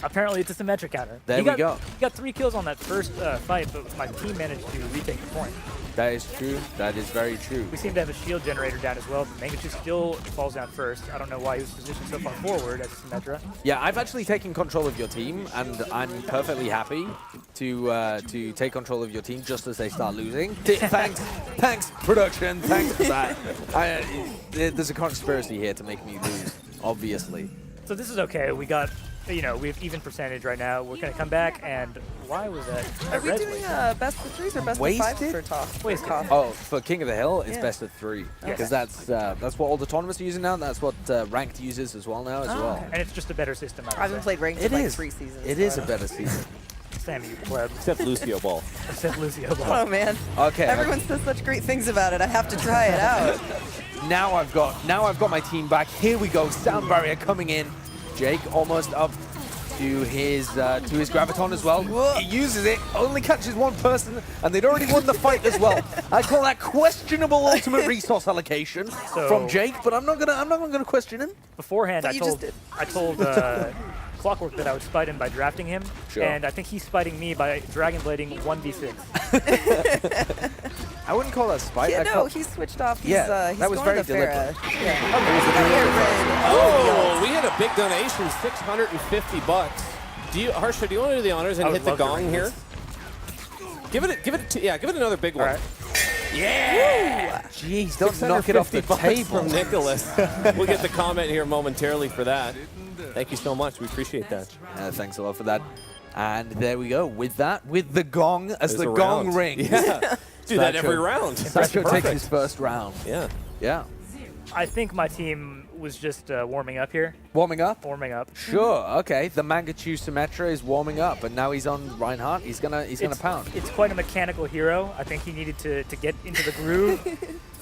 [SPEAKER 2] Apparently, it's a symmetric counter.
[SPEAKER 3] There
[SPEAKER 2] He
[SPEAKER 3] we go.
[SPEAKER 2] He got 3 kills on that first fight, but my team managed to retake the point.
[SPEAKER 3] That is true. That is very true.
[SPEAKER 2] We seem to have a shield generator down as well, but Mangachu still falls down first. I don't know why he was positioned so far forward as a Symmetra.
[SPEAKER 3] Yeah, I've actually taken control of your team, and I'm perfectly happy to take control of your team just as they start losing. Thanks, production. Thanks for that. There's a conspiracy here to make me lose, obviously.
[SPEAKER 2] So this is okay. We got, we have even percentage right now. We're going to come back, and why was that?
[SPEAKER 4] Are we
[SPEAKER 2] res
[SPEAKER 4] doing
[SPEAKER 2] wasted?
[SPEAKER 4] best of 3s or best
[SPEAKER 3] Wasted?
[SPEAKER 4] of 5s for TotH?
[SPEAKER 2] Wasted.
[SPEAKER 3] Oh, for King of the Hill, it's
[SPEAKER 4] Yeah.
[SPEAKER 3] best of 3
[SPEAKER 2] Yes.
[SPEAKER 3] because that's what all the tournaments are using now. That's what ranked uses as well now as well.
[SPEAKER 4] okay.
[SPEAKER 2] And it's just a better system,
[SPEAKER 4] I haven't played ranked
[SPEAKER 3] It
[SPEAKER 4] in like
[SPEAKER 3] is.
[SPEAKER 4] 3 seasons.
[SPEAKER 3] It
[SPEAKER 4] so
[SPEAKER 3] is
[SPEAKER 4] I
[SPEAKER 3] a
[SPEAKER 4] don't
[SPEAKER 3] better season.
[SPEAKER 2] Sammy, you pleb.
[SPEAKER 1] Except Lucio Ball.
[SPEAKER 2] Except Lucio
[SPEAKER 4] know.
[SPEAKER 2] Ball.
[SPEAKER 4] Oh man.
[SPEAKER 3] Okay.
[SPEAKER 4] Everyone says such great things about it. I have to try it out.
[SPEAKER 3] Now I've got my team back. Here we go. Sound barrier coming in. Jake almost up to his graviton as well. He uses it, only catches one person, and they'd already won the fight as well. I call that questionable ultimate resource allocation from Jake, but I'm not gonna question him.
[SPEAKER 2] Beforehand,
[SPEAKER 4] But
[SPEAKER 2] I
[SPEAKER 4] you just
[SPEAKER 2] told
[SPEAKER 4] did.
[SPEAKER 2] Clockwork that I would spite him by drafting him,
[SPEAKER 3] Sure.
[SPEAKER 2] and I think he's spiting me by Dragon Blading 1v6.
[SPEAKER 3] I wouldn't call that spite.
[SPEAKER 4] Yeah,
[SPEAKER 3] I
[SPEAKER 4] no,
[SPEAKER 3] call-
[SPEAKER 4] he switched off. He's,
[SPEAKER 3] Yeah,
[SPEAKER 4] he's
[SPEAKER 3] that was
[SPEAKER 4] going
[SPEAKER 3] very
[SPEAKER 4] to Farah.
[SPEAKER 3] deliberate.
[SPEAKER 4] Yeah.
[SPEAKER 1] Oh, we had a big donation, $650. Harsha, do you want to do the honors
[SPEAKER 2] I
[SPEAKER 1] and
[SPEAKER 2] would
[SPEAKER 1] hit the
[SPEAKER 2] love to
[SPEAKER 1] gong
[SPEAKER 2] ring
[SPEAKER 1] here?
[SPEAKER 2] this.
[SPEAKER 1] Give it another big one.
[SPEAKER 2] All right.
[SPEAKER 1] Yeah!
[SPEAKER 3] Jeez, don't knock it off the
[SPEAKER 1] $650
[SPEAKER 3] table.
[SPEAKER 1] from Nicholas. We'll get the comment here momentarily for that. Thank you so much. We appreciate that.
[SPEAKER 3] Thanks a lot for that. And there we go. With that, with the gong as
[SPEAKER 1] There's
[SPEAKER 3] the
[SPEAKER 1] a
[SPEAKER 3] gong
[SPEAKER 1] round.
[SPEAKER 3] ring.
[SPEAKER 1] Yeah. Do that every round.
[SPEAKER 3] Sacho takes
[SPEAKER 1] Perfect.
[SPEAKER 3] his first round.
[SPEAKER 1] Yeah.
[SPEAKER 3] Yeah.
[SPEAKER 2] I think my team was just warming up here.
[SPEAKER 3] Warming up?
[SPEAKER 2] Warming up.
[SPEAKER 3] Sure, okay. The Mangachu Symmetra is warming up, and now he's on Reinhardt. He's gonna pound.
[SPEAKER 2] It's quite a mechanical hero. I think he needed to get into the groove.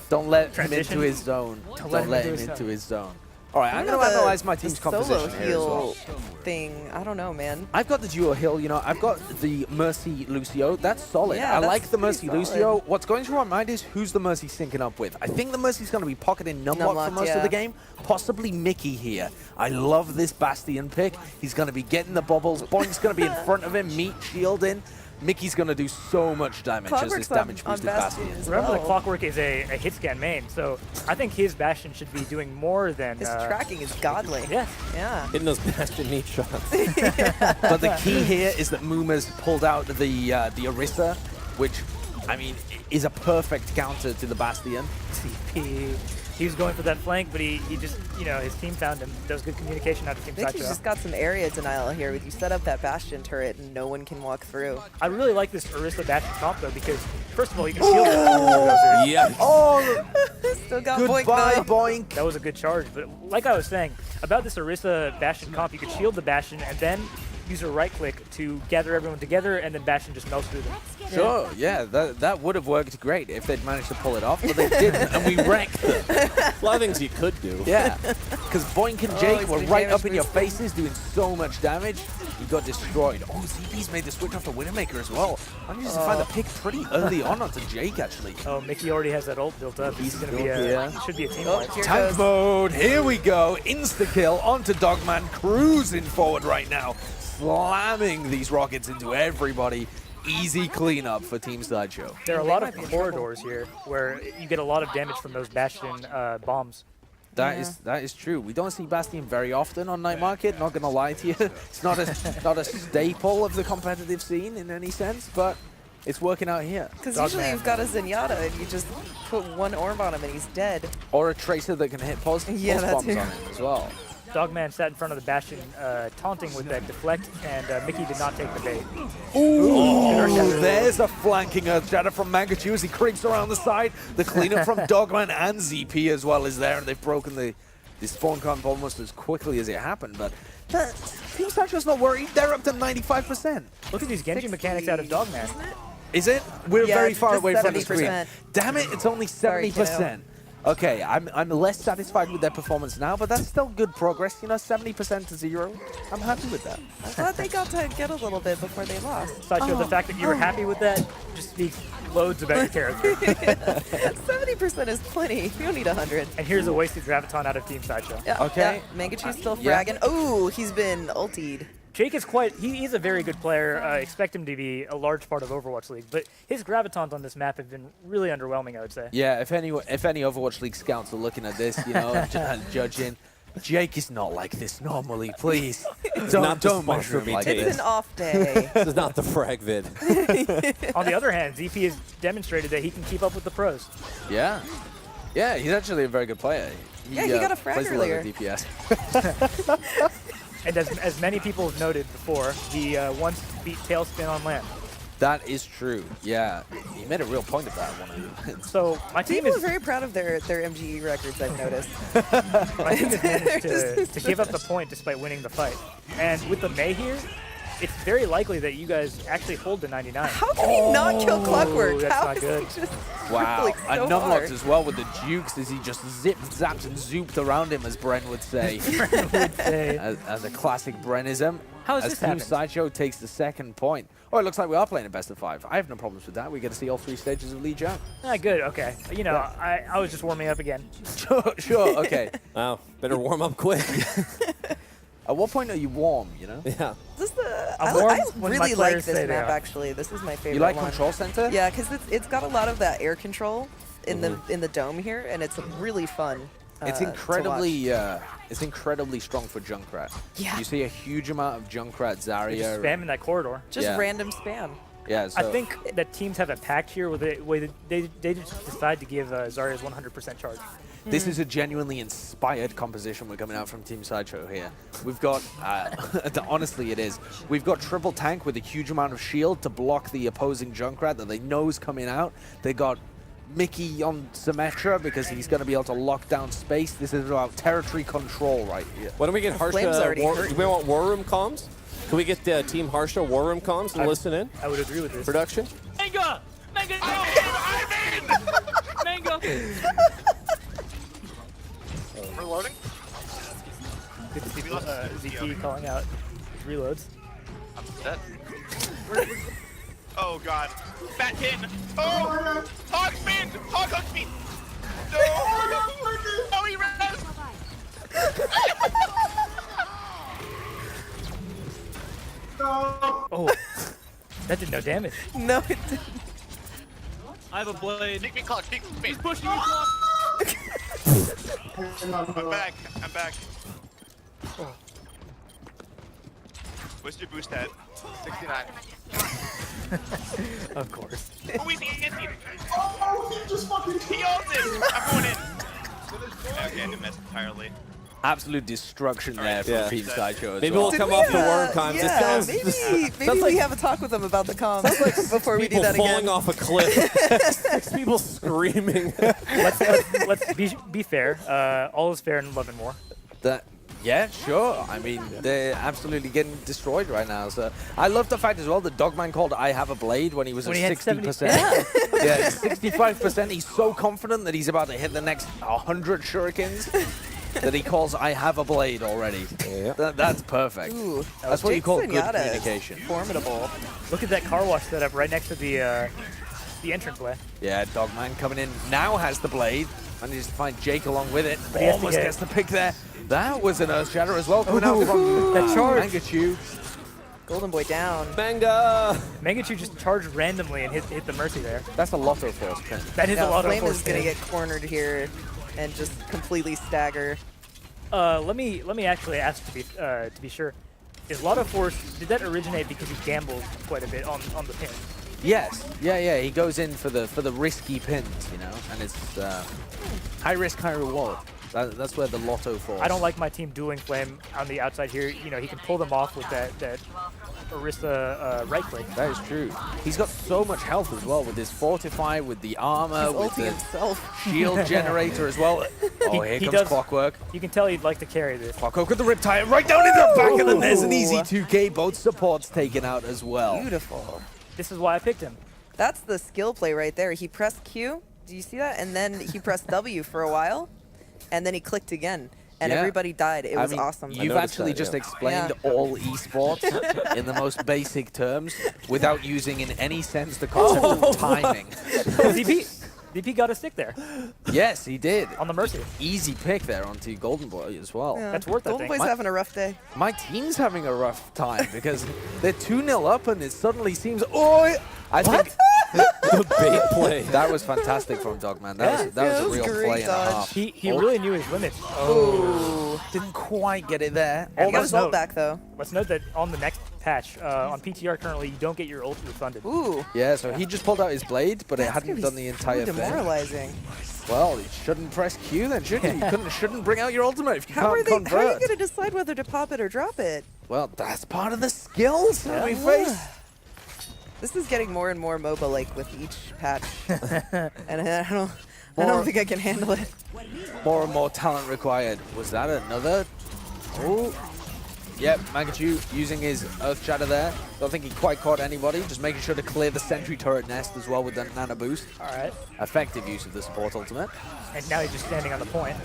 [SPEAKER 3] Don't let him
[SPEAKER 2] Transition.
[SPEAKER 3] into his zone.
[SPEAKER 2] Don't
[SPEAKER 3] Don't let him into his zone. All right, I'm gonna analyze my team's composition
[SPEAKER 4] solo
[SPEAKER 3] here as well.
[SPEAKER 4] heal thing. I don't know, man.
[SPEAKER 3] I've got the duo heal, I've got the Mercy Lucio. That's solid.
[SPEAKER 4] Yeah,
[SPEAKER 3] I
[SPEAKER 4] that's
[SPEAKER 3] like the
[SPEAKER 4] pretty
[SPEAKER 3] Mercy
[SPEAKER 4] solid.
[SPEAKER 3] Lucio. What's going through my mind is who's the Mercy syncing up with. I think the Mercy's going to be pocketing Numlock for
[SPEAKER 4] Numlock,
[SPEAKER 3] most
[SPEAKER 4] yeah.
[SPEAKER 3] of the game. Possibly Mickey here. I love this Bastion pick. He's going to be getting the bubbles. Boink's going to be in front of him, meat shielding. Mickey's going to do so much damage as this
[SPEAKER 4] Clockwork's
[SPEAKER 3] damage
[SPEAKER 4] on
[SPEAKER 3] boosted
[SPEAKER 4] Bastion
[SPEAKER 3] Bastion.
[SPEAKER 4] as
[SPEAKER 2] Remember that
[SPEAKER 4] well.
[SPEAKER 2] Clockwork is a hit scan main, so I think his Bastion should be doing more than...
[SPEAKER 4] His tracking is godly.
[SPEAKER 2] Yes.
[SPEAKER 4] Yeah.
[SPEAKER 1] Hitting those Bastion meat shots.
[SPEAKER 3] But the key here is that Muma's pulled out the Orisa, which, I mean, is a perfect counter to the Bastion.
[SPEAKER 2] CP. He was going for that flank, but he just, his team found him. That was good communication out of Team
[SPEAKER 4] Mickey's
[SPEAKER 2] Sacho.
[SPEAKER 4] just got some area denial here with you set up that Bastion turret and no one can walk through.
[SPEAKER 2] I really like this Orisa Bastion comp, though, because, first of all, you can shield it.
[SPEAKER 1] Yeah.
[SPEAKER 3] Oh,
[SPEAKER 4] Still got Boink
[SPEAKER 3] goodbye,
[SPEAKER 4] though.
[SPEAKER 3] Boink.
[SPEAKER 2] That was a good charge, but like I was saying, about this Orisa Bastion comp, you could shield the Bastion and then use a right click to gather everyone together, and then Bastion just melts through them.
[SPEAKER 3] Sure, yeah, that would have worked great if they'd managed to pull it off, but they didn't, and we wrecked them.
[SPEAKER 1] A lot of things you could do.
[SPEAKER 3] Yeah, because Boink and
[SPEAKER 4] Oh,
[SPEAKER 3] Jake
[SPEAKER 4] he's
[SPEAKER 3] were
[SPEAKER 4] getting
[SPEAKER 3] right
[SPEAKER 4] damage
[SPEAKER 3] up in your
[SPEAKER 4] boosted.
[SPEAKER 3] faces, doing so much damage. He got destroyed. Oh, ZP's made the switch off to Widowmaker as well. I managed to find the pick pretty early on onto Jake, actually.
[SPEAKER 2] Oh, Mickey already has that ult built up. He's going to be
[SPEAKER 3] Yeah.
[SPEAKER 2] should be a team
[SPEAKER 4] Oh,
[SPEAKER 2] fight.
[SPEAKER 4] here
[SPEAKER 3] Tank
[SPEAKER 4] goes.
[SPEAKER 3] mode, here we go. Insta-kill onto Dogman, cruising forward right now. Slamming these rockets into everybody. Easy cleanup for Team Sideshow.
[SPEAKER 2] There are a
[SPEAKER 4] They
[SPEAKER 2] lot
[SPEAKER 4] might
[SPEAKER 2] of
[SPEAKER 4] be in
[SPEAKER 2] corridors here where you get a lot of damage from those Bastion bombs.
[SPEAKER 3] That is true. We don't see Bastion very often on Night Market, not gonna lie to you. It's not a staple of the competitive scene in any sense, but it's working out here.
[SPEAKER 4] Because
[SPEAKER 2] Dog
[SPEAKER 4] usually
[SPEAKER 2] man.
[SPEAKER 4] you've got a Zenyatta and you just put one orb on him and he's dead.
[SPEAKER 3] Or a Tracer that can hit pulse
[SPEAKER 4] Yeah, that
[SPEAKER 3] bombs
[SPEAKER 4] too.
[SPEAKER 3] on it as well.
[SPEAKER 2] Dogman sat in front of the Bastion, taunting with that deflect, and Mickey did not take the bait.
[SPEAKER 3] Ooh, there's a flanking Earth Shatter from Mangachu as he creeps around the side. The cleanup from Dogman and ZP as well is there, and they've broken this spawn camp almost as quickly as it happened. But Team Sancho's not worried. They're up to 95%.
[SPEAKER 2] Look at these Genji mechanics out of Dogman.
[SPEAKER 3] Is it? We're
[SPEAKER 4] Yeah,
[SPEAKER 3] very far
[SPEAKER 4] just
[SPEAKER 3] away from the screen.
[SPEAKER 4] 70%.
[SPEAKER 3] Damn it, it's only
[SPEAKER 4] Sorry,
[SPEAKER 3] 70%. Okay, I'm less satisfied with their performance now, but that's still good progress. You know, 70% to 0. I'm happy with that.
[SPEAKER 4] I thought they got to get a little bit before they lost.
[SPEAKER 2] Sideshow, the fact that you were happy with that just speaks loads about your character.
[SPEAKER 4] 70% is plenty. We don't need 100.
[SPEAKER 2] And here's a wasted Graviton out of Team Sideshow.
[SPEAKER 4] Yeah,
[SPEAKER 3] Okay.
[SPEAKER 4] Yeah. Mangachu's still
[SPEAKER 3] Yeah.
[SPEAKER 4] fragging. Oh, he's been ultied.
[SPEAKER 2] Jake is he's a very good player. Expect him to be a large part of Overwatch League, but his Gravitons on this map have been really underwhelming, I would say.
[SPEAKER 3] Yeah, if any Overwatch League scouts are looking at this, you know, and judging, Jake is not like this normally, please.
[SPEAKER 1] not the
[SPEAKER 3] don't
[SPEAKER 1] sponsor
[SPEAKER 3] measure him
[SPEAKER 1] me,
[SPEAKER 3] like
[SPEAKER 1] Tate.
[SPEAKER 4] It's
[SPEAKER 3] this.
[SPEAKER 4] an off day.
[SPEAKER 1] This is not the frag vid.
[SPEAKER 2] On the other hand, ZP has demonstrated that he can keep up with the pros.
[SPEAKER 3] Yeah. Yeah, he's actually a very good player.
[SPEAKER 4] Yeah, he got a frag
[SPEAKER 3] plays a lot of
[SPEAKER 4] earlier.
[SPEAKER 3] DPS.
[SPEAKER 2] And as many people have noted before, he once beat Tailspin on land.
[SPEAKER 3] That is true. Yeah, he made a real point of that one of the wins.
[SPEAKER 2] So my team
[SPEAKER 4] People are
[SPEAKER 2] is
[SPEAKER 4] very proud of their MGE records, I've noticed.
[SPEAKER 2] my team has managed to give up the point despite winning the fight. And with the Mei here, it's very likely that you guys actually hold the 99.
[SPEAKER 4] How can he not kill Clockwork?
[SPEAKER 2] that's
[SPEAKER 4] How
[SPEAKER 2] not
[SPEAKER 4] is
[SPEAKER 2] good.
[SPEAKER 4] he just
[SPEAKER 3] Wow,
[SPEAKER 4] like, so
[SPEAKER 3] and Numlocked
[SPEAKER 4] hard?
[SPEAKER 3] as well with the jukes as he just zipped, zapped, and zooped around him, as Bren would say.
[SPEAKER 2] Hey,
[SPEAKER 3] as a classic Brenism.
[SPEAKER 2] How is
[SPEAKER 3] as
[SPEAKER 2] this
[SPEAKER 3] Team
[SPEAKER 2] happening?
[SPEAKER 3] Sideshow takes the second point. Oh, it looks like we are playing a best of 5. I have no problems with that. We get to see all 3 stages of Lee Jang.
[SPEAKER 2] good, okay. You know, I was just warming up again.
[SPEAKER 3] Sure, okay.
[SPEAKER 1] Wow, better warm up quick.
[SPEAKER 3] At what point are you warm, you know?
[SPEAKER 1] Yeah.
[SPEAKER 4] This is the,
[SPEAKER 2] I'm
[SPEAKER 4] I
[SPEAKER 2] warm when
[SPEAKER 4] really
[SPEAKER 2] my
[SPEAKER 4] like
[SPEAKER 2] players
[SPEAKER 4] this
[SPEAKER 2] say they
[SPEAKER 4] map,
[SPEAKER 2] are.
[SPEAKER 4] actually. This is my favorite
[SPEAKER 3] You like
[SPEAKER 4] one.
[SPEAKER 3] Control Center?
[SPEAKER 4] Yeah, because it's got a lot of that air control in the dome here, and it's really fun.
[SPEAKER 3] It's
[SPEAKER 4] to watch.
[SPEAKER 3] incredibly strong for Junkrat.
[SPEAKER 4] Yeah.
[SPEAKER 3] You see a huge amount of Junkrat,
[SPEAKER 2] They're just
[SPEAKER 3] Zarya.
[SPEAKER 2] spamming that corridor.
[SPEAKER 4] Just
[SPEAKER 3] Yeah.
[SPEAKER 4] random spam.
[SPEAKER 3] Yeah, so
[SPEAKER 2] I think that teams have a pact here where they just decide to give Zarya's 100% charge.
[SPEAKER 3] this is a genuinely inspired composition we're coming out from Team Sideshow here. We've got, honestly it is, we've got triple tank with a huge amount of shield to block the opposing Junkrat that they know is coming out. They got Mickey on Symmetra because he's going to be able to lock down space. This is about territory control right here.
[SPEAKER 1] Why don't we get
[SPEAKER 4] Flame's
[SPEAKER 1] Harsha?
[SPEAKER 4] already hurt.
[SPEAKER 1] Do we want War Room comms? Can we get Team Harsha War Room comms and listen in?
[SPEAKER 2] I would agree with this.
[SPEAKER 1] Production?
[SPEAKER 6] Manga! Manga, no! I'm in! Manga! We're loading?
[SPEAKER 2] Good to see ZT calling out his reloads.
[SPEAKER 6] I'm dead. Oh god. Fat pin! Oh! Hog spin! Hog spin! No! Oh, he res!
[SPEAKER 2] Oh, that did no damage.
[SPEAKER 4] No, it didn't.
[SPEAKER 6] I have a blade. Pick me clock, pick me. He's pushing me clock. I'm back. I'm back. What's your boost at? 69.
[SPEAKER 2] Of course.
[SPEAKER 6] Oh, he's anti. Oh, he just fucking. He ulted. I'm going in. Okay, I didn't miss entirely.
[SPEAKER 3] Absolute destruction there from
[SPEAKER 1] Yeah.
[SPEAKER 3] Team Sideshow as
[SPEAKER 1] Maybe
[SPEAKER 3] well.
[SPEAKER 1] we'll come off the War Room comms. It
[SPEAKER 4] Yeah,
[SPEAKER 1] sounds
[SPEAKER 4] maybe
[SPEAKER 1] sounds
[SPEAKER 4] we
[SPEAKER 1] like
[SPEAKER 4] have a talk with them about the comms before we do
[SPEAKER 1] people
[SPEAKER 4] that
[SPEAKER 1] falling
[SPEAKER 4] again.
[SPEAKER 1] off a cliff. People screaming.
[SPEAKER 2] Let's be fair. All is fair in love and war.
[SPEAKER 3] Yeah, sure. I mean, they're absolutely getting destroyed right now. So I love the fact as well that Dogman called "I have a blade" when he was
[SPEAKER 2] When he
[SPEAKER 3] at
[SPEAKER 2] had
[SPEAKER 3] 60%.
[SPEAKER 2] 70.
[SPEAKER 3] Yeah, 65%. He's so confident that he's about to hit the next 100 shurikens that he calls "I have a blade" already.
[SPEAKER 1] Yeah.
[SPEAKER 3] That's perfect.
[SPEAKER 4] Ooh,
[SPEAKER 3] That's what you
[SPEAKER 4] Jake
[SPEAKER 3] call good
[SPEAKER 4] Zenyatta is
[SPEAKER 3] communication.
[SPEAKER 4] Formidable.
[SPEAKER 2] Look at that car wash setup right next to the entranceway.
[SPEAKER 3] Yeah, Dogman coming in now has the blade. Manages to find Jake along with it.
[SPEAKER 2] But he has to
[SPEAKER 3] Almost
[SPEAKER 2] get-
[SPEAKER 3] gets the pick there. That was an Earth Shatter as well coming out
[SPEAKER 2] Ooh,
[SPEAKER 3] from
[SPEAKER 2] that charge.
[SPEAKER 3] Mangachu.
[SPEAKER 4] Golden Boy down.
[SPEAKER 1] Manga!
[SPEAKER 2] Mangachu just charged randomly and hit the Mercy there.
[SPEAKER 3] That's a Lotto Force pin.
[SPEAKER 2] That is a
[SPEAKER 4] Yeah,
[SPEAKER 2] lot of
[SPEAKER 4] Flame
[SPEAKER 2] force
[SPEAKER 4] is going to
[SPEAKER 2] there.
[SPEAKER 4] get cornered here and just completely stagger.
[SPEAKER 2] Let me actually ask to be sure. Is Lotto Force, did that originate because he gambled quite a bit on the pin?
[SPEAKER 3] Yes, yeah. He goes in for the risky pins, you know, and it's high risk, high reward. That's where the lotto falls.
[SPEAKER 2] I don't like my team dueling Flame on the outside here. You know, he can pull them off with that Orisa right click.
[SPEAKER 3] That is true. He's got so much health as well with his Fortify, with the armor,
[SPEAKER 4] He's
[SPEAKER 3] with
[SPEAKER 4] ulting
[SPEAKER 3] the
[SPEAKER 4] himself.
[SPEAKER 3] shield generator as well. Oh, here
[SPEAKER 2] he
[SPEAKER 3] comes
[SPEAKER 2] does-
[SPEAKER 3] Clockwork.
[SPEAKER 2] You can tell he'd like to carry this.
[SPEAKER 3] Clockwork with the Riptide right down in the back, and then there's an
[SPEAKER 4] Ooh.
[SPEAKER 3] easy 2K. Both supports taken out as well.
[SPEAKER 4] Beautiful.
[SPEAKER 2] This is why I picked him.
[SPEAKER 4] That's the skill play right there. He pressed Q. Do you see that? And then he pressed W for a while, and then he clicked again. And
[SPEAKER 3] Yeah.
[SPEAKER 4] everybody died. It was awesome.
[SPEAKER 3] You've
[SPEAKER 1] noticed
[SPEAKER 3] actually
[SPEAKER 1] that,
[SPEAKER 3] just
[SPEAKER 1] yeah.
[SPEAKER 3] explained all esports in the most basic terms without using in any sense the concept of timing.
[SPEAKER 2] DP got a stick there
[SPEAKER 3] Yes, he did.
[SPEAKER 2] on the Mercy.
[SPEAKER 3] Easy pick there onto Golden Boy as well.
[SPEAKER 4] Yeah.
[SPEAKER 2] That's worth it, I
[SPEAKER 4] Golden
[SPEAKER 2] think.
[SPEAKER 4] Boy's having a rough day.
[SPEAKER 3] My team's having a rough time because they're 2-0 up and it suddenly seems, oh, I think
[SPEAKER 1] The bait play.
[SPEAKER 3] that was fantastic from Dogman. That
[SPEAKER 4] Yeah,
[SPEAKER 3] was a
[SPEAKER 4] it was
[SPEAKER 3] real
[SPEAKER 4] great
[SPEAKER 3] play and a
[SPEAKER 4] dodge.
[SPEAKER 3] half.
[SPEAKER 2] He really knew his limits. Oh.
[SPEAKER 3] Didn't quite get it there.
[SPEAKER 4] He got
[SPEAKER 2] let's
[SPEAKER 4] his ult
[SPEAKER 2] note-
[SPEAKER 4] back, though.
[SPEAKER 2] Let's note that on the next patch, on PTR currently, you don't get your ult refunded.
[SPEAKER 4] Ooh.
[SPEAKER 3] Yeah, so he just pulled out his blade, but it
[SPEAKER 4] That's
[SPEAKER 3] hadn't
[SPEAKER 4] gonna be
[SPEAKER 3] done the entire
[SPEAKER 4] so
[SPEAKER 3] thing.
[SPEAKER 4] demoralizing.
[SPEAKER 3] Well, you shouldn't press Q then, should you? You shouldn't bring out your ultimate if you
[SPEAKER 4] How are
[SPEAKER 3] can't
[SPEAKER 4] they? How are you
[SPEAKER 3] convert.
[SPEAKER 4] going to decide whether to pop it or drop it?
[SPEAKER 3] Well, that's part of the skills that we face.
[SPEAKER 4] This is getting more and more MOBA-like with each patch, and I don't think I can handle it.
[SPEAKER 3] More and more talent required. Was that another? Oh. Yep, Mangachu using his Earth Shatter there. Don't think he quite caught anybody. Just making sure to clear the sentry turret nest as well with the Nana boost.
[SPEAKER 2] All right.
[SPEAKER 3] Effective use of the support ultimate.
[SPEAKER 2] And now he's just standing on the point.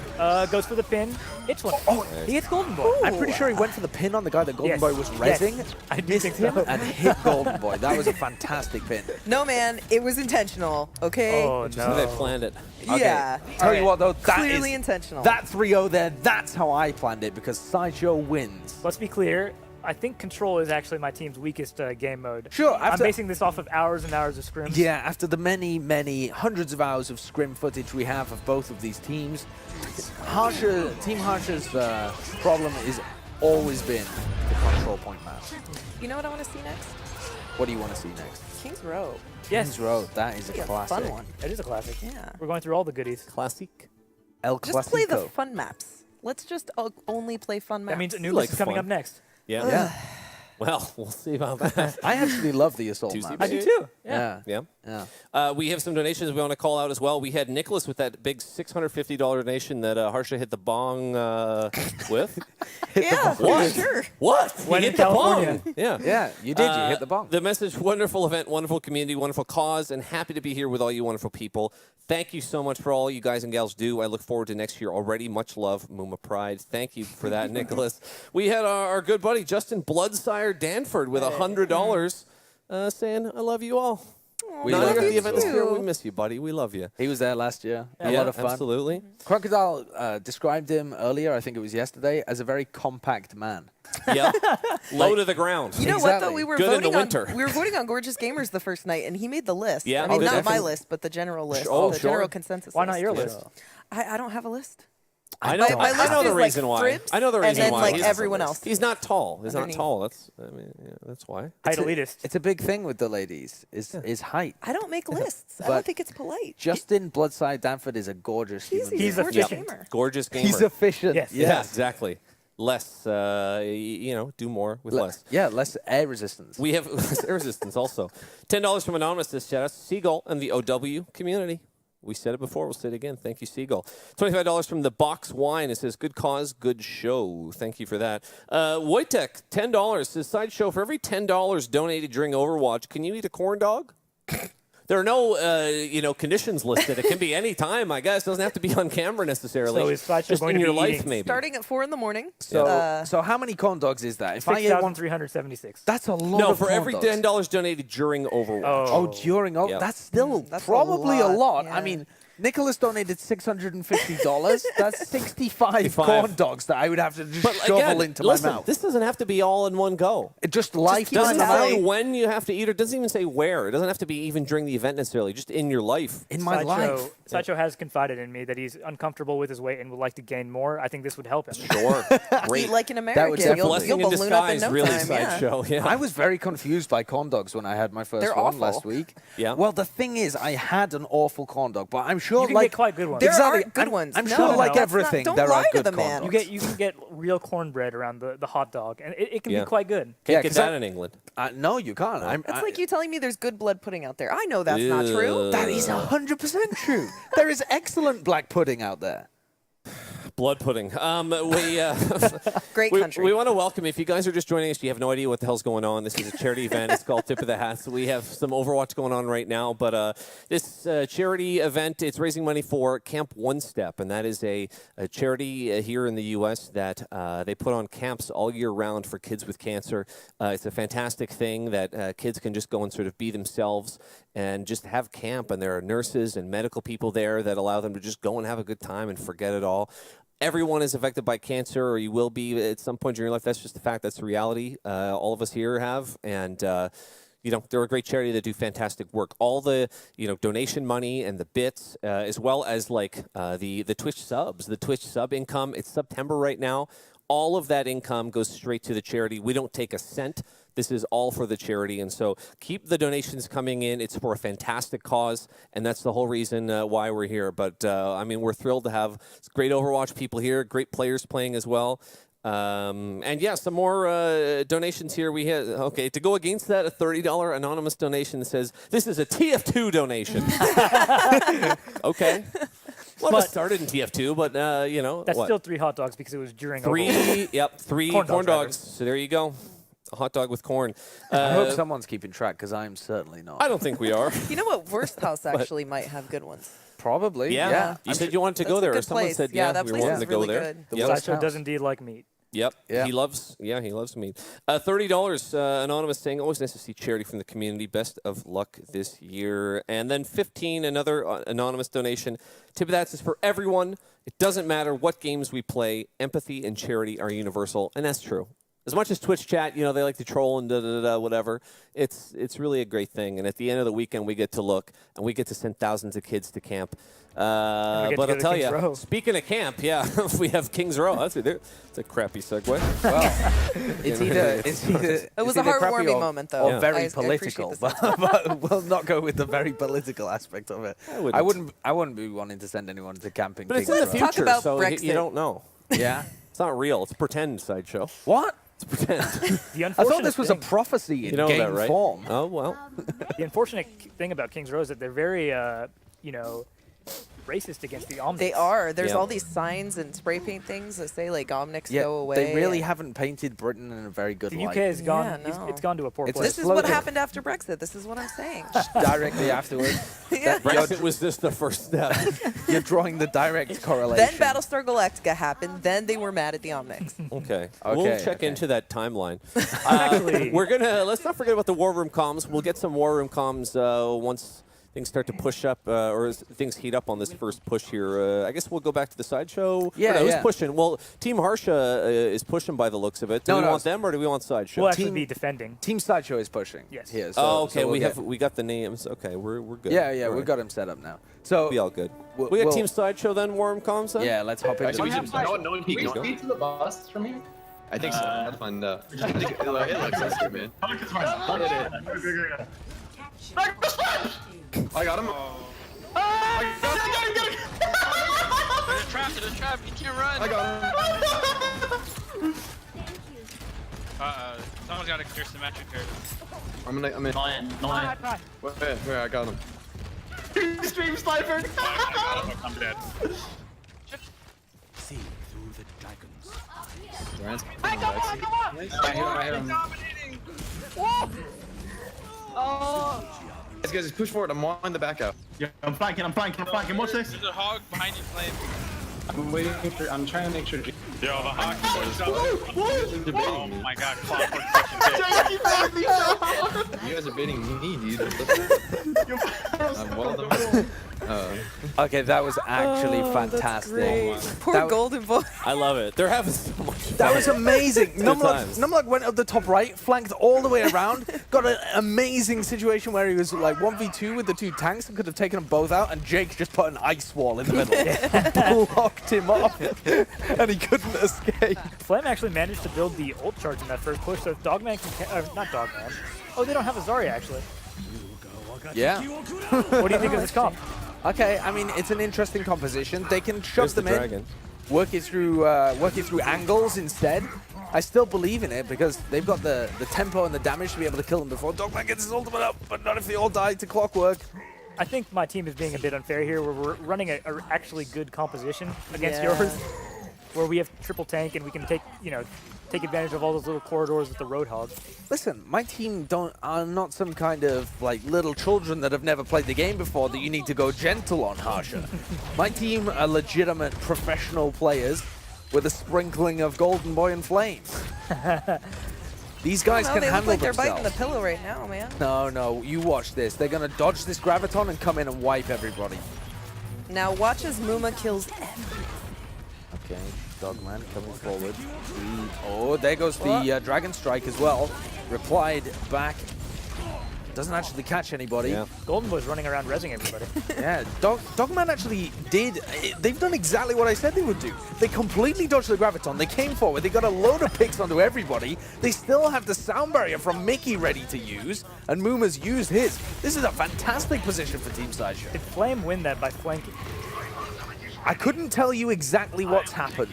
[SPEAKER 2] Goes for the pin. Hits one.
[SPEAKER 3] Oh,
[SPEAKER 2] He hits Golden Boy.
[SPEAKER 3] I'm pretty sure he went for the pin on the guy that Golden
[SPEAKER 2] Yes.
[SPEAKER 3] Boy was
[SPEAKER 2] Yes.
[SPEAKER 3] rezzing.
[SPEAKER 2] I do
[SPEAKER 3] Missed
[SPEAKER 2] think
[SPEAKER 3] him
[SPEAKER 2] so.
[SPEAKER 3] and hit Golden Boy. That was a fantastic pin.
[SPEAKER 4] No, man, it was intentional. Okay.
[SPEAKER 2] Oh,
[SPEAKER 1] So they
[SPEAKER 2] no.
[SPEAKER 1] planned it.
[SPEAKER 4] Yeah.
[SPEAKER 3] Tell you what though, that
[SPEAKER 4] Clearly
[SPEAKER 3] is
[SPEAKER 4] intentional.
[SPEAKER 3] that 3-0 there. That's how I planned it because Sideshow wins.
[SPEAKER 2] Let's be clear. I think Control is actually my team's weakest game mode.
[SPEAKER 3] Sure,
[SPEAKER 2] I'm
[SPEAKER 3] after-
[SPEAKER 2] basing this off of hours and hours of scrims.
[SPEAKER 3] Yeah, after the many hundreds of hours of scrim footage we have of both of these teams, Team Harsher's problem has always been the control point map.
[SPEAKER 4] You know what I want to see next?
[SPEAKER 3] What do you want to see next?
[SPEAKER 4] King's Row.
[SPEAKER 2] Yes.
[SPEAKER 3] Kings Row, that is a
[SPEAKER 4] Be a
[SPEAKER 3] classic.
[SPEAKER 4] fun one.
[SPEAKER 2] That is a classic.
[SPEAKER 4] Yeah.
[SPEAKER 2] We're going through all the goodies.
[SPEAKER 1] Classic.
[SPEAKER 3] El
[SPEAKER 4] Just play the
[SPEAKER 3] Clasico.
[SPEAKER 4] fun maps. Let's just only play fun maps.
[SPEAKER 2] That means a new
[SPEAKER 1] like
[SPEAKER 2] list is coming
[SPEAKER 1] fun.
[SPEAKER 2] up next.
[SPEAKER 1] Yeah.
[SPEAKER 3] Yeah,
[SPEAKER 1] Well, we'll see about that.
[SPEAKER 3] I actually love the assault
[SPEAKER 1] Tuesday,
[SPEAKER 3] map.
[SPEAKER 2] I do too. Yeah.
[SPEAKER 3] Yeah,
[SPEAKER 1] Yeah.
[SPEAKER 3] yeah.
[SPEAKER 1] We have some donations we want to call out as well. We had Nicholas with that big $650 donation that Harsha hit the bong with.
[SPEAKER 4] yeah,
[SPEAKER 1] What?
[SPEAKER 4] sure.
[SPEAKER 1] What?
[SPEAKER 2] When
[SPEAKER 1] he
[SPEAKER 2] in
[SPEAKER 1] hit the
[SPEAKER 2] California.
[SPEAKER 1] bong. Yeah.
[SPEAKER 3] Yeah, you did. You hit the bomb.
[SPEAKER 1] The message, wonderful event, wonderful community, wonderful cause, and happy to be here with all you wonderful people. Thank you so much for all you guys and gals do. I look forward to next year already. Much love, Muma Pride. Thank you for that, Nicholas. We had our good buddy, Justin Bloodsire Danford, with $100 saying, I love you all.
[SPEAKER 3] We
[SPEAKER 1] Now
[SPEAKER 3] love
[SPEAKER 1] you're at
[SPEAKER 3] you
[SPEAKER 1] the event this
[SPEAKER 3] too.
[SPEAKER 1] year. We miss you, buddy. We love you.
[SPEAKER 3] He was there last year. A
[SPEAKER 1] Yeah,
[SPEAKER 3] lot of fun.
[SPEAKER 1] absolutely.
[SPEAKER 3] Crocodile described him earlier, I think it was yesterday, as a very compact man.
[SPEAKER 1] Yep. Low to the ground.
[SPEAKER 4] You know what though?
[SPEAKER 3] Exactly.
[SPEAKER 4] We were
[SPEAKER 1] Good in the
[SPEAKER 4] voting
[SPEAKER 1] winter.
[SPEAKER 4] on we were voting on Gorgeous Gamers the first night, and he made the list.
[SPEAKER 1] Yeah,
[SPEAKER 4] I mean,
[SPEAKER 1] oh,
[SPEAKER 4] not my
[SPEAKER 1] definitely.
[SPEAKER 4] list, but the general list.
[SPEAKER 1] Oh,
[SPEAKER 4] the
[SPEAKER 1] sure.
[SPEAKER 4] general consensus.
[SPEAKER 2] Why not
[SPEAKER 4] list.
[SPEAKER 2] your list?
[SPEAKER 4] I don't have a list.
[SPEAKER 1] I know,
[SPEAKER 4] My
[SPEAKER 1] I
[SPEAKER 4] list
[SPEAKER 1] know the
[SPEAKER 4] is,
[SPEAKER 1] reason
[SPEAKER 4] like,
[SPEAKER 1] why.
[SPEAKER 4] Fribs,
[SPEAKER 1] I know the reason
[SPEAKER 4] and then
[SPEAKER 1] why.
[SPEAKER 4] like
[SPEAKER 1] He's-
[SPEAKER 4] everyone else.
[SPEAKER 1] He's not tall. He's not
[SPEAKER 4] Underneath.
[SPEAKER 1] tall. That's, I mean, yeah, that's why.
[SPEAKER 2] Height elitist.
[SPEAKER 3] It's a big thing with the ladies, is height.
[SPEAKER 4] I don't make lists. I
[SPEAKER 3] But-
[SPEAKER 4] don't think it's polite.
[SPEAKER 3] Justin Bloodside Danford is a gorgeous
[SPEAKER 4] He's
[SPEAKER 3] human
[SPEAKER 2] He's
[SPEAKER 3] being.
[SPEAKER 4] a gorgeous
[SPEAKER 2] efficient.
[SPEAKER 4] gamer.
[SPEAKER 1] Gorgeous gamer.
[SPEAKER 3] He's efficient.
[SPEAKER 2] Yes.
[SPEAKER 1] Yeah,
[SPEAKER 3] Yes.
[SPEAKER 1] exactly. Less, do more with less.
[SPEAKER 3] Yeah, less air resistance.
[SPEAKER 1] We have air resistance also. $10 from Anonymous. This shout out to Seagull and the OW community. We said it before. We'll say it again. Thank you, Seagull. $25 from the Box Wine. It says, good cause, good show. Thank you for that. Wojtek, $10. Says, sideshow, for every $10 donated during Overwatch, can you eat a corn dog? There are no, conditions listed. It can be any time, I guess. It doesn't have to be on camera necessarily.
[SPEAKER 2] So is Sideshow
[SPEAKER 1] just
[SPEAKER 2] going
[SPEAKER 1] in
[SPEAKER 2] to
[SPEAKER 1] your
[SPEAKER 2] be
[SPEAKER 1] life,
[SPEAKER 2] eating?
[SPEAKER 1] maybe.
[SPEAKER 4] Starting at 4 in the morning.
[SPEAKER 3] So how many corn dogs is that? If I ate one,
[SPEAKER 2] 6,376.
[SPEAKER 3] that's a lot
[SPEAKER 1] No,
[SPEAKER 3] of
[SPEAKER 1] for
[SPEAKER 3] corn
[SPEAKER 1] every
[SPEAKER 3] dogs.
[SPEAKER 1] $10 donated during Overwatch.
[SPEAKER 3] Oh, during
[SPEAKER 1] Yep.
[SPEAKER 3] that's still
[SPEAKER 4] That's a
[SPEAKER 3] probably a
[SPEAKER 4] lot,
[SPEAKER 3] lot.
[SPEAKER 4] yeah.
[SPEAKER 3] I mean, Nicholas donated $650. That's 65 corn dogs that I would have to just
[SPEAKER 1] But
[SPEAKER 3] shovel
[SPEAKER 1] again,
[SPEAKER 3] into
[SPEAKER 1] listen,
[SPEAKER 3] my mouth.
[SPEAKER 1] this doesn't have to be all in one go.
[SPEAKER 3] It just
[SPEAKER 1] It
[SPEAKER 3] lifetime
[SPEAKER 1] doesn't
[SPEAKER 3] amount
[SPEAKER 1] say when you have to eat, or it doesn't even say where. It doesn't have to be even during the event necessarily, just in your life.
[SPEAKER 3] in my life.
[SPEAKER 2] Sideshow has confided in me that he's uncomfortable with his weight and would like to gain more. I think this would help him.
[SPEAKER 1] Sure. Great.
[SPEAKER 4] Eat like an
[SPEAKER 3] would
[SPEAKER 4] American.
[SPEAKER 3] definitely-
[SPEAKER 4] You'll
[SPEAKER 1] Blessing in
[SPEAKER 4] balloon up in
[SPEAKER 1] disguise,
[SPEAKER 4] no
[SPEAKER 1] really,
[SPEAKER 4] time. Yeah.
[SPEAKER 1] sideshow. Yeah.
[SPEAKER 3] I was very confused by corn dogs when I had my first
[SPEAKER 4] They're
[SPEAKER 3] one
[SPEAKER 4] awful.
[SPEAKER 3] last week.
[SPEAKER 1] Yeah.
[SPEAKER 3] Well, the thing is, I had an awful corn dog, but I'm sure sure,
[SPEAKER 2] You can
[SPEAKER 3] like
[SPEAKER 2] get quite good ones.
[SPEAKER 4] There
[SPEAKER 3] exactly.
[SPEAKER 4] are good ones.
[SPEAKER 3] I'm
[SPEAKER 4] No,
[SPEAKER 3] sure, like
[SPEAKER 4] that's not-
[SPEAKER 3] everything,
[SPEAKER 4] don't
[SPEAKER 3] there
[SPEAKER 4] lie
[SPEAKER 3] are
[SPEAKER 4] to
[SPEAKER 3] good
[SPEAKER 4] the man.
[SPEAKER 3] corn dogs.
[SPEAKER 2] You can get real cornbread around the hot dog, and it can
[SPEAKER 1] Yeah.
[SPEAKER 2] be quite good.
[SPEAKER 1] Can't
[SPEAKER 3] Yeah,
[SPEAKER 1] get
[SPEAKER 3] 'cause
[SPEAKER 1] that in England.
[SPEAKER 3] No, you can't.
[SPEAKER 4] That's like you telling me there's good blood pudding out there. I know that's not true.
[SPEAKER 3] That is 100% true. There is excellent black pudding out there.
[SPEAKER 1] Blood pudding.
[SPEAKER 4] Great country.
[SPEAKER 1] We want to welcome, if you guys are just joining us, you have no idea what the hell's going on. This is a charity event. It's called Tip of the Hats. We have some Overwatch going on right now, but this charity event, it's raising money for Camp One Step, and that is a charity here in the U.S. that they put on camps all year round for kids with cancer. It's a fantastic thing that kids can just go and sort of be themselves and just have camp, and there are nurses and medical people there that allow them to just go and have a good time and forget it all. Everyone is affected by cancer, or you will be at some point in your life. That's just the fact. That's the reality. All of us here have, and they're a great charity that do fantastic work. All the donation money and the bits, as well as like the Twitch subs, the Twitch sub income. It's September right now. All of that income goes straight to the charity. We don't take a cent. This is all for the charity, and so keep the donations coming in. It's for a fantastic cause, and that's the whole reason why we're here. But, I mean, we're thrilled to have great Overwatch people here, great players playing as well. And, yeah, some more donations here. We had, okay, to go against that, a $30 anonymous donation that says, this is a TF2 donation. Okay. Well, it started in TF2, but,
[SPEAKER 2] That's still 3 hot dogs because it was during Overwatch.
[SPEAKER 1] Three
[SPEAKER 2] Corn
[SPEAKER 1] corn
[SPEAKER 2] dogs,
[SPEAKER 1] dogs. So there you go. A hot dog with corn.
[SPEAKER 3] I hope someone's keeping track, because I'm certainly not.
[SPEAKER 1] I don't think we are.
[SPEAKER 4] You know what? Worst House actually might have good ones.
[SPEAKER 3] Probably,
[SPEAKER 1] Yeah.
[SPEAKER 3] yeah.
[SPEAKER 1] You said you wanted to
[SPEAKER 4] That's
[SPEAKER 1] go
[SPEAKER 4] a
[SPEAKER 1] there. Or
[SPEAKER 4] good
[SPEAKER 1] someone
[SPEAKER 4] place.
[SPEAKER 1] said,
[SPEAKER 4] Yeah,
[SPEAKER 1] yeah,
[SPEAKER 4] that
[SPEAKER 1] we
[SPEAKER 4] place
[SPEAKER 1] wanted
[SPEAKER 4] is
[SPEAKER 1] to go
[SPEAKER 4] really
[SPEAKER 1] there.
[SPEAKER 4] good.
[SPEAKER 1] Yep.
[SPEAKER 3] West
[SPEAKER 2] Sideshow
[SPEAKER 3] House.
[SPEAKER 2] does indeed like meat.
[SPEAKER 1] Yep.
[SPEAKER 3] Yeah.
[SPEAKER 1] He loves meat. $30 anonymous saying, always nice to see charity from the community. Best of luck this year. And then 15, another anonymous donation. Tip of that is for everyone. It doesn't matter what games we play. Empathy and charity are universal, and that's true. As much as Twitch chat, they like to troll and whatever. It's really a great thing. And at the end of the weekend, we get to look and we get to send thousands of kids to camp. But I'll tell you, speaking of camp, yeah, we have Kings Row. That's a crappy segue.
[SPEAKER 3] Well, it's either
[SPEAKER 4] It was a heartwarming moment, though.
[SPEAKER 3] or very
[SPEAKER 4] I appreciate
[SPEAKER 3] political,
[SPEAKER 4] the
[SPEAKER 3] but we'll not go with the very political aspect of it.
[SPEAKER 1] I
[SPEAKER 3] wouldn't be wanting to send anyone to camping.
[SPEAKER 1] But it's
[SPEAKER 3] Kings
[SPEAKER 1] in the
[SPEAKER 3] Row.
[SPEAKER 4] Talk
[SPEAKER 1] future,
[SPEAKER 4] about
[SPEAKER 1] so
[SPEAKER 4] Brexit.
[SPEAKER 1] you don't know.
[SPEAKER 3] Yeah.
[SPEAKER 1] It's not real. It's pretend Sideshow.
[SPEAKER 3] What?
[SPEAKER 1] It's pretend.
[SPEAKER 2] The
[SPEAKER 3] I
[SPEAKER 2] unfortunate
[SPEAKER 3] thought this was a prophecy in
[SPEAKER 1] You know
[SPEAKER 3] game
[SPEAKER 1] that, right?
[SPEAKER 3] form.
[SPEAKER 1] Oh, well.
[SPEAKER 2] The unfortunate thing about Kings Row is that they're very, racist against the Omnics.
[SPEAKER 4] They are. There's
[SPEAKER 1] Yeah.
[SPEAKER 4] all these signs and spray paint things that say, like, Omnics
[SPEAKER 3] Yeah,
[SPEAKER 4] go away.
[SPEAKER 3] they really
[SPEAKER 4] and-
[SPEAKER 3] haven't painted Britain in a very good
[SPEAKER 2] The
[SPEAKER 3] light.
[SPEAKER 2] UK has gone.
[SPEAKER 4] Yeah, no.
[SPEAKER 2] It's gone to a poor
[SPEAKER 3] It's
[SPEAKER 2] place.
[SPEAKER 4] This is what
[SPEAKER 3] slogan.
[SPEAKER 4] happened after Brexit. This is what I'm saying.
[SPEAKER 3] Directly afterwards.
[SPEAKER 4] Yeah.
[SPEAKER 1] Brexit was just the first step.
[SPEAKER 3] You're drawing the direct correlation.
[SPEAKER 4] Then Battlestar Galactica happened. Then they were mad at the Omnics.
[SPEAKER 1] Okay.
[SPEAKER 3] Okay,
[SPEAKER 1] We'll check
[SPEAKER 3] okay.
[SPEAKER 1] into that timeline.
[SPEAKER 2] Actually,
[SPEAKER 1] Let's not forget about the War Room comms. We'll get some War Room comms once things start to push up, or as things heat up on this first push here. I guess we'll go back to the Sideshow.
[SPEAKER 3] Yeah,
[SPEAKER 1] Or no, who's
[SPEAKER 3] yeah.
[SPEAKER 1] pushing? Well, Team Harsha is pushing by the looks of it. Do we want them, or do we want Sideshow?
[SPEAKER 2] we'll actually
[SPEAKER 3] Team-
[SPEAKER 2] be defending.
[SPEAKER 3] Team Sideshow is pushing.
[SPEAKER 2] Yes.
[SPEAKER 3] Here, so,
[SPEAKER 1] Oh, okay.
[SPEAKER 3] so we'll
[SPEAKER 1] we got the names. Okay, we're good.
[SPEAKER 3] Yeah, yeah,
[SPEAKER 1] All
[SPEAKER 3] we've
[SPEAKER 1] right.
[SPEAKER 3] got him set up now. So
[SPEAKER 1] Be all good.
[SPEAKER 3] We'll-
[SPEAKER 1] We got
[SPEAKER 3] we'll-
[SPEAKER 1] Team Sideshow then, War Room comms then?
[SPEAKER 3] yeah, let's hop into
[SPEAKER 5] Actually,
[SPEAKER 3] the
[SPEAKER 5] no one
[SPEAKER 6] He
[SPEAKER 5] can
[SPEAKER 6] goes.
[SPEAKER 5] speed to the bus from here.
[SPEAKER 6] I think so. That's fun. I think it looks nice, man. I got him. I got him.
[SPEAKER 7] There's a trap, you can't run.
[SPEAKER 6] I got him.
[SPEAKER 7] Someone's gotta clear symmetric here.
[SPEAKER 6] I'm in. Wait, I got him. Stream sniper.
[SPEAKER 7] I got him, I'm dead.
[SPEAKER 3] See through the dragons.
[SPEAKER 6] Durant's
[SPEAKER 5] I hit him.
[SPEAKER 7] Dominating.
[SPEAKER 6] Guys, push forward. I'm on the back out.
[SPEAKER 8] Yeah, I'm flanking. Watch this.
[SPEAKER 7] There's a hog behind you, Flame.
[SPEAKER 5] I'm trying to make sure.
[SPEAKER 7] Yo, the hog is up. Oh my god, clockwork fucking
[SPEAKER 6] You guys are baiting me, dude. I'm well done.
[SPEAKER 3] Okay, that was actually fantastic.
[SPEAKER 4] Poor
[SPEAKER 3] That-
[SPEAKER 4] Golden Boy.
[SPEAKER 1] I love it. They're having so much fun.
[SPEAKER 3] That was amazing.
[SPEAKER 1] times.
[SPEAKER 3] Numlock went up the top right, flanked all the way around, got an amazing situation where he was like 1v2 with the two tanks and could have taken them both out, and Jake just put an ice wall in the middle and blocked him off, and he couldn't escape.
[SPEAKER 2] Flame actually managed to build the ult charge in that first push, so if Dogman can, not Dogman. Oh, they don't have a Zarya actually.
[SPEAKER 3] Yeah.
[SPEAKER 2] What do you think of this comp?
[SPEAKER 3] Okay, I mean, it's an interesting composition. They can shove
[SPEAKER 1] There's the
[SPEAKER 3] them in,
[SPEAKER 1] dragon.
[SPEAKER 3] work it through angles instead. I still believe in it because they've got the tempo and the damage to be able to kill them before Dogman gets his ultimate up, but not if they all die to Clockwork.
[SPEAKER 2] I think my team is being a bit unfair here, where we're running a actually good composition against
[SPEAKER 4] Yeah.
[SPEAKER 2] yours, where we have triple tank and we can take advantage of all those little corridors with the Roadhog.
[SPEAKER 3] Listen, my team are not some kind of like little children that have never played the game before that you need to go gentle on, Harsha. My team are legitimate professional players with a sprinkling of Golden Boy and Flames. These guys
[SPEAKER 4] No,
[SPEAKER 3] can
[SPEAKER 4] they look
[SPEAKER 3] handle
[SPEAKER 4] like they're
[SPEAKER 3] themselves.
[SPEAKER 4] biting the pillow right now, man.
[SPEAKER 3] No, you watch this. They're going to dodge this Graviton and come in and wipe everybody.
[SPEAKER 4] Now watch as Muma kills.
[SPEAKER 3] Okay, Dogman coming forward. Oh, there goes the Dragon Strike as well. Replied back. Doesn't actually catch anybody.
[SPEAKER 1] Yeah.
[SPEAKER 2] Golden Boy's running around rezzing everybody.
[SPEAKER 3] Yeah, Dogman actually did. They've done exactly what I said they would do. They completely dodged the Graviton. They came forward. They got a load of picks onto everybody. They still have the sound barrier from Mickey ready to use, and Muma's used his. This is a fantastic position for Team Sideshow.
[SPEAKER 2] Did Flame win that by flanking?
[SPEAKER 3] I couldn't tell you exactly what's happened.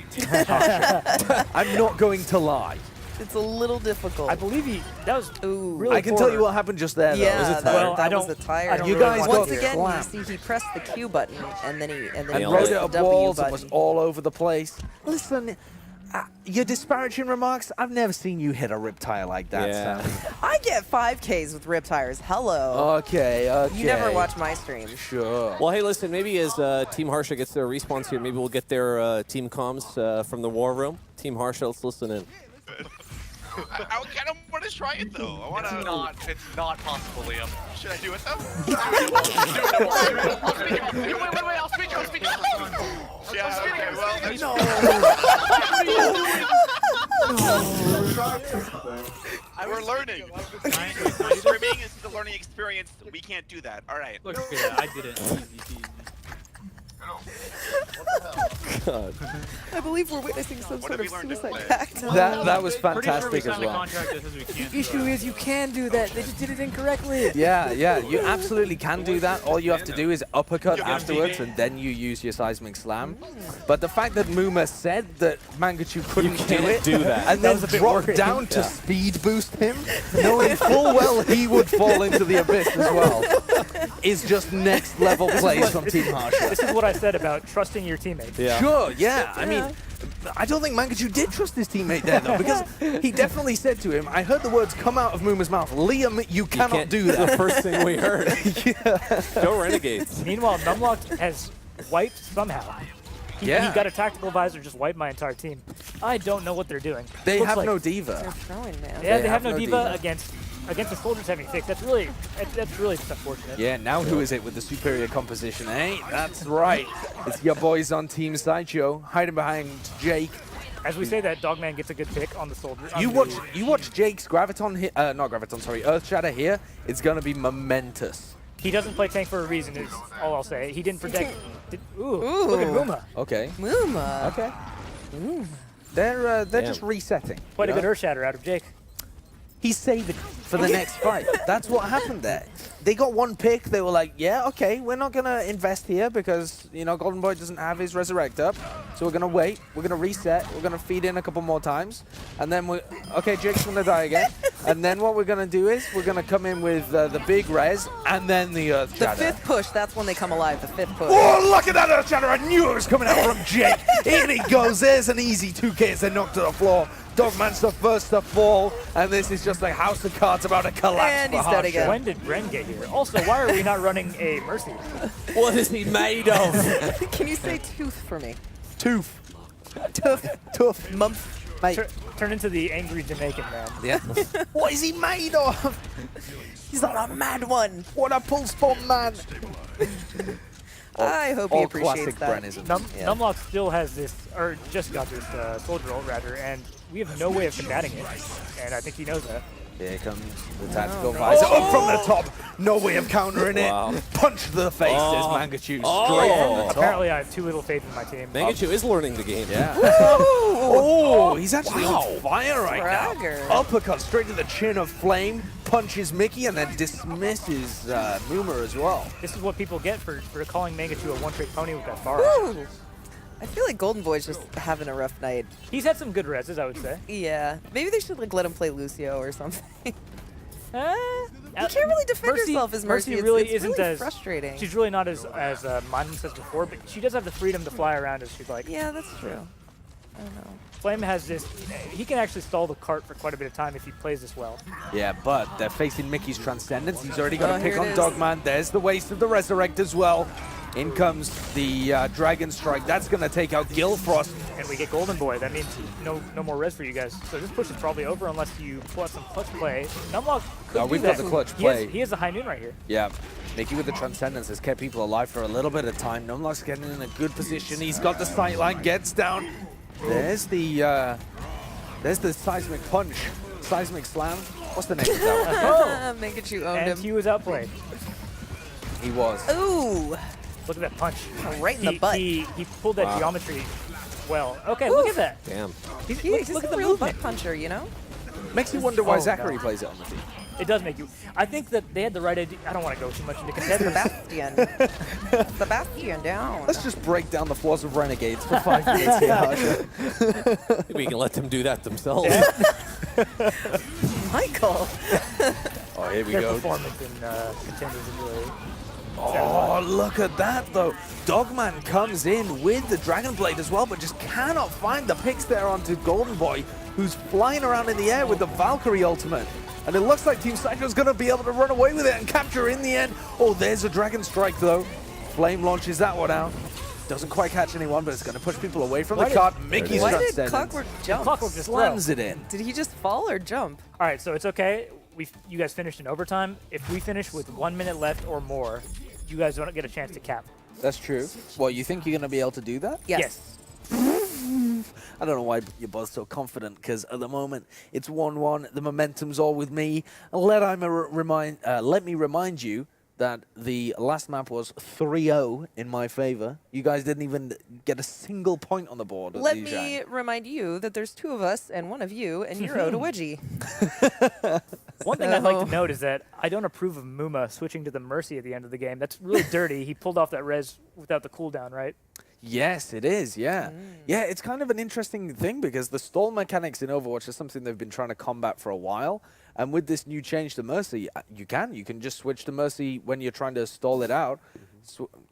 [SPEAKER 3] I'm not going to lie.
[SPEAKER 4] It's a little difficult.
[SPEAKER 2] I believe that was
[SPEAKER 4] Ooh.
[SPEAKER 2] really
[SPEAKER 3] I can tell you what happened just there, though.
[SPEAKER 4] Yeah,
[SPEAKER 3] It was a
[SPEAKER 4] that,
[SPEAKER 3] tire.
[SPEAKER 2] Well,
[SPEAKER 4] that
[SPEAKER 2] I
[SPEAKER 4] was the
[SPEAKER 2] don't-
[SPEAKER 4] tire.
[SPEAKER 2] I don't
[SPEAKER 3] You
[SPEAKER 2] really
[SPEAKER 3] guys
[SPEAKER 2] want
[SPEAKER 3] got
[SPEAKER 4] Once
[SPEAKER 2] to-
[SPEAKER 4] again, you
[SPEAKER 3] slammed.
[SPEAKER 4] see he pressed the Q button and then he
[SPEAKER 3] And
[SPEAKER 1] nailed
[SPEAKER 3] rode
[SPEAKER 1] it.
[SPEAKER 3] it up
[SPEAKER 4] W
[SPEAKER 3] walls and
[SPEAKER 4] button.
[SPEAKER 3] was all over the place. Listen, your disparaging remarks, I've never seen you hit a rip tire like that,
[SPEAKER 1] Yeah.
[SPEAKER 3] Sam.
[SPEAKER 4] I get 5Ks with rip tires. Hello.
[SPEAKER 3] Okay.
[SPEAKER 4] You never watch my streams.
[SPEAKER 3] Sure.
[SPEAKER 1] Well, hey, listen, maybe as Team Harsha gets their response here, maybe we'll get their team comms from the war room. Team Harsha, let's listen in.
[SPEAKER 6] I kind of want to try it though. I want to.
[SPEAKER 9] It's not possible, Liam.
[SPEAKER 6] Should I do it though? Wait, I'll speak. Yeah, okay, well, we're learning. Streaming is the learning experience. We can't do that. All right.
[SPEAKER 9] Look, yeah, I did it. Easy peasy.
[SPEAKER 1] God.
[SPEAKER 4] I believe we're witnessing some
[SPEAKER 6] What
[SPEAKER 4] sort
[SPEAKER 6] have
[SPEAKER 4] of
[SPEAKER 6] we learned
[SPEAKER 4] suicide
[SPEAKER 6] today?
[SPEAKER 4] pact.
[SPEAKER 3] That was
[SPEAKER 9] Pretty sure we
[SPEAKER 3] fantastic as
[SPEAKER 9] signed a
[SPEAKER 3] well.
[SPEAKER 9] contract that says we can't.
[SPEAKER 2] The issue is you can do that. They just did it incorrectly.
[SPEAKER 3] Yeah, you absolutely can do that. All you have to do is uppercut afterwards, and then you use your seismic slam. But the fact that Muma said that Mangachu couldn't
[SPEAKER 1] can't do that.
[SPEAKER 3] and then
[SPEAKER 2] was a bit
[SPEAKER 3] dropped
[SPEAKER 2] worrying.
[SPEAKER 3] down to speed boost him, knowing full well he would fall into the abyss as well, is just next level plays from Team Harsha.
[SPEAKER 2] This is what I said about trusting your teammates.
[SPEAKER 1] Yeah.
[SPEAKER 3] Sure, yeah. I mean, I don't think Mangachu did trust his teammate there, though, because he definitely said to him, I heard the words come out of Muma's mouth, Liam, you cannot
[SPEAKER 1] Can't
[SPEAKER 3] do
[SPEAKER 1] That's the
[SPEAKER 3] that.
[SPEAKER 1] first thing we heard. Go Renegades.
[SPEAKER 2] Meanwhile, Numlock has wiped somehow. He got a tactical visor, just wiped my entire team. I don't know what they're doing.
[SPEAKER 3] They
[SPEAKER 2] Looks
[SPEAKER 3] have
[SPEAKER 2] like-
[SPEAKER 3] no
[SPEAKER 4] They're
[SPEAKER 3] diva.
[SPEAKER 4] throwing, man.
[SPEAKER 2] Yeah,
[SPEAKER 3] They
[SPEAKER 2] they have
[SPEAKER 3] have
[SPEAKER 2] no
[SPEAKER 3] no
[SPEAKER 2] diva
[SPEAKER 3] diva.
[SPEAKER 2] against the soldiers having fixed. That's really just unfortunate.
[SPEAKER 3] Yeah, now who is it with the superior composition, eh? That's right. It's your boys on Team Sideshow, hiding behind Jake.
[SPEAKER 2] As we say that, Dogman gets a good pick on the soldier.
[SPEAKER 3] You watch Jake's Graviton here, not Graviton, sorry, Earth Shatter here. It's gonna be momentous.
[SPEAKER 2] He doesn't play tank for a reason. Is all I'll say. He didn't protect. Look at Muma.
[SPEAKER 3] Okay.
[SPEAKER 4] Muma.
[SPEAKER 3] Okay. They're just resetting.
[SPEAKER 2] Quite a
[SPEAKER 3] you
[SPEAKER 2] good
[SPEAKER 3] know?
[SPEAKER 2] Earth Shatter out of Jake.
[SPEAKER 3] He's saving for the next fight. That's what happened there. They got one pick. They were like, yeah, okay, we're not going to invest here because, you know, Golden Boy doesn't have his Resurrect up. So we're going to wait. We're going to reset. We're going to feed in a couple more times. And then okay, Jake's going to die again. And then what we're going to do is we're going to come in with the big res and then the Earth
[SPEAKER 4] The
[SPEAKER 3] Shatter.
[SPEAKER 4] fifth push, that's when they come alive. The fifth push.
[SPEAKER 3] Oh, look at that Earth Shatter. I knew it was coming out from Jake. In he goes. There's an easy 2K as they knocked to the floor. Dogman's the first to fall, and this is just like house of cards about to collapse.
[SPEAKER 4] And
[SPEAKER 3] for
[SPEAKER 4] he's dead
[SPEAKER 3] Harsha.
[SPEAKER 4] again.
[SPEAKER 2] When did Bren get here? Also, why are we not running a Mercy?
[SPEAKER 1] What is he made of?
[SPEAKER 4] Can you say tooth for me?
[SPEAKER 3] Tooth.
[SPEAKER 4] Tooth. Mumph.
[SPEAKER 3] Mate.
[SPEAKER 2] Turn into the angry Jamaican man.
[SPEAKER 3] Yeah. What is he made of?
[SPEAKER 4] He's not a mad one.
[SPEAKER 3] What a pulse bomb man.
[SPEAKER 4] I hope he
[SPEAKER 3] All
[SPEAKER 4] appreciates
[SPEAKER 3] classic
[SPEAKER 4] that.
[SPEAKER 3] Brenism.
[SPEAKER 4] Yeah.
[SPEAKER 2] Numlock still has this, or just got this soldier ult rather, and we have no way of combating it. And I think he knows that.
[SPEAKER 3] Here comes the tactical visor. Up from the top. No way of countering it. Punch to the face. There's Mangachu straight from the top.
[SPEAKER 2] Apparently, I have too little faith in my team.
[SPEAKER 1] Mangachu is learning the game.
[SPEAKER 3] Yeah. Oh, he's actually on fire right
[SPEAKER 4] Fragger.
[SPEAKER 3] now. Uppercut straight to the chin of Flame. Punches Mickey and then dismisses Muma as well.
[SPEAKER 2] This is what people get for calling Mangachu a one-trick pony with that bar.
[SPEAKER 4] Woo. I feel like Golden Boy's just having a rough night.
[SPEAKER 2] He's had some good reses, I would say.
[SPEAKER 4] Yeah. Maybe they should like let him play Lucio or something. You
[SPEAKER 2] You
[SPEAKER 4] can't really defend yourself as Mercy. It's
[SPEAKER 2] really
[SPEAKER 4] it's
[SPEAKER 2] isn't
[SPEAKER 4] really
[SPEAKER 2] as
[SPEAKER 4] frustrating.
[SPEAKER 2] She's really not as mindless as before, but she does have the freedom to fly around as she'd like.
[SPEAKER 4] Yeah, that's true. I don't know.
[SPEAKER 2] Flame has this. He can actually stall the cart for quite a bit of time if he plays this well.
[SPEAKER 3] Yeah, but they're facing Mickey's Transcendence. He's already got a pick
[SPEAKER 4] here
[SPEAKER 3] on
[SPEAKER 4] it is.
[SPEAKER 3] Dogman. There's the waste of the Resurrect as well. In comes the Dragon Strike. That's going to take out Gilfrost.
[SPEAKER 2] And we get Golden Boy. That means no more res for you guys. So this push is probably over unless you pull out some clutch play. Numlock could
[SPEAKER 3] No,
[SPEAKER 2] do
[SPEAKER 3] we've
[SPEAKER 2] that.
[SPEAKER 3] got the clutch play.
[SPEAKER 2] He has the high noon right here.
[SPEAKER 3] Yeah, Mickey with the Transcendence has kept people alive for a little bit of time. Numlock's getting in a good position. He's got the sightline, gets down. There's the Seismic Punch. Seismic Slam. What's the name of that one?
[SPEAKER 4] Mangachu owned
[SPEAKER 2] And
[SPEAKER 4] him.
[SPEAKER 2] he was outplayed.
[SPEAKER 3] He was.
[SPEAKER 4] Ooh.
[SPEAKER 2] Look at that punch.
[SPEAKER 4] Right in the butt.
[SPEAKER 2] He pulled that geometry well. Okay, look at that.
[SPEAKER 1] Damn.
[SPEAKER 2] He's,
[SPEAKER 4] He's
[SPEAKER 2] look at
[SPEAKER 4] a
[SPEAKER 2] the
[SPEAKER 4] real
[SPEAKER 2] movement.
[SPEAKER 4] butt puncher, you know?
[SPEAKER 3] Makes you wonder why
[SPEAKER 2] Oh,
[SPEAKER 3] Zachary
[SPEAKER 2] no.
[SPEAKER 3] plays it on the team.
[SPEAKER 2] It does make you. I think that they had the right idea. I don't want to go too much into competitors.
[SPEAKER 4] Sebastian. Sebastian down.
[SPEAKER 3] Let's just break down the flaws of Renegades for 5 minutes here, Harsha.
[SPEAKER 1] We can let them do that themselves.
[SPEAKER 4] Michael.
[SPEAKER 3] Oh, here we
[SPEAKER 2] Their
[SPEAKER 3] go.
[SPEAKER 2] performance in contenders is really.
[SPEAKER 3] Oh, look at that, though. Dogman comes in with the Dragon Blade as well, but just cannot find the picks there onto Golden Boy, who's flying around in the air with the Valkyrie ultimate. And it looks like Team Psycho's going to be able to run away with it and capture in the end. Oh, there's a Dragon Strike, though. Flame launches that one out. Doesn't quite catch anyone, but it's going to push people away from the cart. Mickey's
[SPEAKER 4] Why did
[SPEAKER 3] Transcendence
[SPEAKER 4] Clockwork jump?
[SPEAKER 2] Clockwork just
[SPEAKER 3] slams it in.
[SPEAKER 4] Did he just fall or jump?
[SPEAKER 2] All right, so it's okay. You guys finished in overtime. If we finish with 1 minute left or more, you guys don't get a chance to cap.
[SPEAKER 3] That's true. Well, you think you're going to be able to do that?
[SPEAKER 4] Yes.
[SPEAKER 3] I don't know why you're both so confident, because at the moment it's 1-1. The momentum's all with me. Let me remind you that the last map was 3-0 in my favor. You guys didn't even get a single point on the board.
[SPEAKER 4] Let me remind you that there's 2 of us and 1 of you, and you're owed a wedgie.
[SPEAKER 2] One thing I'd like to note is that I don't approve of Muma switching to the Mercy at the end of the game. That's really dirty. He pulled off that res without the cooldown, right?
[SPEAKER 3] Yes, it is, yeah. Yeah, it's kind of an interesting thing because the stall mechanics in Overwatch is something they've been trying to combat for a while. And with this new change to Mercy, you can just switch to Mercy when you're trying to stall it out.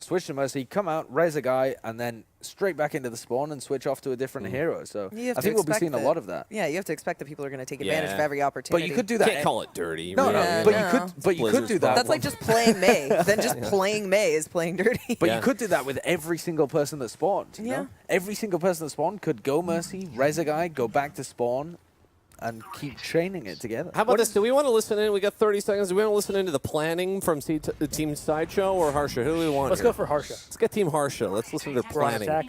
[SPEAKER 3] Switch to Mercy, come out, raise a guy, and then straight back into the spawn and switch off to a different hero. So I think we'll be seeing a lot of that.
[SPEAKER 4] Yeah, you have to expect that people are going to take advantage of every
[SPEAKER 3] But
[SPEAKER 4] opportunity.
[SPEAKER 3] you could do that.
[SPEAKER 1] Can't call it dirty.
[SPEAKER 3] No,
[SPEAKER 1] really.
[SPEAKER 3] no, but you could do that.
[SPEAKER 4] That's like just playing May. Then just playing May is playing dirty.
[SPEAKER 3] But you could do that with every single person that spawned. You know? Every single person that spawned could go Mercy, res a guy, go back to spawn, and keep chaining it together.
[SPEAKER 1] How about this? Do we want to listen in? We got 30 seconds. Do we want to listen into the planning from Team Sideshow or Harsha? Who do we want?
[SPEAKER 2] Let's go for Harsha.
[SPEAKER 1] Let's get Team Harsha. Let's listen to
[SPEAKER 2] We're on
[SPEAKER 1] planning.
[SPEAKER 2] attack.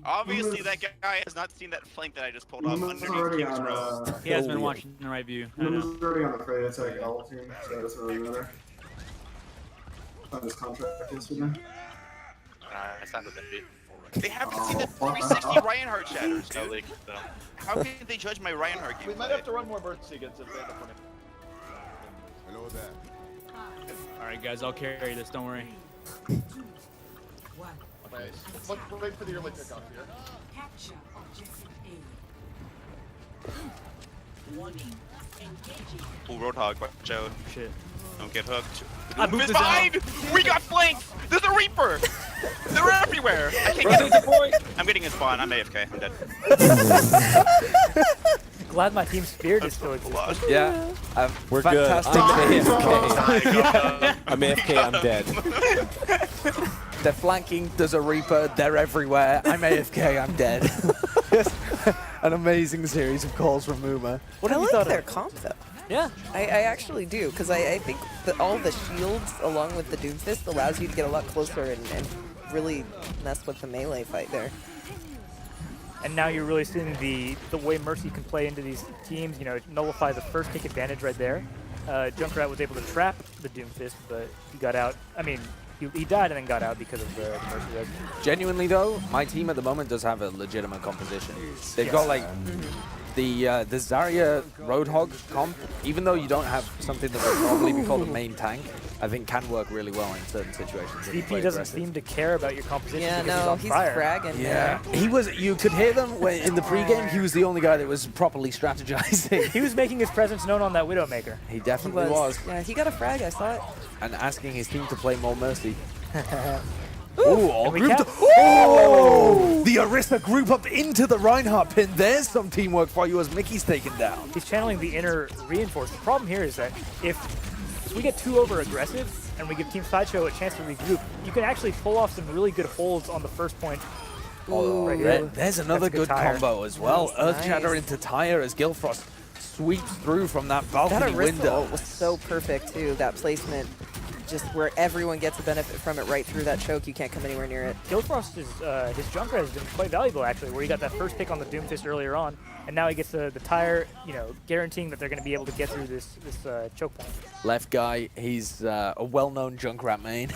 [SPEAKER 6] Obviously, that guy has not seen that flank that I just pulled off underneath King's Row.
[SPEAKER 9] He has been watching the right view. I know.
[SPEAKER 5] Luma's already on the fray attack all team, so it doesn't really matter. On this contract yesterday.
[SPEAKER 6] It's not the beat. They haven't seen the 360 Reinhardt shatters. No, like, how can they judge my Reinhardt game?
[SPEAKER 7] We might have to run more birds against it.
[SPEAKER 9] Alright, guys, I'll carry this. Don't worry.
[SPEAKER 7] Nice. Look, wait for the early kickoff here.
[SPEAKER 10] Capture objective A.
[SPEAKER 6] Ooh, Roadhog, watch out.
[SPEAKER 2] Shit.
[SPEAKER 6] Don't get hooked.
[SPEAKER 9] I moved
[SPEAKER 6] It's
[SPEAKER 9] this out.
[SPEAKER 6] behind! We got flanked! There's a Reaper! They're everywhere! I can't get him. I'm getting in spawn. I'm AFK. I'm dead.
[SPEAKER 2] Glad my team Spirit is still exists.
[SPEAKER 3] Yeah.
[SPEAKER 1] We're good. I'm AFK. I'm AFK. I'm dead.
[SPEAKER 3] They're flanking, there's a Reaper, they're everywhere. I'm AFK, I'm dead. An amazing series of calls from Muma.
[SPEAKER 4] I like their comp, though.
[SPEAKER 2] Yeah.
[SPEAKER 4] I actually do, because I think that all the shields, along with the Doomfist, allows you to get a lot closer and really mess with the melee fight there.
[SPEAKER 2] And now you're really seeing the way Mercy can play into these teams. You know, nullify the first pick advantage right there. Junkrat was able to trap the Doomfist, but he got out. I mean, he died and then got out because of the Mercy res.
[SPEAKER 3] Genuinely though, my team at the moment does have a legitimate composition. They've got like the Zarya Roadhog comp, even though you don't have something that would normally be called a main tank, I think can work really well in certain situations.
[SPEAKER 2] VP doesn't seem to care about your composition
[SPEAKER 4] Yeah,
[SPEAKER 2] because
[SPEAKER 4] no,
[SPEAKER 2] he's
[SPEAKER 4] he's
[SPEAKER 2] on fire.
[SPEAKER 4] fragging.
[SPEAKER 3] Yeah, he was. You could hear them when, in the pregame. He was the only guy that was properly strategizing.
[SPEAKER 2] He was making his presence known on that Widowmaker.
[SPEAKER 3] He
[SPEAKER 4] He
[SPEAKER 3] definitely was.
[SPEAKER 4] Yeah, he got a frag. I saw it.
[SPEAKER 3] And asking his team to play more Mercy. Ooh, all
[SPEAKER 2] And we
[SPEAKER 3] grouped
[SPEAKER 2] can't-
[SPEAKER 3] up. Oh! The Orisa group up into the Reinhardt pin. There's some teamwork for you as Mickey's taken down.
[SPEAKER 2] He's channeling the inner reinforce. The problem here is that if we get too over aggressive and we give Team Sideshow a chance to regroup, you can actually pull off some really good holds on the first point.
[SPEAKER 3] Oh,
[SPEAKER 2] right here.
[SPEAKER 3] there's another
[SPEAKER 2] That's a
[SPEAKER 3] good
[SPEAKER 2] tire.
[SPEAKER 3] combo as well.
[SPEAKER 4] Nice.
[SPEAKER 3] Earthshatter into Tire as Gilfrost sweeps through from that balcony
[SPEAKER 4] That
[SPEAKER 3] window.
[SPEAKER 4] Orisa was so perfect too. That placement, just where everyone gets a benefit from it right through that choke. You can't come anywhere near it.
[SPEAKER 2] Gilfrost is his Junkrat has been quite valuable actually, where he got that first pick on the Doomfist earlier on, and now he gets the tire, you know, guaranteeing that they're going to be able to get through this choke point.
[SPEAKER 3] Left guy, he's a well-known Junkrat main.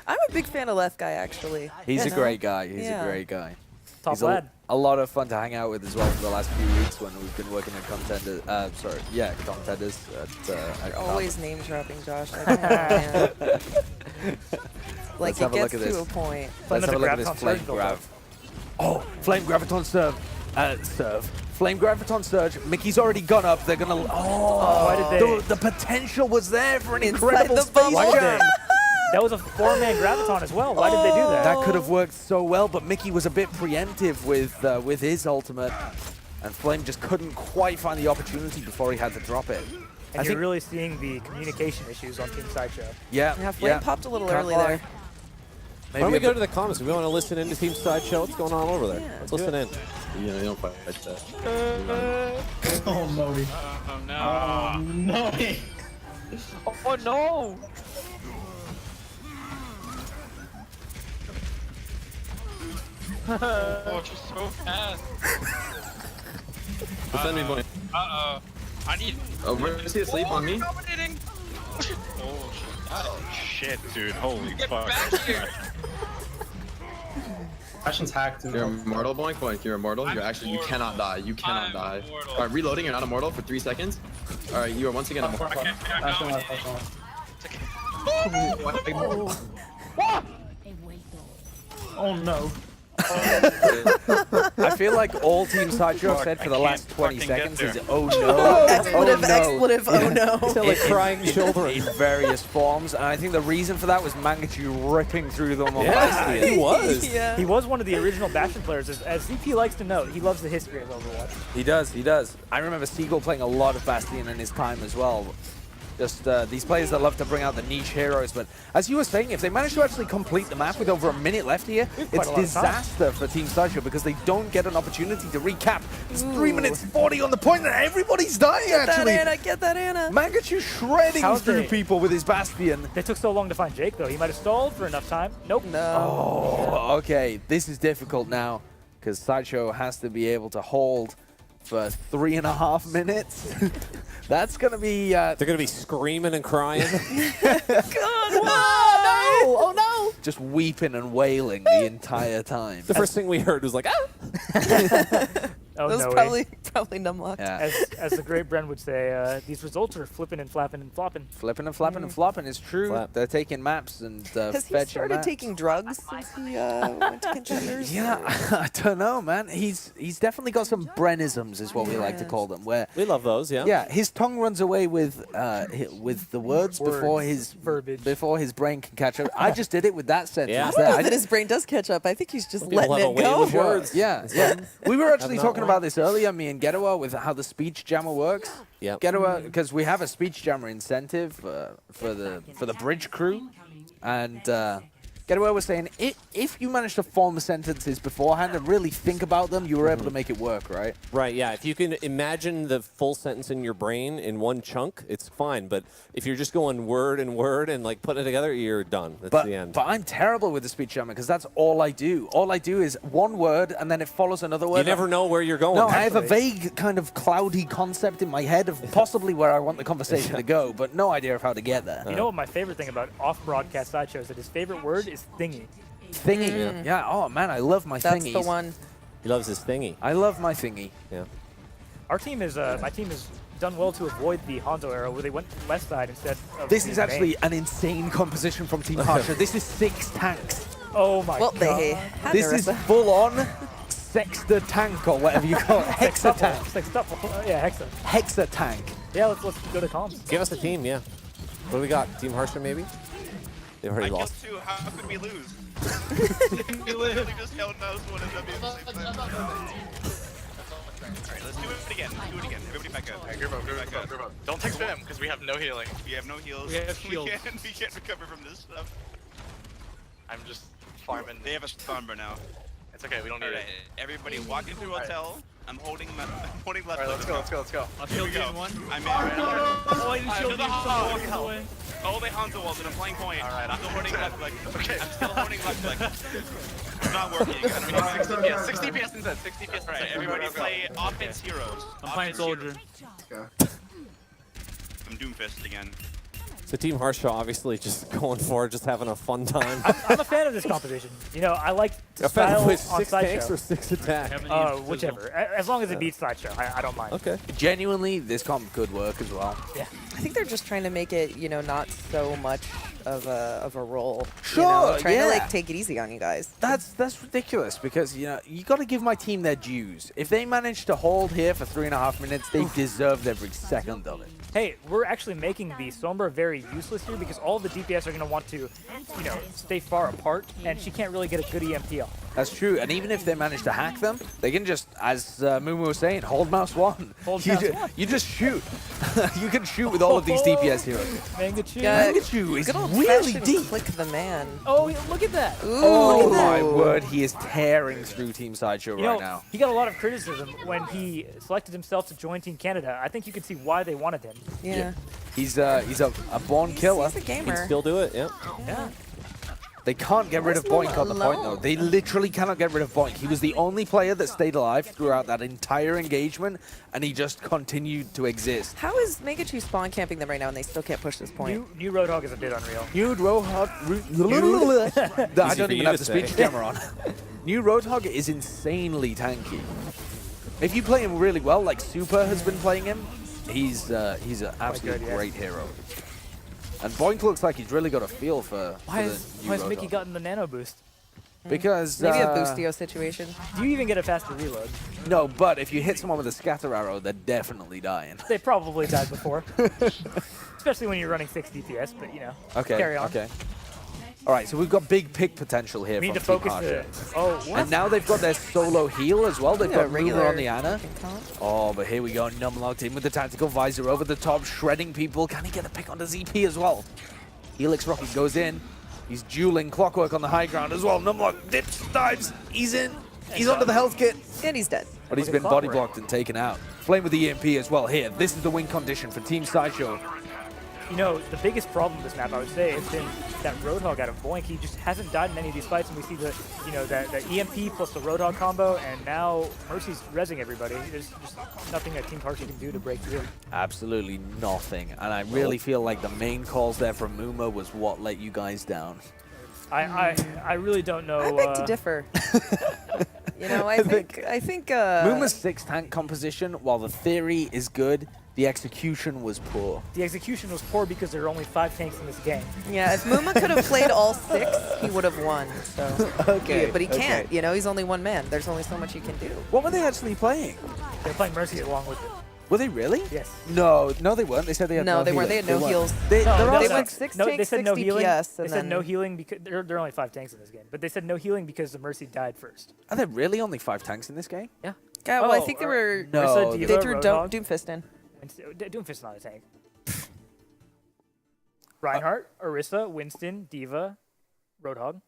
[SPEAKER 4] I'm a big fan of Left Guy actually.
[SPEAKER 3] He's
[SPEAKER 4] You
[SPEAKER 3] a
[SPEAKER 4] know?
[SPEAKER 3] great guy. He's
[SPEAKER 4] Yeah.
[SPEAKER 3] a great guy.
[SPEAKER 2] Top
[SPEAKER 3] He's
[SPEAKER 2] lad.
[SPEAKER 3] a lot of fun to hang out with as well for the last few weeks when we've been working at contenders. Contenders. At
[SPEAKER 4] Always name dropping Josh. I don't know, man. Like
[SPEAKER 3] Let's have
[SPEAKER 4] it
[SPEAKER 3] a look
[SPEAKER 4] gets
[SPEAKER 3] at
[SPEAKER 4] to
[SPEAKER 3] this.
[SPEAKER 4] a point.
[SPEAKER 3] Let's have a look at this
[SPEAKER 2] Graviton
[SPEAKER 3] flame
[SPEAKER 2] surge built
[SPEAKER 3] grab.
[SPEAKER 2] up.
[SPEAKER 3] Oh, flame graviton serve. Flame graviton surge. Mickey's already gone up. They're gonna. Oh,
[SPEAKER 2] Why did they?
[SPEAKER 3] the potential was there for an
[SPEAKER 4] Inside
[SPEAKER 3] incredible
[SPEAKER 4] the
[SPEAKER 3] space
[SPEAKER 4] bubble.
[SPEAKER 2] Why did
[SPEAKER 3] jam.
[SPEAKER 2] they? That was a 4-man Graviton as well. Why did they do that?
[SPEAKER 3] That could have worked so well, but Mickey was a bit preemptive with his ultimate, and Flame just couldn't quite find the opportunity before he had to drop it.
[SPEAKER 2] And you're really seeing the communication issues on Team Sideshow.
[SPEAKER 3] Yeah,
[SPEAKER 4] Yeah, Flame popped a little early there.
[SPEAKER 1] Why don't we go to the comments? We want to listen in to Team Sideshow. What's going on over there?
[SPEAKER 4] Yeah.
[SPEAKER 1] Let's listen in.
[SPEAKER 7] You don't fight that.
[SPEAKER 8] Oh no.
[SPEAKER 6] Oh no.
[SPEAKER 8] Oh no.
[SPEAKER 6] Oh no! Oh, just so fast.
[SPEAKER 7] Defend me, boy.
[SPEAKER 6] Uh-oh. I need...
[SPEAKER 7] Oh, where's he asleep on me?
[SPEAKER 6] Dominating. Oh, shit, dude. Holy
[SPEAKER 9] Get
[SPEAKER 6] fuck.
[SPEAKER 9] back here!
[SPEAKER 5] Passion's hacked.
[SPEAKER 7] You're immortal, Boink Boink. You're immortal.
[SPEAKER 6] I'm
[SPEAKER 7] You're actually, you
[SPEAKER 6] immortal.
[SPEAKER 7] cannot die. You cannot
[SPEAKER 6] I'm
[SPEAKER 7] die.
[SPEAKER 6] immortal.
[SPEAKER 7] Alright, reloading. You're not immortal for 3 seconds. Alright, you are once again immortal.
[SPEAKER 6] I'm dominating.
[SPEAKER 8] Oh no.
[SPEAKER 3] I feel like all Team Sideshow
[SPEAKER 6] Fuck,
[SPEAKER 3] said for
[SPEAKER 6] I
[SPEAKER 3] the last
[SPEAKER 6] can't
[SPEAKER 3] 20
[SPEAKER 6] fucking get
[SPEAKER 3] seconds
[SPEAKER 6] there.
[SPEAKER 3] is, oh no,
[SPEAKER 4] Expletive,
[SPEAKER 3] oh no.
[SPEAKER 4] expletive, oh no.
[SPEAKER 1] Sound like crying children.
[SPEAKER 3] In various forms, and I think the reason for that was Mangachu ripping through them on
[SPEAKER 1] Yeah,
[SPEAKER 3] Bastion.
[SPEAKER 1] he was.
[SPEAKER 4] Yeah.
[SPEAKER 2] He was one of the original Bastion players. As ZP likes to note, he loves the history of Overwatch.
[SPEAKER 3] He does, he does. I remember Seagull playing a lot of Bastion in his time as well. Just these players that love to bring out the niche heroes, but as you were saying, if they manage to actually complete the map with over a minute left here,
[SPEAKER 2] quite
[SPEAKER 3] it's
[SPEAKER 2] a lot of time.
[SPEAKER 3] disaster for Team Sideshow because they don't get an opportunity to recap. It's 3 minutes 40 on the point and everybody's dying
[SPEAKER 4] Get that
[SPEAKER 3] actually.
[SPEAKER 4] Anna, get that Anna.
[SPEAKER 3] Mangachu shredding
[SPEAKER 2] How's
[SPEAKER 3] through
[SPEAKER 2] they-
[SPEAKER 3] people with his Bastion.
[SPEAKER 2] They took so long to find Jake, though. He might have stalled for enough time. Nope.
[SPEAKER 4] No.
[SPEAKER 3] Oh, okay. This is difficult now because Sideshow has to be able to hold for 3.5 minutes. That's going to be...
[SPEAKER 1] They're going to be screaming and crying.
[SPEAKER 4] Oh no!
[SPEAKER 3] just weeping and wailing the entire time.
[SPEAKER 1] The first thing we heard was like, ah!
[SPEAKER 2] Oh,
[SPEAKER 4] That was
[SPEAKER 2] no way.
[SPEAKER 4] probably numlocked.
[SPEAKER 3] Yeah.
[SPEAKER 2] As the great Bren would say, these results are flipping and flapping and flopping.
[SPEAKER 3] Flipping and flapping and flopping is true.
[SPEAKER 1] Flap.
[SPEAKER 3] They're taking maps and
[SPEAKER 4] Has he
[SPEAKER 3] fetching
[SPEAKER 4] started
[SPEAKER 3] maps.
[SPEAKER 4] taking drugs since he went to contenders?
[SPEAKER 3] Yeah, I don't know, man. He's definitely got some Brenisms, is what we like to call them. Where
[SPEAKER 1] We love those, yeah.
[SPEAKER 3] yeah, his tongue runs away with the words before his
[SPEAKER 2] verbiage.
[SPEAKER 3] before his brain can catch up. I just did it with that sentence.
[SPEAKER 1] Yeah.
[SPEAKER 4] I
[SPEAKER 3] there.
[SPEAKER 4] don't know
[SPEAKER 3] I
[SPEAKER 4] that his brain does catch up. I think he's just
[SPEAKER 1] People
[SPEAKER 4] letting
[SPEAKER 1] have a
[SPEAKER 4] it
[SPEAKER 1] way
[SPEAKER 4] go.
[SPEAKER 1] with words.
[SPEAKER 3] Yeah, yeah. We were actually
[SPEAKER 1] not
[SPEAKER 3] talking
[SPEAKER 1] one.
[SPEAKER 3] about this earlier, me and Getawa, with how the speech jammer works.
[SPEAKER 1] Yep.
[SPEAKER 3] Getawa, because we have a speech jammer incentive for the bridge crew, and Getawa Getaway was saying, if you manage to form sentences beforehand and really think about them, you were able to make it work, right?
[SPEAKER 1] Right, yeah. If you can imagine the full sentence in your brain in one chunk, it's fine. But if you're just going word and like putting it together, you're done. That's the end.
[SPEAKER 3] But I'm terrible with the speech jamming because that's all I do. All I do is one word and then it follows another word.
[SPEAKER 1] You never know where you're going.
[SPEAKER 3] No, I have a vague kind of cloudy concept in my head of possibly where I want the conversation to go, but no idea of how to get there.
[SPEAKER 2] You know what my favorite thing about off-broadcast sideshows is that his favorite word is thingy.
[SPEAKER 3] Thingy. Yeah, oh man, I love my thingies.
[SPEAKER 4] That's the one.
[SPEAKER 1] He loves his thingy.
[SPEAKER 3] I love my thingy.
[SPEAKER 1] Yeah.
[SPEAKER 2] Our team is, my team has done well to avoid the Hanzo era where they went left side instead of
[SPEAKER 3] This
[SPEAKER 2] being
[SPEAKER 3] is actually
[SPEAKER 2] main.
[SPEAKER 3] an insane composition from Team Harsha. This is 6 tanks.
[SPEAKER 2] Oh my
[SPEAKER 4] Well,
[SPEAKER 2] god.
[SPEAKER 4] they had
[SPEAKER 3] This is full on Sexta tank or whatever you call it. Hexa tank.
[SPEAKER 2] Yeah, Hexa.
[SPEAKER 3] Hexa tank.
[SPEAKER 2] Yeah, let's go to comms.
[SPEAKER 1] Give us a team, yeah. What do we got? Team Harsha, maybe? They've
[SPEAKER 6] I
[SPEAKER 1] already
[SPEAKER 6] killed
[SPEAKER 1] lost.
[SPEAKER 6] 2. How could we lose? We literally just held mouse one and W at the same time. Alright, let's do it again. Let's do it again. Everybody back up.
[SPEAKER 7] Alright, group up. Don't take spam, because we have no healing.
[SPEAKER 6] We have no heals.
[SPEAKER 9] We have shields.
[SPEAKER 6] We can't recover from this stuff.
[SPEAKER 7] I'm just farming.
[SPEAKER 6] They have a Stormber now.
[SPEAKER 7] It's okay, we don't need
[SPEAKER 6] Alright,
[SPEAKER 7] it.
[SPEAKER 6] everybody walking through hotel. I'm holding left.
[SPEAKER 7] Alright, let's go.
[SPEAKER 6] Here
[SPEAKER 9] I'll shield
[SPEAKER 6] we
[SPEAKER 9] you
[SPEAKER 6] go.
[SPEAKER 9] in one.
[SPEAKER 6] I'm in.
[SPEAKER 9] Oh, I didn't
[SPEAKER 6] I'm
[SPEAKER 9] shield
[SPEAKER 6] to the
[SPEAKER 9] you.
[SPEAKER 6] hall.
[SPEAKER 9] Walking away.
[SPEAKER 6] All the Hanzo walls and I'm playing point.
[SPEAKER 7] Alright,
[SPEAKER 6] I'm still holding left click.
[SPEAKER 7] Okay.
[SPEAKER 6] I'm still holding left click. It's not working. I don't know.
[SPEAKER 7] Yeah, 60 PS instead, 60 PS
[SPEAKER 6] Alright, everybody play offense heroes.
[SPEAKER 9] I'm playing
[SPEAKER 6] Offense
[SPEAKER 9] soldier.
[SPEAKER 6] heroes. I'm Doomfist again.
[SPEAKER 1] So Team Harsha obviously just going for it, just having a fun time.
[SPEAKER 2] I'm a fan of this composition. You know, I like to
[SPEAKER 1] A fan
[SPEAKER 2] style
[SPEAKER 1] with
[SPEAKER 2] on
[SPEAKER 1] 6 tanks or
[SPEAKER 2] sideshow.
[SPEAKER 1] 6 attack?
[SPEAKER 2] Whichever. As long as it beats sideshow, I don't mind.
[SPEAKER 1] Okay.
[SPEAKER 3] Genuinely, this comp could work as well.
[SPEAKER 2] Yeah.
[SPEAKER 4] I think they're just trying to make it, you know, not so much of a role.
[SPEAKER 3] Sure,
[SPEAKER 4] you know? Trying
[SPEAKER 3] yeah.
[SPEAKER 4] to like take it easy on you guys.
[SPEAKER 3] That's ridiculous because, you know, you got to give my team their dues. If they manage to hold here for 3.5 minutes, they deserved every second of it.
[SPEAKER 2] Hey, we're actually making the Sombra very useless here because all the DPS are going to want to, you know, stay far apart, and she can't really get a good EMP off.
[SPEAKER 3] That's true, and even if they manage to hack them, they can just, as Mumu was saying, hold mouse 1.
[SPEAKER 2] Hold
[SPEAKER 3] you
[SPEAKER 2] mouse
[SPEAKER 3] ju-
[SPEAKER 2] 1.
[SPEAKER 3] You just shoot. You can shoot with all of these DPS heroes.
[SPEAKER 2] Mangachu.
[SPEAKER 4] Yeah.
[SPEAKER 3] Mangachu is
[SPEAKER 4] Good
[SPEAKER 3] really
[SPEAKER 4] old-fashioned
[SPEAKER 3] deep.
[SPEAKER 4] click the man.
[SPEAKER 2] Oh, look at that.
[SPEAKER 4] Ooh,
[SPEAKER 3] Oh
[SPEAKER 4] look at
[SPEAKER 3] my
[SPEAKER 4] that.
[SPEAKER 3] word, he is tearing through Team Sideshow
[SPEAKER 2] You
[SPEAKER 3] right
[SPEAKER 2] know,
[SPEAKER 3] now.
[SPEAKER 2] he got a lot of criticism when he selected himself to join Team Canada. I think you can see why they wanted him.
[SPEAKER 4] Yeah.
[SPEAKER 3] He's a born killer.
[SPEAKER 4] He's a
[SPEAKER 1] Can
[SPEAKER 4] gamer.
[SPEAKER 1] still do it, yeah.
[SPEAKER 2] Yeah.
[SPEAKER 3] They can't get rid of
[SPEAKER 4] Where's
[SPEAKER 3] Boink on the point, though.
[SPEAKER 4] Malone?
[SPEAKER 3] They literally cannot get rid of Boink. He was the only player that stayed alive throughout that entire engagement, and he just continued to exist.
[SPEAKER 4] How is Megachu spawn camping them right now and they still can't push this point?
[SPEAKER 2] New Roadhog is a bit unreal.
[SPEAKER 3] Nude Roadhog. I
[SPEAKER 1] Easy
[SPEAKER 3] don't
[SPEAKER 1] for
[SPEAKER 3] even
[SPEAKER 1] you
[SPEAKER 3] have
[SPEAKER 1] to
[SPEAKER 3] the speech
[SPEAKER 1] say.
[SPEAKER 3] camera on. New Roadhog is insanely tanky. If you play him really well, like Super has been playing him, he's an absolutely
[SPEAKER 2] good, yeah.
[SPEAKER 3] great hero. And Boink looks like he's really got a feel for
[SPEAKER 2] Why
[SPEAKER 3] the
[SPEAKER 2] has
[SPEAKER 3] new
[SPEAKER 2] Mickey
[SPEAKER 3] Roadhog.
[SPEAKER 2] gotten the nano boost?
[SPEAKER 3] Because
[SPEAKER 4] Maybe a boostio situation.
[SPEAKER 2] Do you even get a faster reload?
[SPEAKER 3] no, but if you hit someone with a scatter arrow, they're definitely dying.
[SPEAKER 2] They probably died before. Especially when you're running 6 DPS, but you know.
[SPEAKER 3] Okay.
[SPEAKER 2] Carry on.
[SPEAKER 3] Okay. All right, so we've got big pick potential here
[SPEAKER 2] We need to
[SPEAKER 3] from Team
[SPEAKER 2] focus
[SPEAKER 3] Harsha.
[SPEAKER 2] Oh, what?
[SPEAKER 3] And now they've got their solo heal as well. They've
[SPEAKER 4] Yeah,
[SPEAKER 3] got regular on the Ana.
[SPEAKER 4] comp.
[SPEAKER 3] Oh, but here we go. Numlocked in with the tactical visor over the top, shredding people. Can he get a pick on the ZP as well? Helix Rocket goes in. He's dueling Clockwork on the high ground as well. Numlock dips, dives. He's in. He's onto the health kit.
[SPEAKER 4] And he's dead.
[SPEAKER 3] But he's
[SPEAKER 2] Look at
[SPEAKER 3] been body
[SPEAKER 2] Clockwork.
[SPEAKER 3] blocked and taken out. Flame with the EMP as well here. This is the win condition for Team Sideshow.
[SPEAKER 2] You know, the biggest problem with this map, I would say, has been that Roadhog out of Boink. He just hasn't died in any of these fights, and we see the, you know, the EMP plus the Roadhog combo, and now Mercy's rezzing everybody. There's just nothing that Team Harsha can do to break through.
[SPEAKER 3] Absolutely nothing. And I really feel like the main calls there from Muma was what let you guys down.
[SPEAKER 2] I really don't know.
[SPEAKER 4] I beg to differ. You know, I think
[SPEAKER 3] Muma's 6 tank composition, while the theory is good, the execution was poor.
[SPEAKER 2] The execution was poor because there are only 5 tanks in this game.
[SPEAKER 4] yeah, if Muma could have played all 6, he would have won. So
[SPEAKER 3] Okay,
[SPEAKER 4] but he can't.
[SPEAKER 3] okay.
[SPEAKER 4] You know, he's only one man. There's only so much he can do.
[SPEAKER 3] What were they actually playing?
[SPEAKER 2] They're playing Mercy along with it.
[SPEAKER 3] Were they really?
[SPEAKER 2] Yes.
[SPEAKER 3] No, they weren't. They said they had no
[SPEAKER 4] No, they weren't. They had no
[SPEAKER 3] healing.
[SPEAKER 4] heals.
[SPEAKER 3] They,
[SPEAKER 2] No,
[SPEAKER 3] they're
[SPEAKER 2] no,
[SPEAKER 3] all
[SPEAKER 4] They
[SPEAKER 2] no.
[SPEAKER 4] went
[SPEAKER 3] six-
[SPEAKER 4] 6
[SPEAKER 2] No,
[SPEAKER 4] tanks,
[SPEAKER 2] they said
[SPEAKER 4] 6
[SPEAKER 2] no healing.
[SPEAKER 4] DPS,
[SPEAKER 2] They
[SPEAKER 4] and
[SPEAKER 2] said
[SPEAKER 4] then
[SPEAKER 2] no healing because there are only 5 tanks in this game. But they said no healing because the Mercy died first.
[SPEAKER 3] Are there really only 5 tanks in this game?
[SPEAKER 2] Yeah.
[SPEAKER 4] Yeah, well, I
[SPEAKER 2] Oh,
[SPEAKER 4] think they
[SPEAKER 2] or-
[SPEAKER 4] were.
[SPEAKER 3] No,
[SPEAKER 2] Marissa,
[SPEAKER 3] they
[SPEAKER 4] They
[SPEAKER 2] Diva,
[SPEAKER 4] threw
[SPEAKER 2] Roadhog.
[SPEAKER 4] Doomfist in.
[SPEAKER 2] Doomfist's not a tank. Reinhardt, Orisa, Winston, Diva, Roadhog.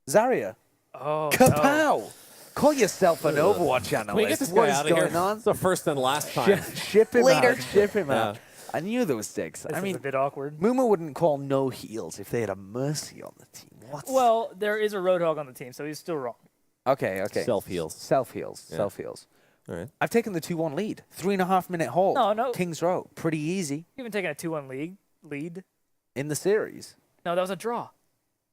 [SPEAKER 3] Zarya.
[SPEAKER 2] Oh, no.
[SPEAKER 3] Kapow! Call yourself an Overwatch
[SPEAKER 1] Can we get
[SPEAKER 3] analyst.
[SPEAKER 1] this
[SPEAKER 3] What
[SPEAKER 1] guy
[SPEAKER 3] is
[SPEAKER 1] out of here?
[SPEAKER 3] going on?
[SPEAKER 1] It's the first and last time.
[SPEAKER 3] Ship him
[SPEAKER 4] Later.
[SPEAKER 3] out. Ship him
[SPEAKER 1] Yeah.
[SPEAKER 3] out. I knew there was stakes.
[SPEAKER 2] This
[SPEAKER 3] I
[SPEAKER 2] is
[SPEAKER 3] mean,
[SPEAKER 2] a bit awkward.
[SPEAKER 3] Muma wouldn't call no heals if they had a Mercy on the team. What?
[SPEAKER 2] Well, there is a Roadhog on the team, so he's still wrong.
[SPEAKER 3] Okay.
[SPEAKER 1] Self heals.
[SPEAKER 3] Self heals.
[SPEAKER 1] Yeah.
[SPEAKER 3] Self heals.
[SPEAKER 1] All right.
[SPEAKER 3] I've taken the 2-1 lead. 3.5-minute hold.
[SPEAKER 2] No.
[SPEAKER 3] Kings Row. Pretty easy
[SPEAKER 2] Even taking a 2-1 lead.
[SPEAKER 3] in the series.
[SPEAKER 2] No, that was a draw.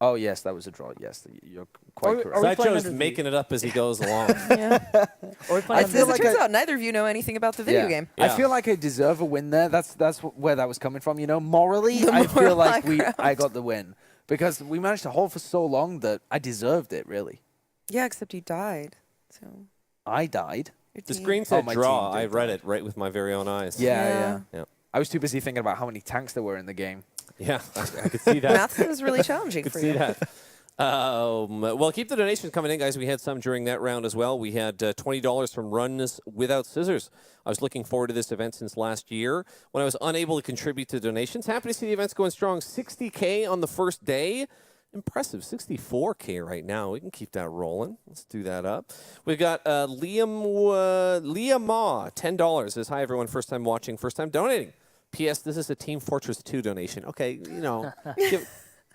[SPEAKER 3] Oh, yes, that was a draw. Yes, you're quite correct.
[SPEAKER 2] Are we playing
[SPEAKER 1] Sideshow's
[SPEAKER 2] under the-
[SPEAKER 1] making it up as he goes along.
[SPEAKER 4] Yeah.
[SPEAKER 2] Or we playing
[SPEAKER 3] I
[SPEAKER 4] As
[SPEAKER 3] feel
[SPEAKER 4] it
[SPEAKER 3] like
[SPEAKER 4] turns
[SPEAKER 3] I-
[SPEAKER 4] out, neither of you know anything about the video game.
[SPEAKER 3] I
[SPEAKER 1] Yeah.
[SPEAKER 3] feel like I deserve a win there. That's where that was coming from. You know, morally,
[SPEAKER 4] The
[SPEAKER 3] I feel
[SPEAKER 4] moral
[SPEAKER 3] like
[SPEAKER 4] high ground.
[SPEAKER 3] I got the win because we managed to hold for so long that I deserved it. Really,
[SPEAKER 4] Yeah, except you died. So
[SPEAKER 3] I died.
[SPEAKER 4] your
[SPEAKER 1] The
[SPEAKER 4] team-
[SPEAKER 1] screen said
[SPEAKER 3] my
[SPEAKER 1] draw.
[SPEAKER 3] team
[SPEAKER 1] I
[SPEAKER 3] did
[SPEAKER 1] read
[SPEAKER 3] that.
[SPEAKER 1] it right with my very own eyes.
[SPEAKER 3] Yeah.
[SPEAKER 1] Yeah.
[SPEAKER 3] I was too busy thinking about how many tanks there were in the game.
[SPEAKER 1] Yeah, I could see that.
[SPEAKER 4] Math was really challenging
[SPEAKER 1] Could
[SPEAKER 4] for
[SPEAKER 1] see
[SPEAKER 4] you.
[SPEAKER 1] that. Well, keep the donations coming in, guys. We had some during that round as well. We had $20 from Runs Without Scissors. I was looking forward to this event since last year when I was unable to contribute to donations. Happy to see the event's going strong. 60K on the first day. Impressive. 64K right now. We can keep that rolling. Let's do that up. We've got Liam Ma, $10. Says, hi, everyone. First time watching, first time donating. P.S. This is a Team Fortress 2 donation. Okay,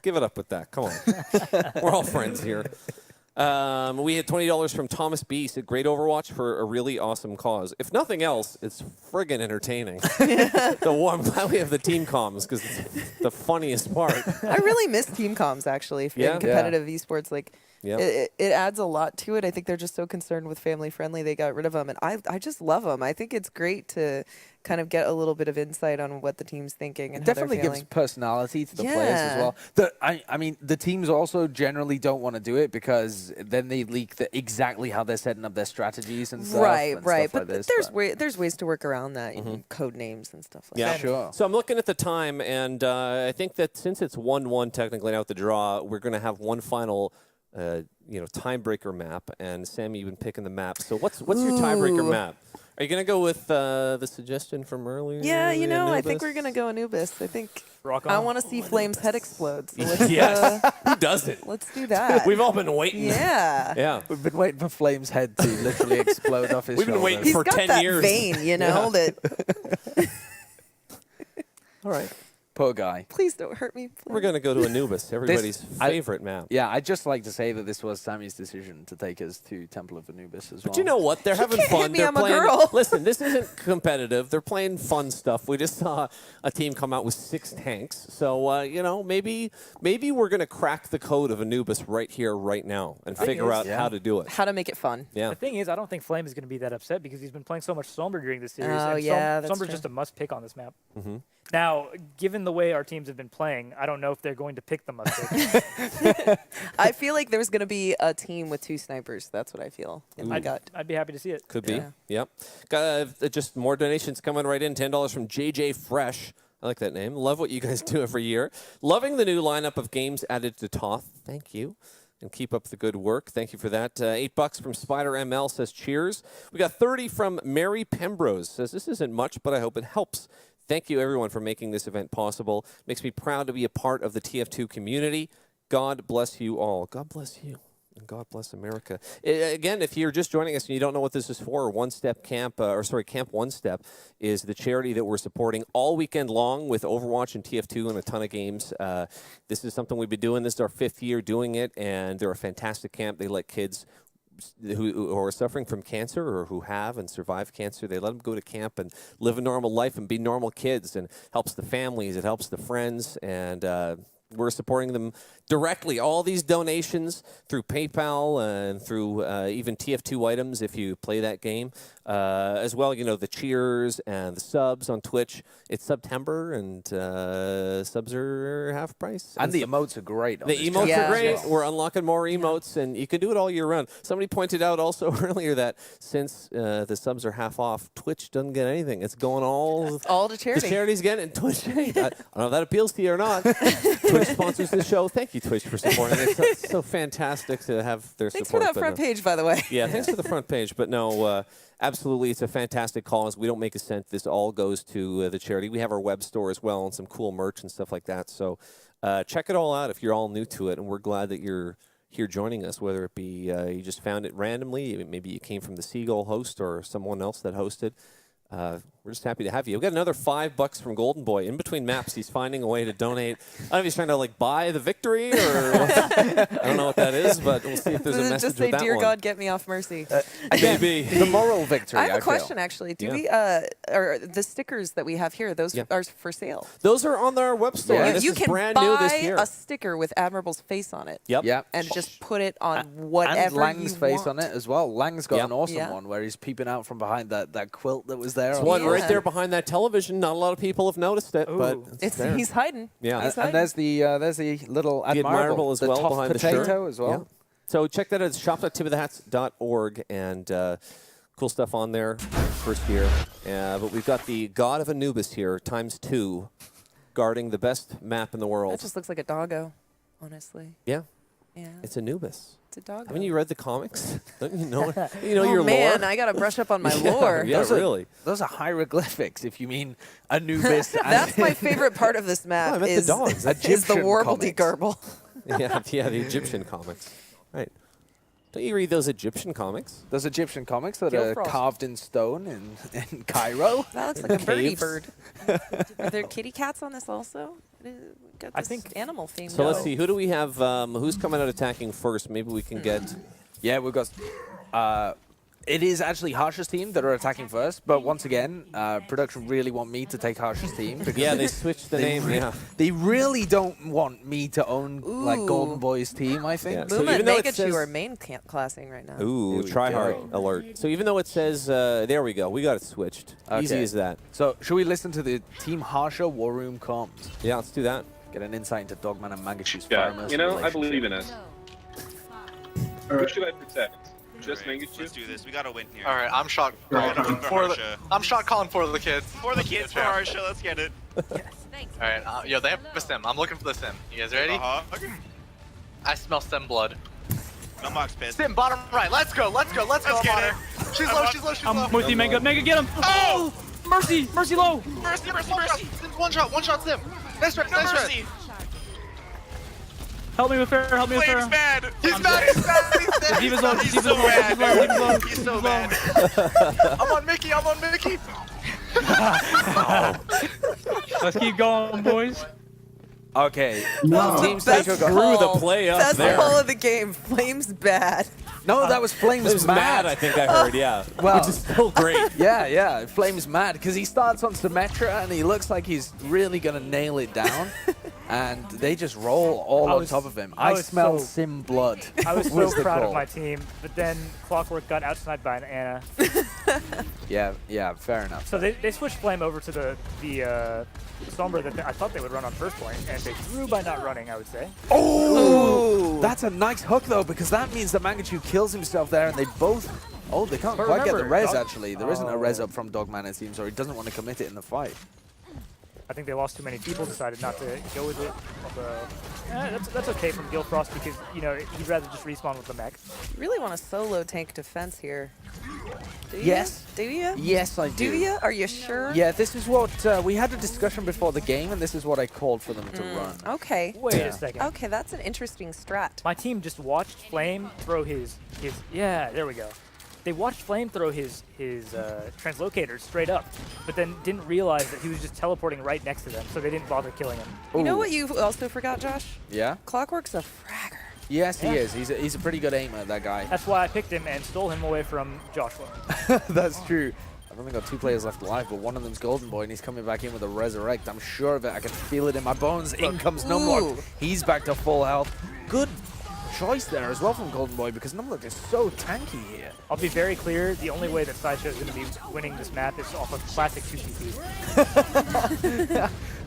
[SPEAKER 1] give it up with that. Come on. We're all friends here. We had $20 from Thomas B. Said, great Overwatch for a really awesome cause. If nothing else, it's friggin' entertaining. I'm glad we have the team comms because it's the funniest part.
[SPEAKER 4] I really miss team comms actually.
[SPEAKER 1] Yeah?
[SPEAKER 4] In competitive esports, like
[SPEAKER 1] Yeah.
[SPEAKER 4] it adds a lot to it. I think they're just so concerned with family friendly. They got rid of them, and I just love them. I think it's great to kind of get a little bit of insight on what the team's thinking and
[SPEAKER 3] It
[SPEAKER 4] how
[SPEAKER 3] definitely
[SPEAKER 4] they're
[SPEAKER 3] gives
[SPEAKER 4] feeling.
[SPEAKER 3] personality to the players as well. I mean, the teams also generally don't want to do it because then they leak exactly how they're setting up their strategies and stuff.
[SPEAKER 4] Right.
[SPEAKER 3] and stuff
[SPEAKER 4] But
[SPEAKER 3] like this,
[SPEAKER 4] there's ways to work around that, you know, code names and stuff like
[SPEAKER 1] Yeah,
[SPEAKER 4] that.
[SPEAKER 3] Sure.
[SPEAKER 1] So I'm looking at the time, and I think that since it's 1-1 technically out the draw, we're going to have one final, tiebreaker map. And Sammy, you've been picking the map. So what's your tiebreaker
[SPEAKER 4] Ooh.
[SPEAKER 1] map? Are you going to go with the suggestion from earlier?
[SPEAKER 4] Yeah,
[SPEAKER 1] the
[SPEAKER 4] I think
[SPEAKER 1] Anubis?
[SPEAKER 4] we're gonna go Anubis. I think
[SPEAKER 2] Rock
[SPEAKER 4] I
[SPEAKER 2] on.
[SPEAKER 4] want to see Flame's head explode. So let's,
[SPEAKER 1] Yes. Who doesn't?
[SPEAKER 4] let's do that.
[SPEAKER 1] We've all been waiting.
[SPEAKER 4] Yeah.
[SPEAKER 1] Yeah.
[SPEAKER 3] We've been waiting for Flame's head to literally explode off his
[SPEAKER 1] We've been waiting
[SPEAKER 3] shoulders.
[SPEAKER 4] He's
[SPEAKER 1] for
[SPEAKER 4] got
[SPEAKER 1] 10
[SPEAKER 4] that
[SPEAKER 1] years.
[SPEAKER 4] vein, you know, that
[SPEAKER 1] All right.
[SPEAKER 3] Poor guy.
[SPEAKER 4] please don't hurt me.
[SPEAKER 1] We're going to go to Anubis, everybody's favorite map.
[SPEAKER 3] Yeah, I'd just like to say that this was Sammy's decision to take us to Temple of Anubis as well.
[SPEAKER 1] But you know what? They're having
[SPEAKER 4] can't
[SPEAKER 1] fun.
[SPEAKER 4] hit me,
[SPEAKER 1] They're
[SPEAKER 4] I'm a
[SPEAKER 1] playing.
[SPEAKER 4] girl.
[SPEAKER 1] Listen, this isn't competitive. They're playing fun stuff. We just saw a team come out with 6 tanks. So maybe we're gonna crack the code of Anubis right here, right now, and figure out how to do it.
[SPEAKER 4] How to make it fun.
[SPEAKER 1] Yeah.
[SPEAKER 2] The thing is, I don't think Flame is going to be that upset because he's been playing so much Sombra during this series.
[SPEAKER 4] Oh,
[SPEAKER 2] and
[SPEAKER 4] yeah, that's
[SPEAKER 2] Sombra's
[SPEAKER 4] true.
[SPEAKER 2] just a must pick on this map.
[SPEAKER 1] Mm-hmm.
[SPEAKER 2] Now, given the way our teams have been playing, I don't know if they're going to pick the must pick.
[SPEAKER 4] I feel like there's gonna be a team with 2 snipers. That's what I feel in my gut.
[SPEAKER 2] I'd be happy to see it.
[SPEAKER 1] Could be.
[SPEAKER 4] Yeah.
[SPEAKER 1] Yep. Got just more donations coming right in. $10 from JJ Fresh. I like that name. Love what you guys do every year. Loving the new lineup of games added to TotH. Thank you. And keep up the good work. Thank you for that. $8 from Spider ML says cheers. We got 30 from Mary Pembrose. Says this isn't much, but I hope it helps. Thank you, everyone, for making this event possible. Makes me proud to be a part of the TF2 community. God bless you all. God bless you. And God bless America. Again, if you're just joining us and you don't know what this is for, Camp One Step is the charity that we're supporting all weekend long with Overwatch and TF2 and a ton of games. This is something we've been doing. This is our 5th year doing it, and they're a fantastic camp. They let kids who are suffering from cancer or who have and survived cancer, they let them go to camp and live a normal life and be normal kids, and helps the families, it helps the friends, and we're supporting them directly. All these donations through PayPal and through even TF2 items if you play that game. As well, the cheers and the subs on Twitch. It's September, and subs are half price.
[SPEAKER 3] And the emotes are great. on
[SPEAKER 1] The
[SPEAKER 3] this
[SPEAKER 1] emotes
[SPEAKER 3] channel
[SPEAKER 1] are
[SPEAKER 3] as
[SPEAKER 1] great.
[SPEAKER 3] well.
[SPEAKER 1] We're unlocking more emotes, and you can do it all year round. Somebody pointed out also earlier that since the subs are half off, Twitch doesn't get anything. It's going all
[SPEAKER 4] to
[SPEAKER 1] the
[SPEAKER 4] charity.
[SPEAKER 1] charities get it, and Twitch ain't. I don't know if that appeals to you or not. Twitch sponsors the show. Thank you, Twitch, for supporting it. It's so fantastic to have their
[SPEAKER 4] Thanks for
[SPEAKER 1] support.
[SPEAKER 4] that front page, by the way.
[SPEAKER 1] Yeah, thanks for the front page. But no, absolutely, it's a fantastic cause. We don't make a cent. This all goes to the charity. We have our web store as well and some cool merch and stuff like that. So check it all out if you're all new to it. And we're glad that you're here joining us, whether it be you just found it randomly, maybe you came from the Seagull host or someone else that hosted. We're just happy to have you. We've got another $5 from Golden Boy. In between maps, he's finding a way to donate. I don't know if he's trying to like buy the victory or I don't know what that is, but we'll see if there's a message
[SPEAKER 4] Just say,
[SPEAKER 1] with that
[SPEAKER 4] "Dear
[SPEAKER 1] one.
[SPEAKER 4] God, get me off mercy."
[SPEAKER 1] Maybe.
[SPEAKER 3] The moral victory.
[SPEAKER 4] I have a
[SPEAKER 3] feel.
[SPEAKER 4] question, actually. Do we, or the stickers that we have here, those are for sale?
[SPEAKER 1] Those are on our web store.
[SPEAKER 3] Yeah.
[SPEAKER 1] This
[SPEAKER 4] You
[SPEAKER 1] is
[SPEAKER 4] can
[SPEAKER 1] brand
[SPEAKER 4] buy
[SPEAKER 1] new this year.
[SPEAKER 4] a sticker with Admirable's face on it.
[SPEAKER 1] Yep.
[SPEAKER 3] Yeah.
[SPEAKER 4] And just put it on whatever
[SPEAKER 3] And Lang's
[SPEAKER 4] you
[SPEAKER 3] face
[SPEAKER 4] want.
[SPEAKER 3] on it as well. Lang's got
[SPEAKER 1] Yep.
[SPEAKER 3] an awesome
[SPEAKER 4] Yeah.
[SPEAKER 3] one where he's peeping out from behind that quilt that was there.
[SPEAKER 1] There's
[SPEAKER 3] on
[SPEAKER 1] one
[SPEAKER 3] the
[SPEAKER 1] right
[SPEAKER 4] Yeah.
[SPEAKER 1] there behind that television. Not a lot of people have noticed it, but
[SPEAKER 2] Ooh.
[SPEAKER 1] it's there.
[SPEAKER 4] He's hiding.
[SPEAKER 1] Yeah.
[SPEAKER 4] He's hiding.
[SPEAKER 3] And there's the little
[SPEAKER 1] The Admirable as well
[SPEAKER 3] tough
[SPEAKER 1] behind the
[SPEAKER 3] potato
[SPEAKER 1] shirt.
[SPEAKER 3] as well.
[SPEAKER 1] Yeah. So check that out. It's shop.tipofthehats.org and cool stuff on there. First year. But we've got the God of Anubis here, ×2, guarding the best map in the world.
[SPEAKER 4] That just looks like a doggo, honestly.
[SPEAKER 1] Yeah,
[SPEAKER 4] Yeah,
[SPEAKER 1] it's Anubis.
[SPEAKER 4] it's a doggo.
[SPEAKER 1] Haven't you read the comics? Don't you know? You know
[SPEAKER 4] oh
[SPEAKER 1] your
[SPEAKER 4] man,
[SPEAKER 1] lore.
[SPEAKER 4] I gotta brush up on my
[SPEAKER 1] Yeah,
[SPEAKER 4] lore.
[SPEAKER 1] Yeah, really.
[SPEAKER 3] Those are hieroglyphics, if you mean Anubis.
[SPEAKER 4] That's my favorite part of this map.
[SPEAKER 1] I meant the
[SPEAKER 4] is,
[SPEAKER 1] dogs.
[SPEAKER 4] is the
[SPEAKER 3] Egyptian
[SPEAKER 4] warbledy
[SPEAKER 3] comics.
[SPEAKER 4] garble.
[SPEAKER 1] Yeah, the Egyptian comics. Right. Don't you read those Egyptian comics?
[SPEAKER 3] Those Egyptian comics that
[SPEAKER 4] Gil
[SPEAKER 3] are
[SPEAKER 4] Frost.
[SPEAKER 3] carved in stone in Cairo.
[SPEAKER 4] That looks like a birdie
[SPEAKER 1] Caves.
[SPEAKER 4] bird. Are there kitty cats on this also? Got
[SPEAKER 2] I
[SPEAKER 4] this
[SPEAKER 2] think-
[SPEAKER 4] animal theme.
[SPEAKER 1] So let's
[SPEAKER 4] going.
[SPEAKER 1] see. Who do we have? Who's coming out attacking first? Maybe we can get.
[SPEAKER 3] Yeah, we've got. It is actually Harsha's team that are attacking first, but once again, production really want me to take Harsha's team. Because
[SPEAKER 1] Yeah, they switched the name. Yeah.
[SPEAKER 3] They really don't want me to own like
[SPEAKER 4] Ooh.
[SPEAKER 3] Golden Boy's team, I think.
[SPEAKER 1] Yeah. So
[SPEAKER 4] Boom and
[SPEAKER 1] even though it
[SPEAKER 4] Megachu
[SPEAKER 1] says-
[SPEAKER 4] are main classing right now.
[SPEAKER 1] Ooh,
[SPEAKER 3] Here we
[SPEAKER 1] try hard
[SPEAKER 3] go.
[SPEAKER 1] alert. So even though it says, there we go, we got it switched. Easy
[SPEAKER 3] Okay.
[SPEAKER 1] as that.
[SPEAKER 3] So, should we listen to the Team Harsha War Room comms?
[SPEAKER 1] Yeah, let's do that.
[SPEAKER 3] Get an insight into Dogman and Magachu's
[SPEAKER 7] Yeah,
[SPEAKER 3] fire
[SPEAKER 7] you know, I
[SPEAKER 3] relationship.
[SPEAKER 7] believe in us. Who
[SPEAKER 5] Alright.
[SPEAKER 7] should I protect? Just
[SPEAKER 6] Alright,
[SPEAKER 7] Mangachu?
[SPEAKER 6] let's do this. We gotta win here.
[SPEAKER 11] All right, I'm shot.
[SPEAKER 5] Right.
[SPEAKER 11] calling
[SPEAKER 6] For
[SPEAKER 11] for the,
[SPEAKER 6] Harsha.
[SPEAKER 11] I'm shot calling for the kids.
[SPEAKER 6] For the kids, for Harsha, let's get it.
[SPEAKER 11] All right, yo, they have a sim. I'm looking for the sim. You guys ready?
[SPEAKER 6] Okay.
[SPEAKER 11] I smell sim blood.
[SPEAKER 6] Melmock's pissed.
[SPEAKER 11] Sim, bottom right. Let's go. Let's go. Let's go.
[SPEAKER 6] Let's
[SPEAKER 11] I'm
[SPEAKER 6] get
[SPEAKER 11] on her. She's low. She's low. She's low.
[SPEAKER 2] I'm with you, Mega. Mega, get him!
[SPEAKER 6] Oh!
[SPEAKER 2] Mercy! Mercy low!
[SPEAKER 6] Mercy, mercy, mercy!
[SPEAKER 11] Sim's one shot. One shot sim. Nice try.
[SPEAKER 6] No
[SPEAKER 11] Nice try.
[SPEAKER 6] mercy!
[SPEAKER 2] Help me with Farrah, help me with
[SPEAKER 6] Flame's
[SPEAKER 2] Farrah.
[SPEAKER 6] mad!
[SPEAKER 11] He's mad. He's mad. He's dead.
[SPEAKER 2] Diva's low,
[SPEAKER 6] He's
[SPEAKER 2] Diva's
[SPEAKER 6] so
[SPEAKER 2] low,
[SPEAKER 6] mad,
[SPEAKER 2] Diva's low,
[SPEAKER 6] dude.
[SPEAKER 2] Diva's low.
[SPEAKER 6] He's so mad.
[SPEAKER 11] I'm on Mickey. I'm on Mickey.
[SPEAKER 2] Let's keep going, boys.
[SPEAKER 3] Okay.
[SPEAKER 5] No.
[SPEAKER 3] Team
[SPEAKER 4] Best
[SPEAKER 3] Seiko
[SPEAKER 1] Screw
[SPEAKER 3] go.
[SPEAKER 1] the
[SPEAKER 4] call.
[SPEAKER 1] play up
[SPEAKER 4] Best
[SPEAKER 1] there.
[SPEAKER 4] call of the game. Flames bad.
[SPEAKER 3] No, that was Flames
[SPEAKER 1] It was mad, I think I heard, yeah.
[SPEAKER 3] Well-
[SPEAKER 1] Which is still great.
[SPEAKER 3] Yeah. Flames mad because he starts on Symmetra and he looks like he's really gonna nail it down, and they just roll all
[SPEAKER 2] I
[SPEAKER 3] on
[SPEAKER 2] was-
[SPEAKER 3] top of him.
[SPEAKER 2] I
[SPEAKER 3] I
[SPEAKER 2] was
[SPEAKER 3] smell
[SPEAKER 2] so-
[SPEAKER 3] Sim blood.
[SPEAKER 2] I was so
[SPEAKER 3] Was the
[SPEAKER 2] proud
[SPEAKER 3] call.
[SPEAKER 2] of my team, but then Clockwork got outsniped by an Anna.
[SPEAKER 3] Yeah, fair enough.
[SPEAKER 2] So they switched Flame over to the Sombra that I thought they would run on first point, and they grew by not running, I would say.
[SPEAKER 3] Oh, that's a nice hook though, because that means that Mangachu kills himself there, and they both. Oh, they can't
[SPEAKER 2] But
[SPEAKER 3] quite get the
[SPEAKER 2] remember,
[SPEAKER 3] res
[SPEAKER 2] Dog-
[SPEAKER 3] actually. There isn't a res
[SPEAKER 2] Oh.
[SPEAKER 3] up from Dogman, it seems, or he doesn't want to commit it in the fight.
[SPEAKER 2] I think they lost too many people, decided not to go with it. Although, that's okay from Gil Frost because, you know, he'd rather just respawn with the mech.
[SPEAKER 4] You really want a solo tank defense here. Do you?
[SPEAKER 3] Yes.
[SPEAKER 4] Do you?
[SPEAKER 3] Yes, I
[SPEAKER 4] Do you? Are you sure?
[SPEAKER 3] Yeah, this is what we had a discussion before the game, and this is what I called for them to run.
[SPEAKER 4] Okay.
[SPEAKER 2] Wait
[SPEAKER 3] Yeah.
[SPEAKER 2] a second.
[SPEAKER 4] Okay, that's an interesting strat.
[SPEAKER 2] My team just watched Flame throw his yeah, there we go. They watched Flame throw his translocators straight up, but then didn't realize that he was just teleporting right next to them, so they didn't bother killing him.
[SPEAKER 4] You know
[SPEAKER 3] Ooh.
[SPEAKER 4] what you also forgot, Josh?
[SPEAKER 3] Yeah.
[SPEAKER 4] Clockwork's a fragger.
[SPEAKER 3] Yes, he
[SPEAKER 2] Yeah.
[SPEAKER 3] is. He's a pretty good aimer, that guy.
[SPEAKER 2] That's why I picked him and stole him away from Joshua.
[SPEAKER 3] That's true. I've only got 2 players left alive, but one of them's Golden Boy, and he's coming back in with a Resurrect. I'm sure of it. I can feel it in my bones. In comes Numlock.
[SPEAKER 4] Ooh.
[SPEAKER 3] He's back to full health. Good choice there as well from Golden Boy, because Numlock is so tanky here.
[SPEAKER 2] I'll be very clear, the only way that Sideshow is going to be winning this map is off of classic 2CP.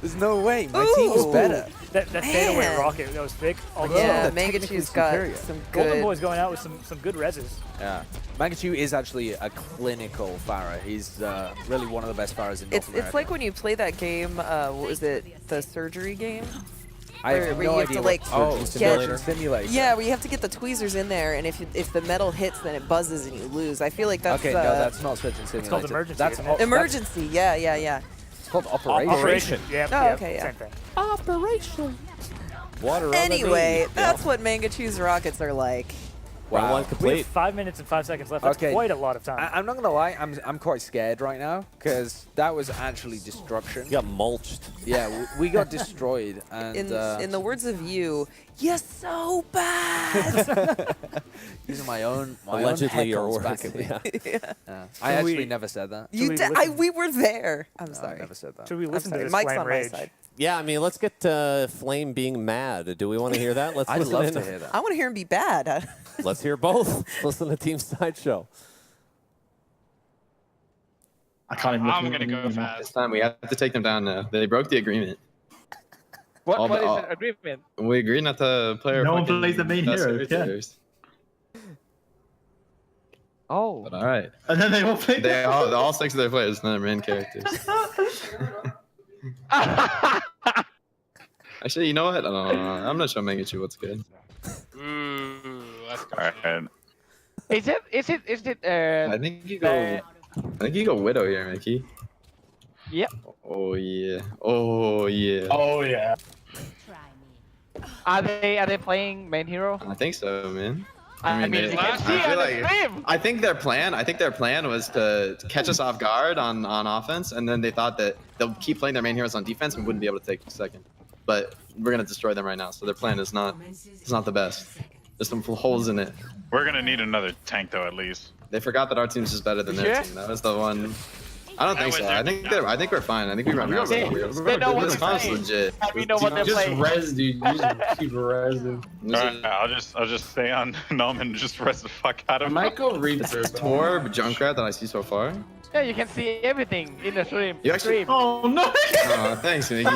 [SPEAKER 3] There's no way. My team is
[SPEAKER 4] Ooh.
[SPEAKER 3] better.
[SPEAKER 2] That fadeaway
[SPEAKER 4] Man.
[SPEAKER 2] rocket, that was thick. Although
[SPEAKER 4] Yeah,
[SPEAKER 3] the technically
[SPEAKER 4] Megachu's got
[SPEAKER 3] superior.
[SPEAKER 4] some
[SPEAKER 2] Golden
[SPEAKER 4] good.
[SPEAKER 2] Boy's going out with some good reses.
[SPEAKER 3] Yeah. Mangachu is actually a clinical Pharah. He's really one of the best Pharahs in North America.
[SPEAKER 4] It's like when you play that game. What was it? The surgery game.
[SPEAKER 3] I have
[SPEAKER 4] where
[SPEAKER 3] no
[SPEAKER 4] you have
[SPEAKER 3] idea
[SPEAKER 4] to,
[SPEAKER 3] what
[SPEAKER 4] like,
[SPEAKER 3] Surgeon Simulator.
[SPEAKER 4] Yeah, where you have to get the tweezers in there, and if the metal hits, then it buzzes and you lose. I feel like that's
[SPEAKER 3] Okay, no, that's not Surgeon Simulator.
[SPEAKER 2] called Emergency,
[SPEAKER 3] That's
[SPEAKER 2] isn't it?
[SPEAKER 4] emergency. Yeah.
[SPEAKER 3] It's called Operation.
[SPEAKER 2] Operation. Yeah,
[SPEAKER 4] Oh,
[SPEAKER 2] yeah,
[SPEAKER 4] okay, yeah.
[SPEAKER 2] same thing.
[SPEAKER 1] Operation. Water on the
[SPEAKER 4] Anyway,
[SPEAKER 1] knee.
[SPEAKER 4] that's what Mangachu's rockets are like.
[SPEAKER 1] Round one
[SPEAKER 2] We
[SPEAKER 1] complete.
[SPEAKER 2] have 5 minutes and 5 seconds left. That's
[SPEAKER 3] Okay.
[SPEAKER 2] quite a lot of time.
[SPEAKER 3] I'm not gonna lie, I'm quite scared right now because that was actually destruction.
[SPEAKER 1] You got mulched.
[SPEAKER 3] Yeah, we got destroyed. And
[SPEAKER 4] In the words of you, you're so bad.
[SPEAKER 3] these are my own
[SPEAKER 1] Allegedly your
[SPEAKER 3] heckles
[SPEAKER 1] words.
[SPEAKER 3] back at me.
[SPEAKER 1] Yeah.
[SPEAKER 3] I actually
[SPEAKER 2] we-
[SPEAKER 3] never said that.
[SPEAKER 4] You
[SPEAKER 2] we
[SPEAKER 4] did.
[SPEAKER 2] listen?
[SPEAKER 4] We were there. I'm
[SPEAKER 3] No, I
[SPEAKER 4] sorry.
[SPEAKER 3] never said that.
[SPEAKER 2] Should we
[SPEAKER 4] I'm
[SPEAKER 2] listen to
[SPEAKER 4] sorry.
[SPEAKER 2] this
[SPEAKER 4] Mike's
[SPEAKER 2] flame
[SPEAKER 4] on
[SPEAKER 2] rage?
[SPEAKER 4] my side.
[SPEAKER 1] Yeah, I mean, let's get Flame being mad. Do we want to hear that? Let's
[SPEAKER 3] I'd
[SPEAKER 1] listen
[SPEAKER 3] love
[SPEAKER 1] in.
[SPEAKER 3] to hear that.
[SPEAKER 4] I want to hear him be bad.
[SPEAKER 1] Let's hear both. Listen to Team Sideshow.
[SPEAKER 8] I can't even look
[SPEAKER 6] I'm
[SPEAKER 8] at
[SPEAKER 6] gonna
[SPEAKER 8] him
[SPEAKER 6] go
[SPEAKER 8] anymore.
[SPEAKER 6] fast.
[SPEAKER 7] This time we have to take them down now. They broke the agreement.
[SPEAKER 12] What
[SPEAKER 7] All
[SPEAKER 12] is
[SPEAKER 7] the-
[SPEAKER 12] the agreement?
[SPEAKER 7] We agreed not to play our
[SPEAKER 8] No one
[SPEAKER 7] fucking
[SPEAKER 8] plays the main
[SPEAKER 7] best
[SPEAKER 8] hero, yeah.
[SPEAKER 7] characters.
[SPEAKER 12] Oh.
[SPEAKER 7] But all right.
[SPEAKER 8] And then they all play.
[SPEAKER 7] All 6 of their players are main characters. Actually, you know what? I'm not sure Mangachu what's good.
[SPEAKER 6] Ooh, let's go.
[SPEAKER 11] Alright.
[SPEAKER 12] Is it
[SPEAKER 7] I think you go Widow here, Mickey.
[SPEAKER 12] Yep.
[SPEAKER 7] Oh yeah. Oh yeah.
[SPEAKER 8] Oh yeah.
[SPEAKER 12] Are they playing main hero?
[SPEAKER 7] I think so, man.
[SPEAKER 12] I mean,
[SPEAKER 7] they-
[SPEAKER 12] you can
[SPEAKER 6] I
[SPEAKER 12] see
[SPEAKER 7] feel
[SPEAKER 12] on
[SPEAKER 7] like-
[SPEAKER 12] the stream.
[SPEAKER 7] I think their plan was to catch us off guard on offense, and then they thought that they'll keep playing their main heroes on defense and wouldn't be able to take second. But we're gonna destroy them right now, so their plan is not the best. There's some holes in it.
[SPEAKER 11] We're gonna need another tank though, at least.
[SPEAKER 7] They forgot that our team's just better than their
[SPEAKER 12] Yeah.
[SPEAKER 7] team. That was the one. I don't think
[SPEAKER 6] was
[SPEAKER 7] so.
[SPEAKER 6] their
[SPEAKER 7] I think
[SPEAKER 6] team.
[SPEAKER 7] I think we're fine. I think we run around.
[SPEAKER 12] They know what
[SPEAKER 7] This
[SPEAKER 12] they're
[SPEAKER 7] comp's
[SPEAKER 12] playing.
[SPEAKER 7] legit.
[SPEAKER 12] We know what they're playing.
[SPEAKER 8] res, dude. You just keep resing.
[SPEAKER 7] This is-
[SPEAKER 11] I'll just stay on Nom and just rest the fuck out of
[SPEAKER 8] I
[SPEAKER 11] him.
[SPEAKER 8] might go Reaper.
[SPEAKER 7] Torb Junkrat that I see so far.
[SPEAKER 12] Yeah, you can see everything in the stream.
[SPEAKER 7] You actually-
[SPEAKER 12] Stream.
[SPEAKER 8] Oh no!
[SPEAKER 7] Oh, thanks, Mickey.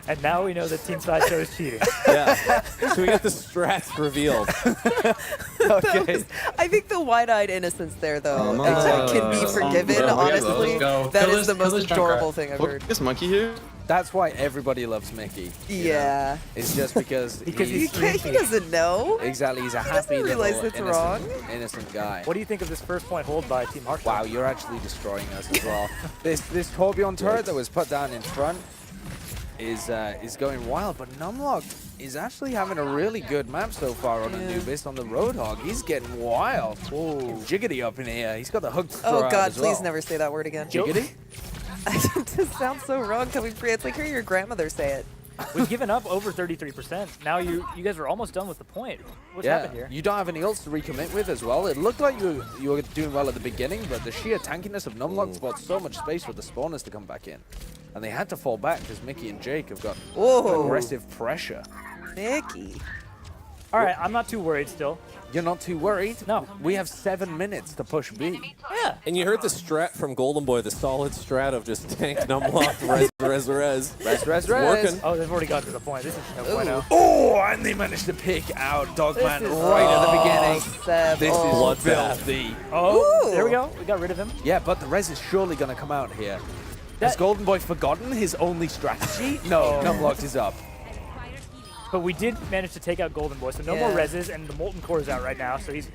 [SPEAKER 2] And now we know that Team Sideshow is cheating.
[SPEAKER 1] Yeah. So we got the strats revealed.
[SPEAKER 3] Okay.
[SPEAKER 4] I think the wide-eyed innocence there, though, can be forgiven.
[SPEAKER 8] bro,
[SPEAKER 4] Honestly,
[SPEAKER 8] let's go.
[SPEAKER 4] that
[SPEAKER 8] Kill
[SPEAKER 4] is the
[SPEAKER 8] this- kill
[SPEAKER 4] most
[SPEAKER 8] this
[SPEAKER 4] adorable
[SPEAKER 8] Junkrat.
[SPEAKER 4] thing I've
[SPEAKER 7] Look
[SPEAKER 4] heard.
[SPEAKER 7] at this monkey here.
[SPEAKER 3] That's why everybody loves Mickey. you know?
[SPEAKER 4] Yeah.
[SPEAKER 3] It's just because
[SPEAKER 2] Because
[SPEAKER 4] He,
[SPEAKER 2] he's
[SPEAKER 4] can't, he doesn't know.
[SPEAKER 3] exactly he's a
[SPEAKER 4] doesn't
[SPEAKER 3] happy
[SPEAKER 4] realize
[SPEAKER 3] little
[SPEAKER 4] it's
[SPEAKER 3] innocent, innocent guy.
[SPEAKER 2] What do you think of this first point hold by Team Harsha?
[SPEAKER 3] Wow, you're actually destroying us as well. this Torbjorn turret that was put down in front is going wild, but Numlock is actually having a really good map so far on Anubis on the Roadhog. He's getting wild. Whoa. Jiggity up in here. He's got the hook throw
[SPEAKER 4] Oh
[SPEAKER 3] out
[SPEAKER 4] God,
[SPEAKER 3] as
[SPEAKER 4] please
[SPEAKER 3] well.
[SPEAKER 4] never say that word again.
[SPEAKER 3] Jiggity?
[SPEAKER 4] It just sounds so wrong coming free. It's like hearing your grandmother say it.
[SPEAKER 2] We've given up over 33%. Now you guys are almost done with the point. What's happened here?
[SPEAKER 3] You don't have any ults to recommit with as well. It looked like you were doing well at the beginning, but the sheer tankiness of Numlock bought so much space for the spawners to come back in. And they had to fall back because Mickey and Jake have got
[SPEAKER 4] Whoa.
[SPEAKER 3] aggressive pressure.
[SPEAKER 4] Mickey.
[SPEAKER 2] All right, I'm not too worried still.
[SPEAKER 3] You're not too worried?
[SPEAKER 2] No.
[SPEAKER 3] We have 7 minutes to push B.
[SPEAKER 2] Yeah.
[SPEAKER 1] And you heard the strat from Golden Boy, the solid strat of just tank, Numlock, res.
[SPEAKER 3] Res.
[SPEAKER 1] Working.
[SPEAKER 2] Oh, they've already got to the point. This is no bueno.
[SPEAKER 3] Oh, and they managed to pick out Dogman
[SPEAKER 2] This is-
[SPEAKER 3] right at the beginning.
[SPEAKER 4] Seb.
[SPEAKER 3] This
[SPEAKER 4] Oh.
[SPEAKER 3] is filthy.
[SPEAKER 2] Oh,
[SPEAKER 4] Ooh.
[SPEAKER 2] there we go. We got rid of him.
[SPEAKER 3] Yeah, but the res is surely going to come out here. Has
[SPEAKER 2] That-
[SPEAKER 3] Golden Boy forgotten his only strategy? No, Numlocked is up.
[SPEAKER 2] But we did manage to take out Golden Boy, so no more
[SPEAKER 4] Yeah.
[SPEAKER 2] reses, and the Molten Core is out right now. So he's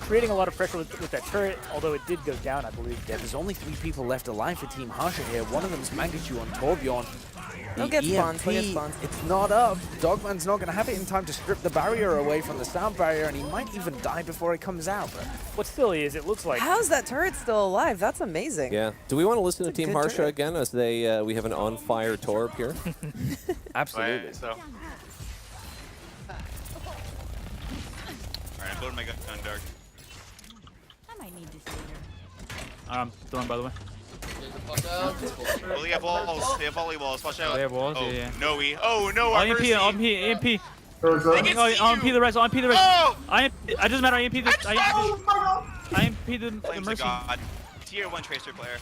[SPEAKER 2] creating a lot of pressure with that turret, although it did go down, I believe.
[SPEAKER 3] Yeah, there's only 3 people left alive for Team Harsha here. One of them's Mangachu on Torbjorn.
[SPEAKER 4] They'll
[SPEAKER 3] The
[SPEAKER 4] get spawns, they'll get
[SPEAKER 3] EMP,
[SPEAKER 4] spawns.
[SPEAKER 3] It's not up. Dogman's not going to have it in time to strip the barrier away from the sound barrier, and he might even die before it comes out. But
[SPEAKER 2] What's silly is it looks like
[SPEAKER 4] How's that turret still alive? That's amazing.
[SPEAKER 1] Yeah. Do we want to listen to
[SPEAKER 4] That's a
[SPEAKER 1] Team
[SPEAKER 4] good
[SPEAKER 1] Harsha
[SPEAKER 4] turret.
[SPEAKER 1] again as they we have an on-fire Torb here?
[SPEAKER 3] absolutely.
[SPEAKER 6] Alright, so. Alright, load my gun dark.
[SPEAKER 10] I might need this later.
[SPEAKER 9] Throwing by the way.
[SPEAKER 6] Well, they have walls. They have volleyballs. Watch out.
[SPEAKER 9] They have walls,
[SPEAKER 6] Oh,
[SPEAKER 9] yeah.
[SPEAKER 6] no, oh no,
[SPEAKER 9] Oh,
[SPEAKER 6] our
[SPEAKER 9] EMP,
[SPEAKER 6] mercy.
[SPEAKER 9] EMP.
[SPEAKER 6] They can
[SPEAKER 9] Oh,
[SPEAKER 6] see
[SPEAKER 9] EMP
[SPEAKER 6] you.
[SPEAKER 9] the rest, EMP the rest.
[SPEAKER 6] Oh!
[SPEAKER 9] It doesn't matter, EMP the EMP the
[SPEAKER 6] Flames of
[SPEAKER 9] Mercy.
[SPEAKER 6] God. Tier 1 Tracer player.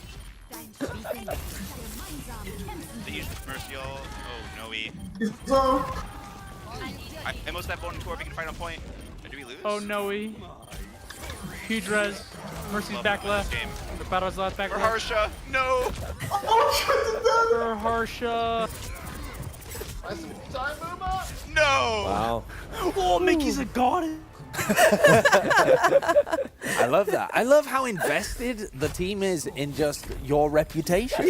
[SPEAKER 6] They use Mercy all. Oh, no, I almost have one Torb. We can fight on point. Or do we lose?
[SPEAKER 9] Oh no, huge res. Mercy's
[SPEAKER 6] Love
[SPEAKER 9] back
[SPEAKER 6] winning this
[SPEAKER 9] left.
[SPEAKER 6] game.
[SPEAKER 9] The battle's left back
[SPEAKER 6] Or
[SPEAKER 9] left.
[SPEAKER 6] Harsha. No.
[SPEAKER 9] For Harsha.
[SPEAKER 6] No.
[SPEAKER 1] Wow.
[SPEAKER 9] Oh, Mickey's a god.
[SPEAKER 3] I love that. I love how invested the team is in just your reputation.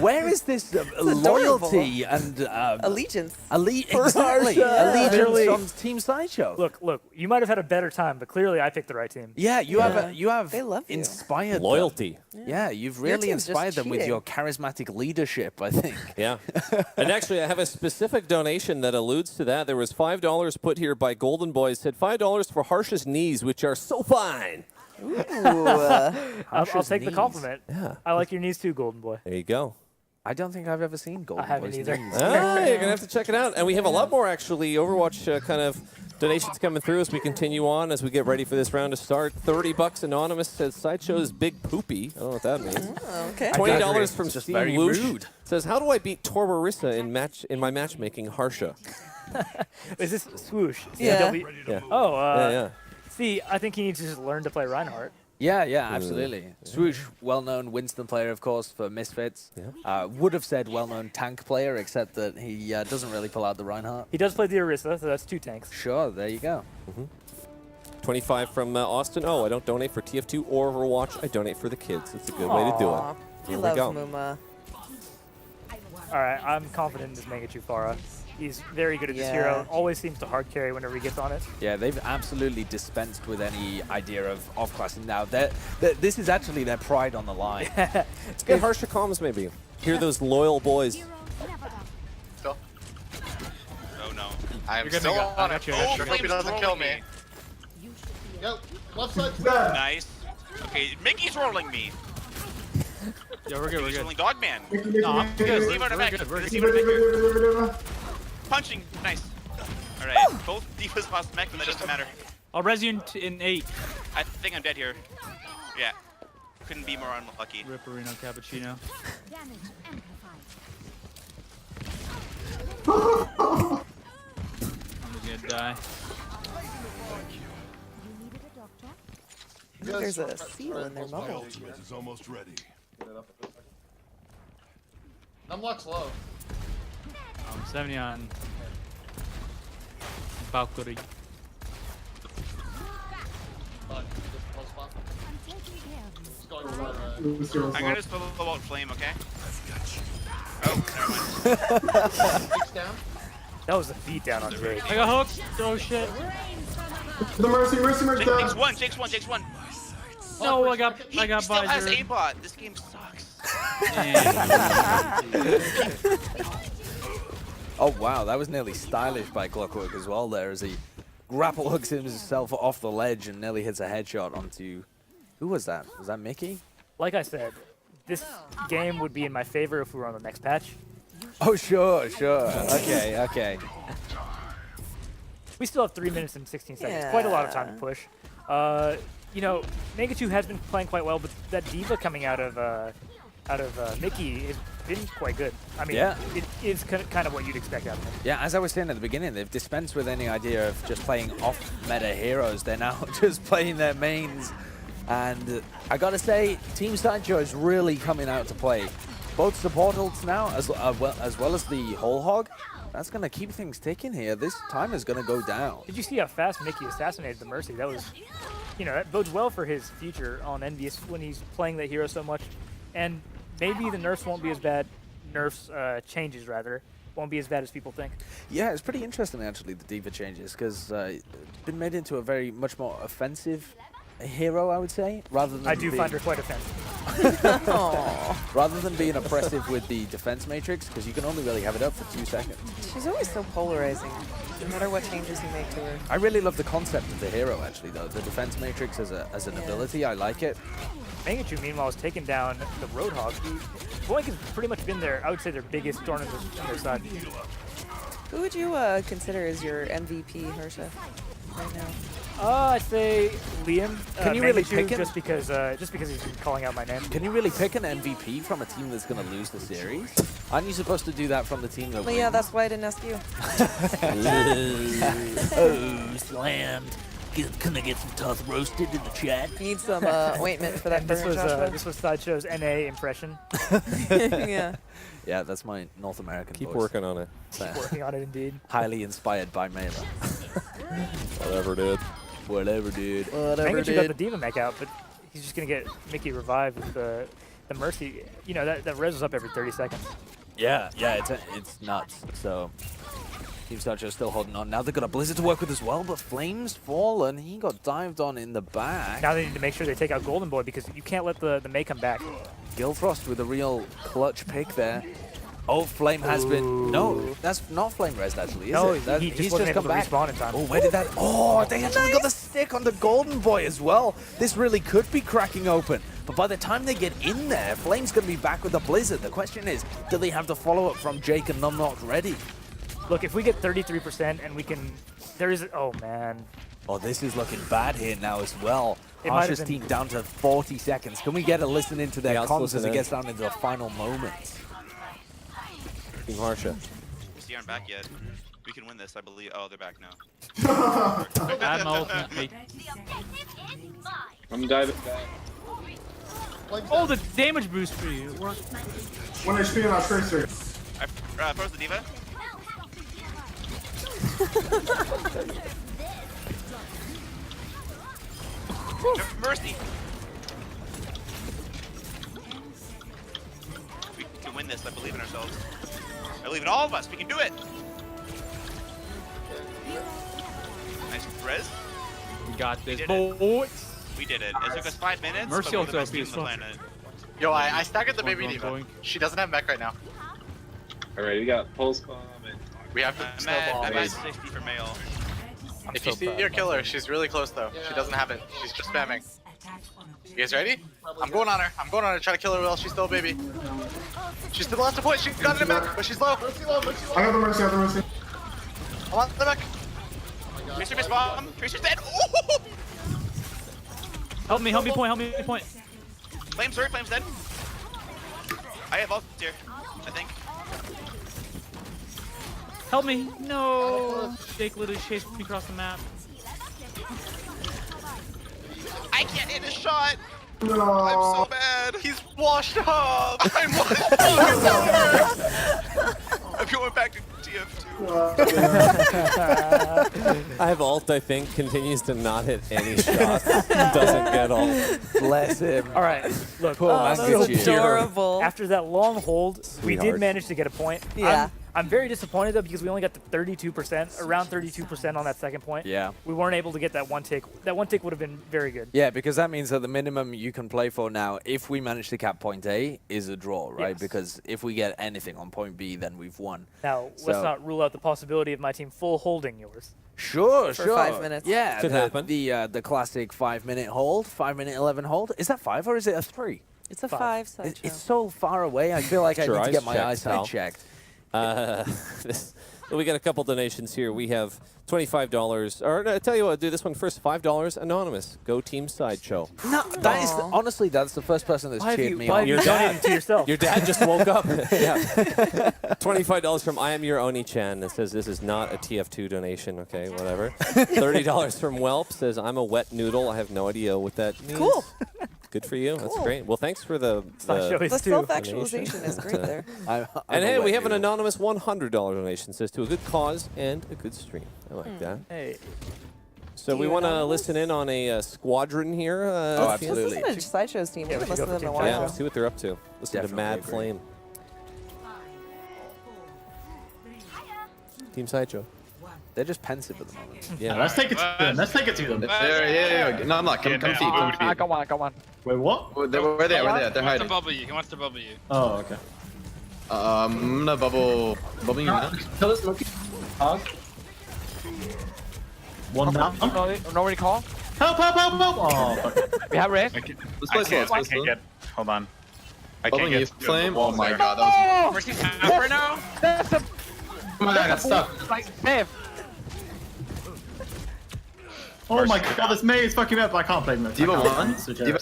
[SPEAKER 3] Where is this loyalty and
[SPEAKER 4] Allegiance.
[SPEAKER 3] Exactly. Allegiance from Team Sideshow.
[SPEAKER 2] Look, you might have had a better time, but clearly I picked the right team.
[SPEAKER 3] Yeah, you have
[SPEAKER 4] They love you.
[SPEAKER 3] inspired
[SPEAKER 1] Loyalty.
[SPEAKER 3] them. Yeah, you've really
[SPEAKER 4] team's just
[SPEAKER 3] inspired them with
[SPEAKER 4] cheating.
[SPEAKER 3] your charismatic leadership, I think.
[SPEAKER 1] Yeah. And actually, I have a specific donation that alludes to that. There was $5 put here by Golden Boys. Said $5 for Harsh's knees, which are so fine.
[SPEAKER 4] Ooh.
[SPEAKER 2] I'll take the
[SPEAKER 3] knees.
[SPEAKER 2] compliment.
[SPEAKER 1] Yeah.
[SPEAKER 2] I like your knees too, Golden Boy.
[SPEAKER 1] There you go.
[SPEAKER 3] I don't think I've ever seen Golden
[SPEAKER 2] I haven't
[SPEAKER 3] Boys
[SPEAKER 2] either.
[SPEAKER 3] knees.
[SPEAKER 1] Ah, you're going to have to check it out. And we have a lot more, actually, Overwatch kind of donations coming through as we continue on, as we get ready for this round to start. $30 Anonymous says Sideshow's Big Poopy. I don't know what that means.
[SPEAKER 4] Oh, okay.
[SPEAKER 1] $20 from
[SPEAKER 3] It's just
[SPEAKER 1] Steve
[SPEAKER 3] very
[SPEAKER 1] Woosh
[SPEAKER 3] rude.
[SPEAKER 1] says, how do I beat Torbarissa in my matchmaking Harsha?
[SPEAKER 2] Is this Swoosh?
[SPEAKER 4] Yeah.
[SPEAKER 1] Yeah.
[SPEAKER 2] Oh,
[SPEAKER 1] Yeah.
[SPEAKER 2] see, I think he needs to just learn to play Reinhardt.
[SPEAKER 3] Yeah, absolutely. Swoosh, well-known Winston player, of course, for Misfits. Would have said well-known tank player, except that he doesn't really pull out the Reinhardt.
[SPEAKER 2] He does play the Orisa, so that's 2 tanks.
[SPEAKER 3] Sure, there you go.
[SPEAKER 1] 25 from Austin. Oh, I don't donate for TF2 or Overwatch. I donate for the kids. It's a good way to do it.
[SPEAKER 4] Aw,
[SPEAKER 1] Here
[SPEAKER 4] I
[SPEAKER 1] we
[SPEAKER 4] love
[SPEAKER 1] go.
[SPEAKER 4] Muma.
[SPEAKER 2] All right, I'm confident in this Mangachu Pharah. He's very good at this hero. Always seems to hard carry whenever he gets on it.
[SPEAKER 3] Yeah, they've absolutely dispensed with any idea of off-classing now. This is actually their pride on the line.
[SPEAKER 1] Let's get Harsha comms, maybe. Hear those loyal boys.
[SPEAKER 11] Still. Oh no. I'm
[SPEAKER 9] You're
[SPEAKER 11] still
[SPEAKER 9] gonna go. I
[SPEAKER 11] on
[SPEAKER 9] got
[SPEAKER 11] it.
[SPEAKER 9] you, I got
[SPEAKER 11] Oh,
[SPEAKER 9] you.
[SPEAKER 11] Flames doesn't kill me.
[SPEAKER 5] Yep, left side's dead.
[SPEAKER 6] Nice. Okay, Mickey's rolling me.
[SPEAKER 9] Yeah, we're good. We're
[SPEAKER 6] He's
[SPEAKER 9] good.
[SPEAKER 6] rolling Dogman.
[SPEAKER 9] No, I'm good.
[SPEAKER 6] Leave out of
[SPEAKER 9] We're
[SPEAKER 6] back.
[SPEAKER 9] good. We're
[SPEAKER 6] Leave
[SPEAKER 9] good.
[SPEAKER 6] out of back. Punching. Nice. All right. Both divas lost mech, but that doesn't matter.
[SPEAKER 9] I'll res you in 8.
[SPEAKER 6] I think I'm dead here. Yeah. Couldn't be more unlucky.
[SPEAKER 9] Ripperino cappuccino.
[SPEAKER 10] Damage amplified.
[SPEAKER 9] I'm just gonna die.
[SPEAKER 10] You needed a doctor?
[SPEAKER 4] There's a seal in their bubble.
[SPEAKER 13] is almost ready.
[SPEAKER 5] Numlock's low.
[SPEAKER 9] 70 on Valkyrie.
[SPEAKER 10] I'm taking care of you.
[SPEAKER 6] I'm gonna just blow out Flame, okay? Oh, never mind.
[SPEAKER 2] That was a beat down on Jake.
[SPEAKER 9] I got hooked. Oh shit.
[SPEAKER 5] The mercy down.
[SPEAKER 6] Jake's one. Jake's one. Jake's one.
[SPEAKER 9] No, I got
[SPEAKER 6] He still has
[SPEAKER 9] visor.
[SPEAKER 6] aimbot. This game sucks.
[SPEAKER 3] Oh, wow, that was nearly stylish by Clockwork as well there, as he grapple hooks himself off the ledge and nearly hits a headshot onto... Who was that? Was that Mickey?
[SPEAKER 2] Like I said, this game would be in my favor if we were on the next patch.
[SPEAKER 3] Oh, sure. Okay.
[SPEAKER 2] We still have 3 minutes and 16 seconds.
[SPEAKER 4] Yeah.
[SPEAKER 2] Quite a lot of time to push. You know, Mangachu has been playing quite well, but that diva coming out of Mickey has been quite good. I mean, it is kind of what you'd expect out of him.
[SPEAKER 3] Yeah, as I was saying at the beginning, they've dispensed with any idea of just playing off-meta heroes. They're now just playing their mains. And I gotta say, Team Sideshow is really coming out to play. Both support ults now, as well as the whole hog. That's gonna keep things ticking here. This time is gonna go down.
[SPEAKER 2] Did you see how fast Mickey assassinated the Mercy? That was, you know, that bodes well for his future on Envious when he's playing that hero so much. And maybe the nerfs won't be as bad. Changes, rather, won't be as bad as people think.
[SPEAKER 3] Yeah, it's pretty interesting, actually, the diva changes, because it's been made into a much more offensive hero, I would say, rather than
[SPEAKER 2] I do find her quite offensive.
[SPEAKER 3] rather than being oppressive with the defense matrix, because you can only really have it up for 2 seconds.
[SPEAKER 4] She's always so polarizing, no matter what changes you make to her.
[SPEAKER 3] I really love the concept of the hero, actually, though. The defense matrix as an ability, I like it.
[SPEAKER 2] Mangachu, meanwhile, has taken down the Roadhog. Boink has pretty much been I would say, their biggest thorn on their side.
[SPEAKER 4] Who would you consider as your MVP, Harsha, right now?
[SPEAKER 2] I'd say Liam.
[SPEAKER 3] Can you really
[SPEAKER 2] Mangachu,
[SPEAKER 3] pick him?
[SPEAKER 2] just because he's been calling out my name.
[SPEAKER 3] Can you really pick an MVP from a team that's going to lose the series? Aren't you supposed to do that from the team that
[SPEAKER 4] Well, yeah, that's why I didn't ask you.
[SPEAKER 3] Oh, slammed. Can I get some TotH roasted in the chat?
[SPEAKER 4] You need some ointment for that burn, Joshua.
[SPEAKER 2] This was Sideshow's NA impression.
[SPEAKER 4] Yeah.
[SPEAKER 3] Yeah, that's my North American
[SPEAKER 1] Keep
[SPEAKER 3] voice.
[SPEAKER 1] working on it.
[SPEAKER 2] Keep working on it, indeed.
[SPEAKER 3] Highly inspired by Mela.
[SPEAKER 1] Whatever, dude.
[SPEAKER 3] Whatever, dude.
[SPEAKER 2] Mangachu got the D.Va mech out, but he's just gonna get Mickey revived with the Mercy. You know, that res is up every 30 seconds.
[SPEAKER 3] Yeah, it's nuts. So Team TotH still holding on. Now they've got a Blizzard to work with as well, but Flame's fallen. He got dived on in the back.
[SPEAKER 2] Now they need to make sure they take out Golden Boy because you can't let the Mei come back.
[SPEAKER 3] Gilfrost with a real clutch pick there. Oh, Flame has been... No, that's not Flame Res actually, is
[SPEAKER 2] No,
[SPEAKER 3] it? That,
[SPEAKER 2] he just wasn't able to respawn in time.
[SPEAKER 3] Oh, where did that... Oh, they actually got the stick on the Golden Boy as well. This really could be cracking open. But by the time they get in there, Flame's going to be back with the Blizzard. The question is, do they have the follow-up from Jake and Numlock ready?
[SPEAKER 2] Look, if we get 33% and we can... There is... Oh, man.
[SPEAKER 3] Oh, this is looking bad here now as well.
[SPEAKER 2] It might have
[SPEAKER 3] Harsha's
[SPEAKER 2] been-
[SPEAKER 3] team down to 40 seconds. Can we get a listen into their
[SPEAKER 1] Yeah, let's
[SPEAKER 3] comms
[SPEAKER 1] listen
[SPEAKER 3] as it
[SPEAKER 1] in.
[SPEAKER 3] gets down into the final moments?
[SPEAKER 1] Team Harsha.
[SPEAKER 6] They aren't back yet. We can win this, I believe. Oh, they're back now.
[SPEAKER 9] I have my ultimate. Mate.
[SPEAKER 8] I'm diving back.
[SPEAKER 9] Oh, the damage boost for you. It worked.
[SPEAKER 5] 1 HP on our tracer.
[SPEAKER 6] I froze the D.Va. Mercy! We can win this, I believe in ourselves. I believe in all of us, we can do it! Nice res.
[SPEAKER 9] We got this,
[SPEAKER 6] We did
[SPEAKER 9] boys.
[SPEAKER 6] We did it. It took us 5 minutes,
[SPEAKER 9] Mercy
[SPEAKER 6] but we're the
[SPEAKER 9] ulti
[SPEAKER 6] best team
[SPEAKER 9] is
[SPEAKER 6] on the
[SPEAKER 9] so-
[SPEAKER 6] planet.
[SPEAKER 11] Yo, I staggered the
[SPEAKER 9] Going,
[SPEAKER 11] baby
[SPEAKER 9] going,
[SPEAKER 11] D.Va. She doesn't have mech right now.
[SPEAKER 8] Alright, we got pulse bomb and
[SPEAKER 11] We have to
[SPEAKER 6] I'm
[SPEAKER 11] snowball.
[SPEAKER 6] at 60 for male.
[SPEAKER 11] If you see your killer, she's really close though. She doesn't have it. She's just spamming. You guys ready? I'm going on her. I'm going on her. Try to kill her while she's still a baby. She's to the last point. She got it in the mech, but she's low.
[SPEAKER 5] I got the mercy, I got the mercy.
[SPEAKER 11] I'm on the mech.
[SPEAKER 6] Tracer miss bomb. Tracer's dead. Ooh!
[SPEAKER 9] Help me point, help me point.
[SPEAKER 6] Flame's hurt. Flame's dead. I have ult here, I think.
[SPEAKER 9] Help me. No. Jake literally chased me across the map.
[SPEAKER 6] I can't hit a shot.
[SPEAKER 5] No.
[SPEAKER 6] I'm so bad.
[SPEAKER 11] He's washed up.
[SPEAKER 6] I'm washed up. I'm going back to TF2.
[SPEAKER 1] I have ult, I think, continues to not hit any shots. Doesn't get ult.
[SPEAKER 3] Bless him.
[SPEAKER 2] All right, look.
[SPEAKER 3] Poor
[SPEAKER 4] Oh,
[SPEAKER 3] Mangachu.
[SPEAKER 4] that's adorable.
[SPEAKER 2] After that long hold, we
[SPEAKER 1] Sweetheart.
[SPEAKER 2] did manage to get a point.
[SPEAKER 4] Yeah.
[SPEAKER 2] I'm very disappointed though because we only got to 32%, around 32% on that second point.
[SPEAKER 3] Yeah.
[SPEAKER 2] We weren't able to get that one tick. That one tick would have been very good.
[SPEAKER 3] Yeah, because that means that the minimum you can play for now, if we manage to cap point A, is a draw, right?
[SPEAKER 2] Yes.
[SPEAKER 3] Because if we get anything on point B, then we've won.
[SPEAKER 2] Now, let's
[SPEAKER 3] So-
[SPEAKER 2] not rule out the possibility of my team full holding yours.
[SPEAKER 3] Sure,
[SPEAKER 4] For
[SPEAKER 3] sure.
[SPEAKER 4] 5 minutes.
[SPEAKER 3] Yeah,
[SPEAKER 1] Could happen.
[SPEAKER 3] The classic 5-minute hold, 5-minute 11 hold. Is that 5 or is it a 3?
[SPEAKER 4] It's a
[SPEAKER 2] 5.
[SPEAKER 4] 5 side
[SPEAKER 3] It's so far away. I feel like I
[SPEAKER 1] Your
[SPEAKER 3] need to
[SPEAKER 1] eyes
[SPEAKER 3] get my
[SPEAKER 1] checked,
[SPEAKER 3] eyesight
[SPEAKER 1] pal.
[SPEAKER 3] checked.
[SPEAKER 1] We got a couple donations here. We have $25. Or no, I tell you what, do this one first. $5 anonymous. Go Team Sideshow.
[SPEAKER 3] No, that is
[SPEAKER 4] Aw.
[SPEAKER 3] honestly, that's the first person that's
[SPEAKER 2] Why have
[SPEAKER 3] cheered
[SPEAKER 2] you,
[SPEAKER 3] me
[SPEAKER 2] why
[SPEAKER 3] on.
[SPEAKER 2] have you
[SPEAKER 1] Your
[SPEAKER 2] donated
[SPEAKER 1] dad.
[SPEAKER 2] to yourself?
[SPEAKER 1] Your dad just woke up. Yeah. $25 from I Am Your Oni-chan that says this is not a TF2 donation. Okay, whatever. $30 from Welp says I'm a wet noodle. I have no idea what that means.
[SPEAKER 4] Cool.
[SPEAKER 1] Good for you. That's
[SPEAKER 4] Cool.
[SPEAKER 1] great. Well, thanks for the
[SPEAKER 2] Sideshow is
[SPEAKER 4] The
[SPEAKER 2] too.
[SPEAKER 4] self-actualization is great there.
[SPEAKER 3] I'm
[SPEAKER 1] And
[SPEAKER 3] a
[SPEAKER 1] hey,
[SPEAKER 3] wet
[SPEAKER 1] we have an
[SPEAKER 3] noodle.
[SPEAKER 1] anonymous $100 donation. Says to a good cause and a good stream. I like that.
[SPEAKER 2] Hey,
[SPEAKER 1] So we
[SPEAKER 4] you
[SPEAKER 1] want to
[SPEAKER 4] anonymous?
[SPEAKER 1] listen in on a squadron here.
[SPEAKER 3] Oh,
[SPEAKER 1] Fiona?
[SPEAKER 3] absolutely.
[SPEAKER 4] This isn't a Sideshow's team. We
[SPEAKER 2] Yeah, we
[SPEAKER 4] can
[SPEAKER 2] should
[SPEAKER 4] listen
[SPEAKER 2] go
[SPEAKER 4] to them
[SPEAKER 2] for
[SPEAKER 4] in a
[SPEAKER 2] Team
[SPEAKER 1] Yeah,
[SPEAKER 4] while.
[SPEAKER 1] let's see what they're up to. Listen to
[SPEAKER 3] Definitely
[SPEAKER 1] Mad
[SPEAKER 3] agree.
[SPEAKER 1] Flame. Team Sideshow.
[SPEAKER 3] They're just pensive at the moment.
[SPEAKER 8] Yeah,
[SPEAKER 1] Yeah.
[SPEAKER 8] let's take it to them. Let's take it to them.
[SPEAKER 7] Yeah. No, I'm not. Come feed. Come feed.
[SPEAKER 12] Come on.
[SPEAKER 8] Wait, what?
[SPEAKER 7] Where are they? They're
[SPEAKER 9] He wants to
[SPEAKER 7] hiding.
[SPEAKER 9] bubble you. He wants to bubble you.
[SPEAKER 8] Oh, okay.
[SPEAKER 7] I'm gonna bubbling you now.
[SPEAKER 8] Kill this monkey. Hog. One down.
[SPEAKER 12] No recall.
[SPEAKER 8] Help! Oh, fuck.
[SPEAKER 12] We have res.
[SPEAKER 7] Let's play slow. Let's play slow.
[SPEAKER 13] Hold on. I
[SPEAKER 7] Bubbling
[SPEAKER 13] can't
[SPEAKER 7] you,
[SPEAKER 13] get
[SPEAKER 7] Flame. Oh my
[SPEAKER 13] there.
[SPEAKER 7] god, that was.
[SPEAKER 9] Mercy's half right now.
[SPEAKER 12] That's a
[SPEAKER 8] Oh my god, I got stuck.
[SPEAKER 12] like safe.
[SPEAKER 8] Oh my god, this May is fucking me up. I can't play May.
[SPEAKER 7] D.Va won.
[SPEAKER 8] D.Va.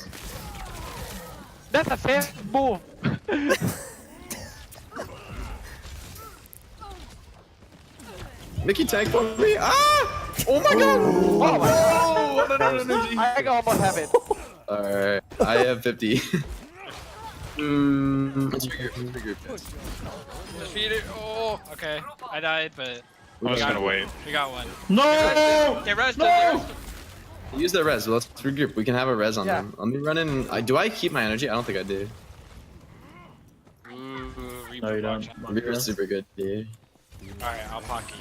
[SPEAKER 12] That's a safe move.
[SPEAKER 7] Mickey tank for me. Ah! Oh my god!
[SPEAKER 12] Oh my
[SPEAKER 7] Oh, what an energy.
[SPEAKER 12] I almost have it.
[SPEAKER 7] Alright, I have 50. Let's regroup.
[SPEAKER 9] Defeat it. Oh, okay. I died, but
[SPEAKER 13] I'm just gonna wait.
[SPEAKER 9] We got one.
[SPEAKER 8] No!
[SPEAKER 9] Get res,
[SPEAKER 8] No!
[SPEAKER 7] Use their res. Let's regroup. We can have a res on them. Let me run in. Do I keep my energy? I don't think I do.
[SPEAKER 9] Ooh,
[SPEAKER 8] No, you don't.
[SPEAKER 7] Reaper's super good. Yeah.
[SPEAKER 9] Alright, I'll pocket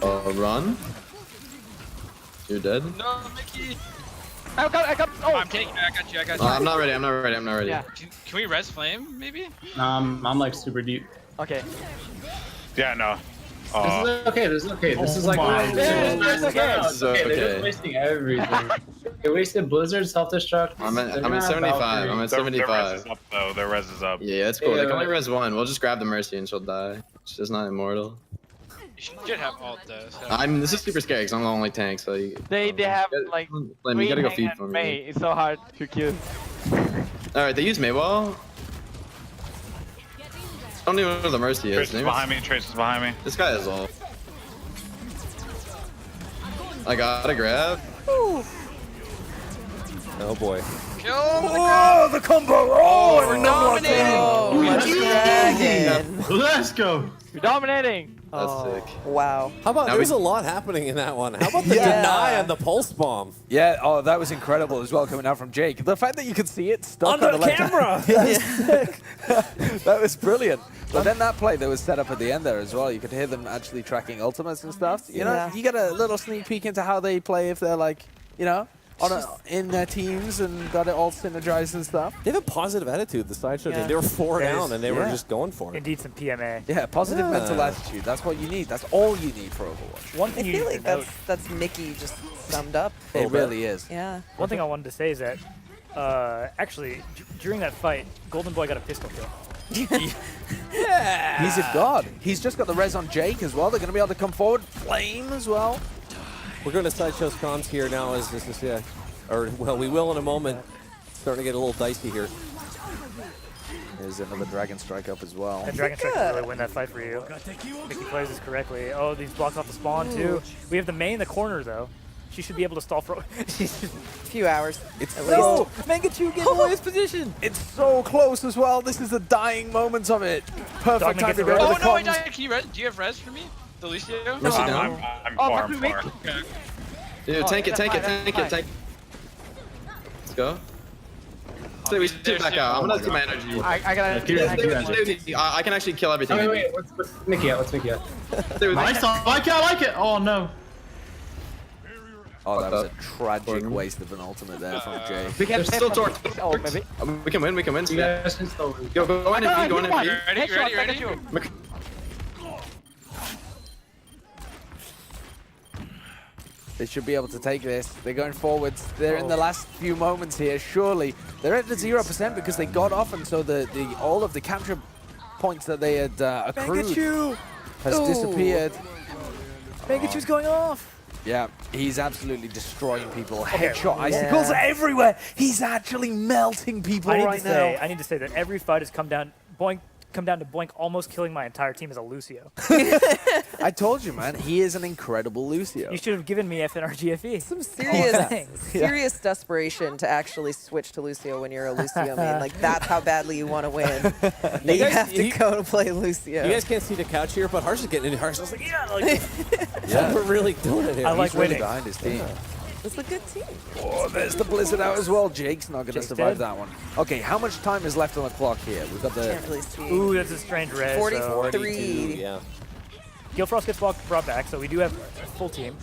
[SPEAKER 9] you.
[SPEAKER 7] Run. You're dead.
[SPEAKER 9] No, Mickey.
[SPEAKER 12] I got. Oh,
[SPEAKER 9] I'm taking it. I got you.
[SPEAKER 7] I'm not ready. I'm not ready.
[SPEAKER 12] Yeah.
[SPEAKER 9] Can we res flame, maybe?
[SPEAKER 8] I'm like super deep.
[SPEAKER 12] Okay.
[SPEAKER 13] Yeah, no.
[SPEAKER 8] This is okay. This is okay. This is like
[SPEAKER 12] Yeah, it's okay.
[SPEAKER 7] This is okay.
[SPEAKER 8] They're just wasting everything. They wasted Blizzard, self-destruct.
[SPEAKER 7] I'm at 75. I'm at
[SPEAKER 13] Their res
[SPEAKER 7] 75.
[SPEAKER 13] is up though. Their res is up.
[SPEAKER 7] Yeah, it's cool.
[SPEAKER 8] Yeah.
[SPEAKER 7] They can only res one. We'll just grab the Mercy and she'll die. She's not immortal.
[SPEAKER 9] You should have ult though. So.
[SPEAKER 7] This is super scary because I'm the only tank. So you,
[SPEAKER 12] They have like.
[SPEAKER 7] Flame, you gotta go
[SPEAKER 12] Wei
[SPEAKER 7] feed
[SPEAKER 12] Hang
[SPEAKER 7] for
[SPEAKER 12] and
[SPEAKER 7] me.
[SPEAKER 12] Mei. It's so hard to kill.
[SPEAKER 7] All right, they use Maywall. I don't even know where the Mercy is.
[SPEAKER 13] Trace is
[SPEAKER 7] Maybe
[SPEAKER 13] behind me. Trace is behind me.
[SPEAKER 7] this guy is all. I gotta grab.
[SPEAKER 1] Oh boy.
[SPEAKER 9] Kill
[SPEAKER 3] Oh, the combo! Oh, we're
[SPEAKER 9] dominating.
[SPEAKER 4] Oh, let's dragon.
[SPEAKER 8] Let's go.
[SPEAKER 12] You're dominating.
[SPEAKER 7] That's
[SPEAKER 4] Oh,
[SPEAKER 7] sick.
[SPEAKER 4] wow.
[SPEAKER 1] How about
[SPEAKER 7] Now
[SPEAKER 1] there was
[SPEAKER 7] we-
[SPEAKER 1] a lot happening in that one? How about the
[SPEAKER 4] Yeah.
[SPEAKER 1] deny on the pulse bomb?
[SPEAKER 3] Yeah, oh, that was incredible as well coming out from Jake. The fact that you could see it stuck
[SPEAKER 1] Under
[SPEAKER 3] on the left
[SPEAKER 1] camera.
[SPEAKER 3] that was brilliant. But then that play that was set up at the end there as well, you could hear them actually tracking ultimates and stuff. You know,
[SPEAKER 4] Yeah.
[SPEAKER 3] you get a little sneak peek into how they play if they're like, you know, in their teams and got it all synergized and stuff.
[SPEAKER 1] They have a positive attitude, the sideshow
[SPEAKER 4] Yeah.
[SPEAKER 1] team. They were 4
[SPEAKER 2] That
[SPEAKER 1] down
[SPEAKER 2] is-
[SPEAKER 1] and they were
[SPEAKER 3] yeah.
[SPEAKER 1] just going for it.
[SPEAKER 2] Indeed, some PMA.
[SPEAKER 3] Yeah, positive
[SPEAKER 1] Yeah.
[SPEAKER 3] mental attitude. That's what you need. That's all you need for Overwatch.
[SPEAKER 2] One
[SPEAKER 4] I
[SPEAKER 2] thing you
[SPEAKER 4] feel
[SPEAKER 2] need
[SPEAKER 4] like
[SPEAKER 2] to note.
[SPEAKER 4] that's Mickey just summed up.
[SPEAKER 3] It really is.
[SPEAKER 4] Yeah.
[SPEAKER 2] One thing I wanted to say is that actually during that fight, Golden Boy got a pistol kill.
[SPEAKER 3] Yeah. He's a god. He's just got the res on Jake as well. They're going to be able to come forward. Flame as well.
[SPEAKER 1] We're going to sideshow's comms here now as this is, or well, we will in a moment. Starting to get a little dicey here.
[SPEAKER 3] There's another Dragon Strike up as well.
[SPEAKER 2] And Dragon Strike can really win that fight for you. Mickey plays this correctly. Oh, these blocks off the spawn too. We have the Mei in the corner though. She should be able to stall for.
[SPEAKER 4] Few hours.
[SPEAKER 3] It's
[SPEAKER 4] at
[SPEAKER 3] so
[SPEAKER 4] least.
[SPEAKER 3] Mangachu get away his position. It's so close as well. This is the dying moments of it. Perfect
[SPEAKER 2] Dogman
[SPEAKER 3] time
[SPEAKER 2] gets
[SPEAKER 3] to
[SPEAKER 2] the
[SPEAKER 3] go
[SPEAKER 2] res.
[SPEAKER 3] to
[SPEAKER 9] Oh
[SPEAKER 3] the
[SPEAKER 9] no, wait,
[SPEAKER 3] comms.
[SPEAKER 9] can you res? Do you have res for me? The Lucio?
[SPEAKER 7] Mercy
[SPEAKER 13] I'm
[SPEAKER 7] down.
[SPEAKER 13] far.
[SPEAKER 9] Okay.
[SPEAKER 7] Dude, tank it.
[SPEAKER 12] that's fine.
[SPEAKER 7] Let's go. So we should back out. I'm gonna see my energy.
[SPEAKER 12] I gotta.
[SPEAKER 8] Keep it.
[SPEAKER 7] I can actually kill everything.
[SPEAKER 8] Oh, wait. What's Mickey at? What's Mickey at?
[SPEAKER 7] Dude,
[SPEAKER 8] Nice. I like it. Oh no.
[SPEAKER 3] Oh, that was a tragic waste of an ultimate there from Jay.
[SPEAKER 12] We can
[SPEAKER 7] There's still torque.
[SPEAKER 12] Oh, maybe.
[SPEAKER 7] We can win. We can win.
[SPEAKER 8] You guys can still win.
[SPEAKER 7] Go in and feed. Go in and feed.
[SPEAKER 9] Ready?
[SPEAKER 3] They should be able to take this. They're going forwards. They're in the last few moments here. Surely they're at the 0% because they got off, and so the all of the capture points that they had accrued has disappeared.
[SPEAKER 2] Mangachu's going off.
[SPEAKER 3] Yeah, he's absolutely destroying people. Headshot icicles everywhere. He's actually melting people right now.
[SPEAKER 2] I need to say that every fight has come down to Boink almost killing my entire team as a Lucio.
[SPEAKER 3] I told you, man. He is an incredible Lucio.
[SPEAKER 2] You should have given me FNRGFE.
[SPEAKER 4] Some
[SPEAKER 2] Thanks.
[SPEAKER 4] serious desperation to actually switch to Lucio when you're a Lucio main. Like, that's how badly you want to win. That you have to go to play Lucio.
[SPEAKER 1] You guys can't see the couch here, but Harsh is getting into Harsh. I was like, yeah, we're really doing it here.
[SPEAKER 2] I like
[SPEAKER 3] He's really
[SPEAKER 2] winning.
[SPEAKER 3] behind his team.
[SPEAKER 4] It's a good team.
[SPEAKER 3] Oh, there's the Blizzard out as well. Jake's not going to
[SPEAKER 2] Jake's
[SPEAKER 3] survive
[SPEAKER 2] dead.
[SPEAKER 3] that one. Okay, how much time is left on the clock here? We've got the...
[SPEAKER 4] Can't really see.
[SPEAKER 2] Ooh, that's a strange res.
[SPEAKER 4] 43.
[SPEAKER 1] Yeah.
[SPEAKER 2] Gilfrost gets brought back, so we do have a full team.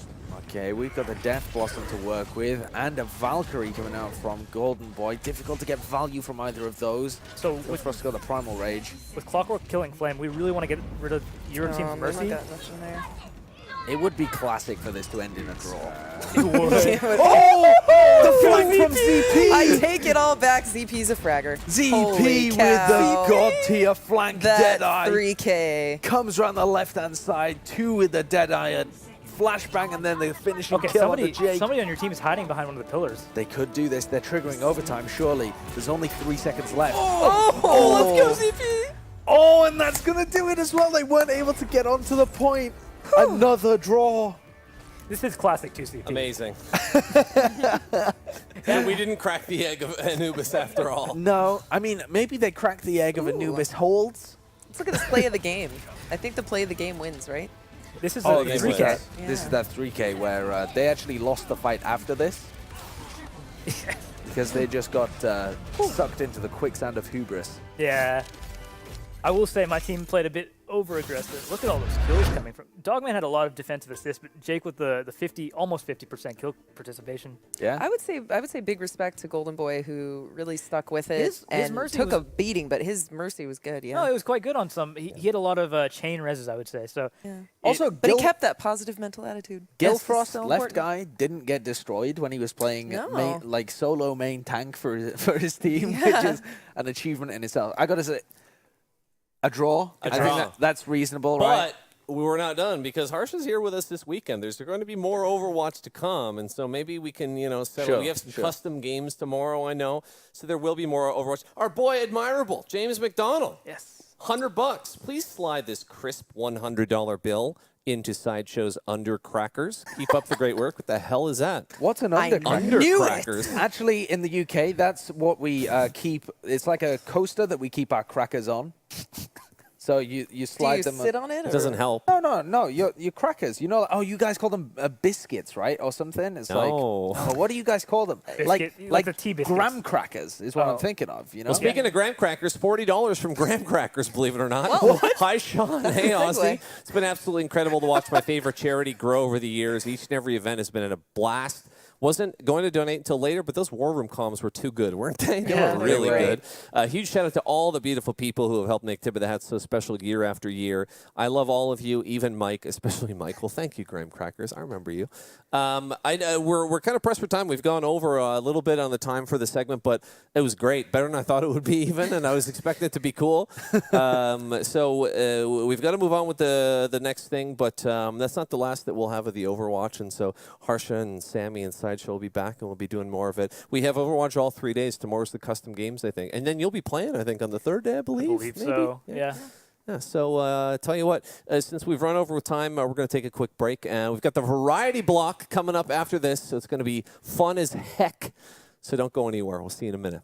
[SPEAKER 3] Okay, we've got the Death Blossom to work with and a Valkyrie coming out from Golden Boy. Difficult to get value from either of those.
[SPEAKER 2] So
[SPEAKER 3] With us got the Primal Rage.
[SPEAKER 2] with Clockwork killing Flame, we really want to get rid of your team's
[SPEAKER 4] There's
[SPEAKER 2] Mercy.
[SPEAKER 4] not that much in there.
[SPEAKER 3] It would be classic for this to end in a draw.
[SPEAKER 4] The
[SPEAKER 3] flank from ZP!
[SPEAKER 4] I take it all back. ZP's a fragger.
[SPEAKER 3] ZP
[SPEAKER 4] Holy
[SPEAKER 3] with
[SPEAKER 4] cow.
[SPEAKER 3] the god tier flank
[SPEAKER 4] That
[SPEAKER 3] Deadeye.
[SPEAKER 4] 3K.
[SPEAKER 3] Comes around the left-hand side, 2 with the Deadeye, a flashbang, and then the finishing
[SPEAKER 2] Okay,
[SPEAKER 3] kill on the Jake.
[SPEAKER 2] somebody on your team is hiding behind one of the pillars.
[SPEAKER 3] They could do this. They're triggering overtime, surely. There's only 3 seconds left.
[SPEAKER 4] Oh, let's go, ZP.
[SPEAKER 3] Oh, and that's going to do it as well. They weren't able to get onto the point. Another draw.
[SPEAKER 2] This is classic 2CP.
[SPEAKER 1] Amazing. And we didn't crack the egg of Anubis after all.
[SPEAKER 3] No, I mean, maybe they cracked the egg of Anubis holds,
[SPEAKER 4] Let's look at this play of the game. I think the play of the game wins, right?
[SPEAKER 2] This is
[SPEAKER 3] Oh,
[SPEAKER 2] a
[SPEAKER 3] the
[SPEAKER 2] 3K.
[SPEAKER 3] 3K.
[SPEAKER 4] Yeah.
[SPEAKER 3] This is that 3K where they actually lost the fight after this. Because they just got sucked into the quicksand of hubris.
[SPEAKER 2] Yeah. I will say my team played a bit over-aggressive. Look at all those kills coming from. Dogman had a lot of defensive assists, but Jake with the 50, almost 50% kill participation.
[SPEAKER 3] Yeah.
[SPEAKER 4] I would say big respect to Golden Boy, who really stuck with it
[SPEAKER 2] His
[SPEAKER 4] and
[SPEAKER 2] mercy
[SPEAKER 4] took
[SPEAKER 2] was-
[SPEAKER 4] a beating, but his mercy was good. Yeah.
[SPEAKER 2] No, it was quite good on some. He had a lot of chain reses, I would say. So
[SPEAKER 4] Yeah.
[SPEAKER 3] Also,
[SPEAKER 4] But he kept that positive mental attitude. That's
[SPEAKER 3] Gilfrost,
[SPEAKER 4] so
[SPEAKER 3] left
[SPEAKER 4] important.
[SPEAKER 3] guy, didn't get destroyed when he was playing
[SPEAKER 4] No.
[SPEAKER 3] like solo main tank for his team,
[SPEAKER 4] Yeah.
[SPEAKER 3] which is an achievement in itself. I gotta say, a draw.
[SPEAKER 1] A
[SPEAKER 3] I
[SPEAKER 1] draw.
[SPEAKER 3] think that's reasonable, right?
[SPEAKER 1] But we were not done because Harsh is here with us this weekend. There's going to be more Overwatch to come, and so maybe we can, settle.
[SPEAKER 3] Sure,
[SPEAKER 1] We have some
[SPEAKER 3] sure.
[SPEAKER 1] custom games tomorrow, I know. So there will be more Overwatch. Our boy Admirable, James McDonald.
[SPEAKER 2] yes.
[SPEAKER 1] $100. Please slide this crisp $100 bill into Sideshow's Undercrackers. Keep up the great work. What the hell is that?
[SPEAKER 3] What's an
[SPEAKER 4] I
[SPEAKER 3] undercracker?
[SPEAKER 4] knew it.
[SPEAKER 1] Undercrackers.
[SPEAKER 3] Actually, in the UK, that's what we keep. It's like a coaster that we keep our crackers on. So you
[SPEAKER 4] Do
[SPEAKER 3] slide
[SPEAKER 4] you
[SPEAKER 3] them.
[SPEAKER 4] sit on it?
[SPEAKER 1] It doesn't
[SPEAKER 4] or-
[SPEAKER 1] help.
[SPEAKER 3] No. Your crackers. You know. Oh, you guys call them biscuits, right, or something? It's like.
[SPEAKER 1] No.
[SPEAKER 3] Oh, what do you guys call them?
[SPEAKER 2] Biscuit, like the tea biscuits.
[SPEAKER 3] graham crackers is what
[SPEAKER 2] Oh.
[SPEAKER 3] I'm thinking of. You know.
[SPEAKER 1] Well, speaking of graham crackers, $40 from graham crackers, believe it or not. Hi, Sean. Hey, Ozzy.
[SPEAKER 4] segue.
[SPEAKER 1] It's been absolutely incredible to watch my favorite charity grow over the years. Each and every event has been a blast. Wasn't going to donate until later, but those War Room comms were too good, weren't they? They
[SPEAKER 4] Yeah,
[SPEAKER 1] were
[SPEAKER 4] they
[SPEAKER 1] really
[SPEAKER 4] were
[SPEAKER 1] good. Huge shout out to all the beautiful people who have helped make Tip of the Hat so special year after year. I love all of you, even Mike, especially Michael. Thank you, Graham Crackers. I remember you. We're kind of pressed for time. We've gone over a little bit on the time for the segment, but it was great. Better than I thought it would be even, and I was expecting it to be cool. So we've got to move on with the next thing, but that's not the last that we'll have of the Overwatch. And so Harsha and Sammy and Sideshow will be back, and we'll be doing more of it. We have Overwatch all 3 days. Tomorrow's the custom games, I think. And then you'll be playing, I think, on the third day, I believe.
[SPEAKER 2] I believe
[SPEAKER 1] maybe?
[SPEAKER 2] so. Yeah.
[SPEAKER 1] Yeah, so tell you what, since we've run over with time, we're going to take a quick break. And we've got the variety block coming up after this, so it's going to be fun as heck. So don't go anywhere. We'll see you in a minute.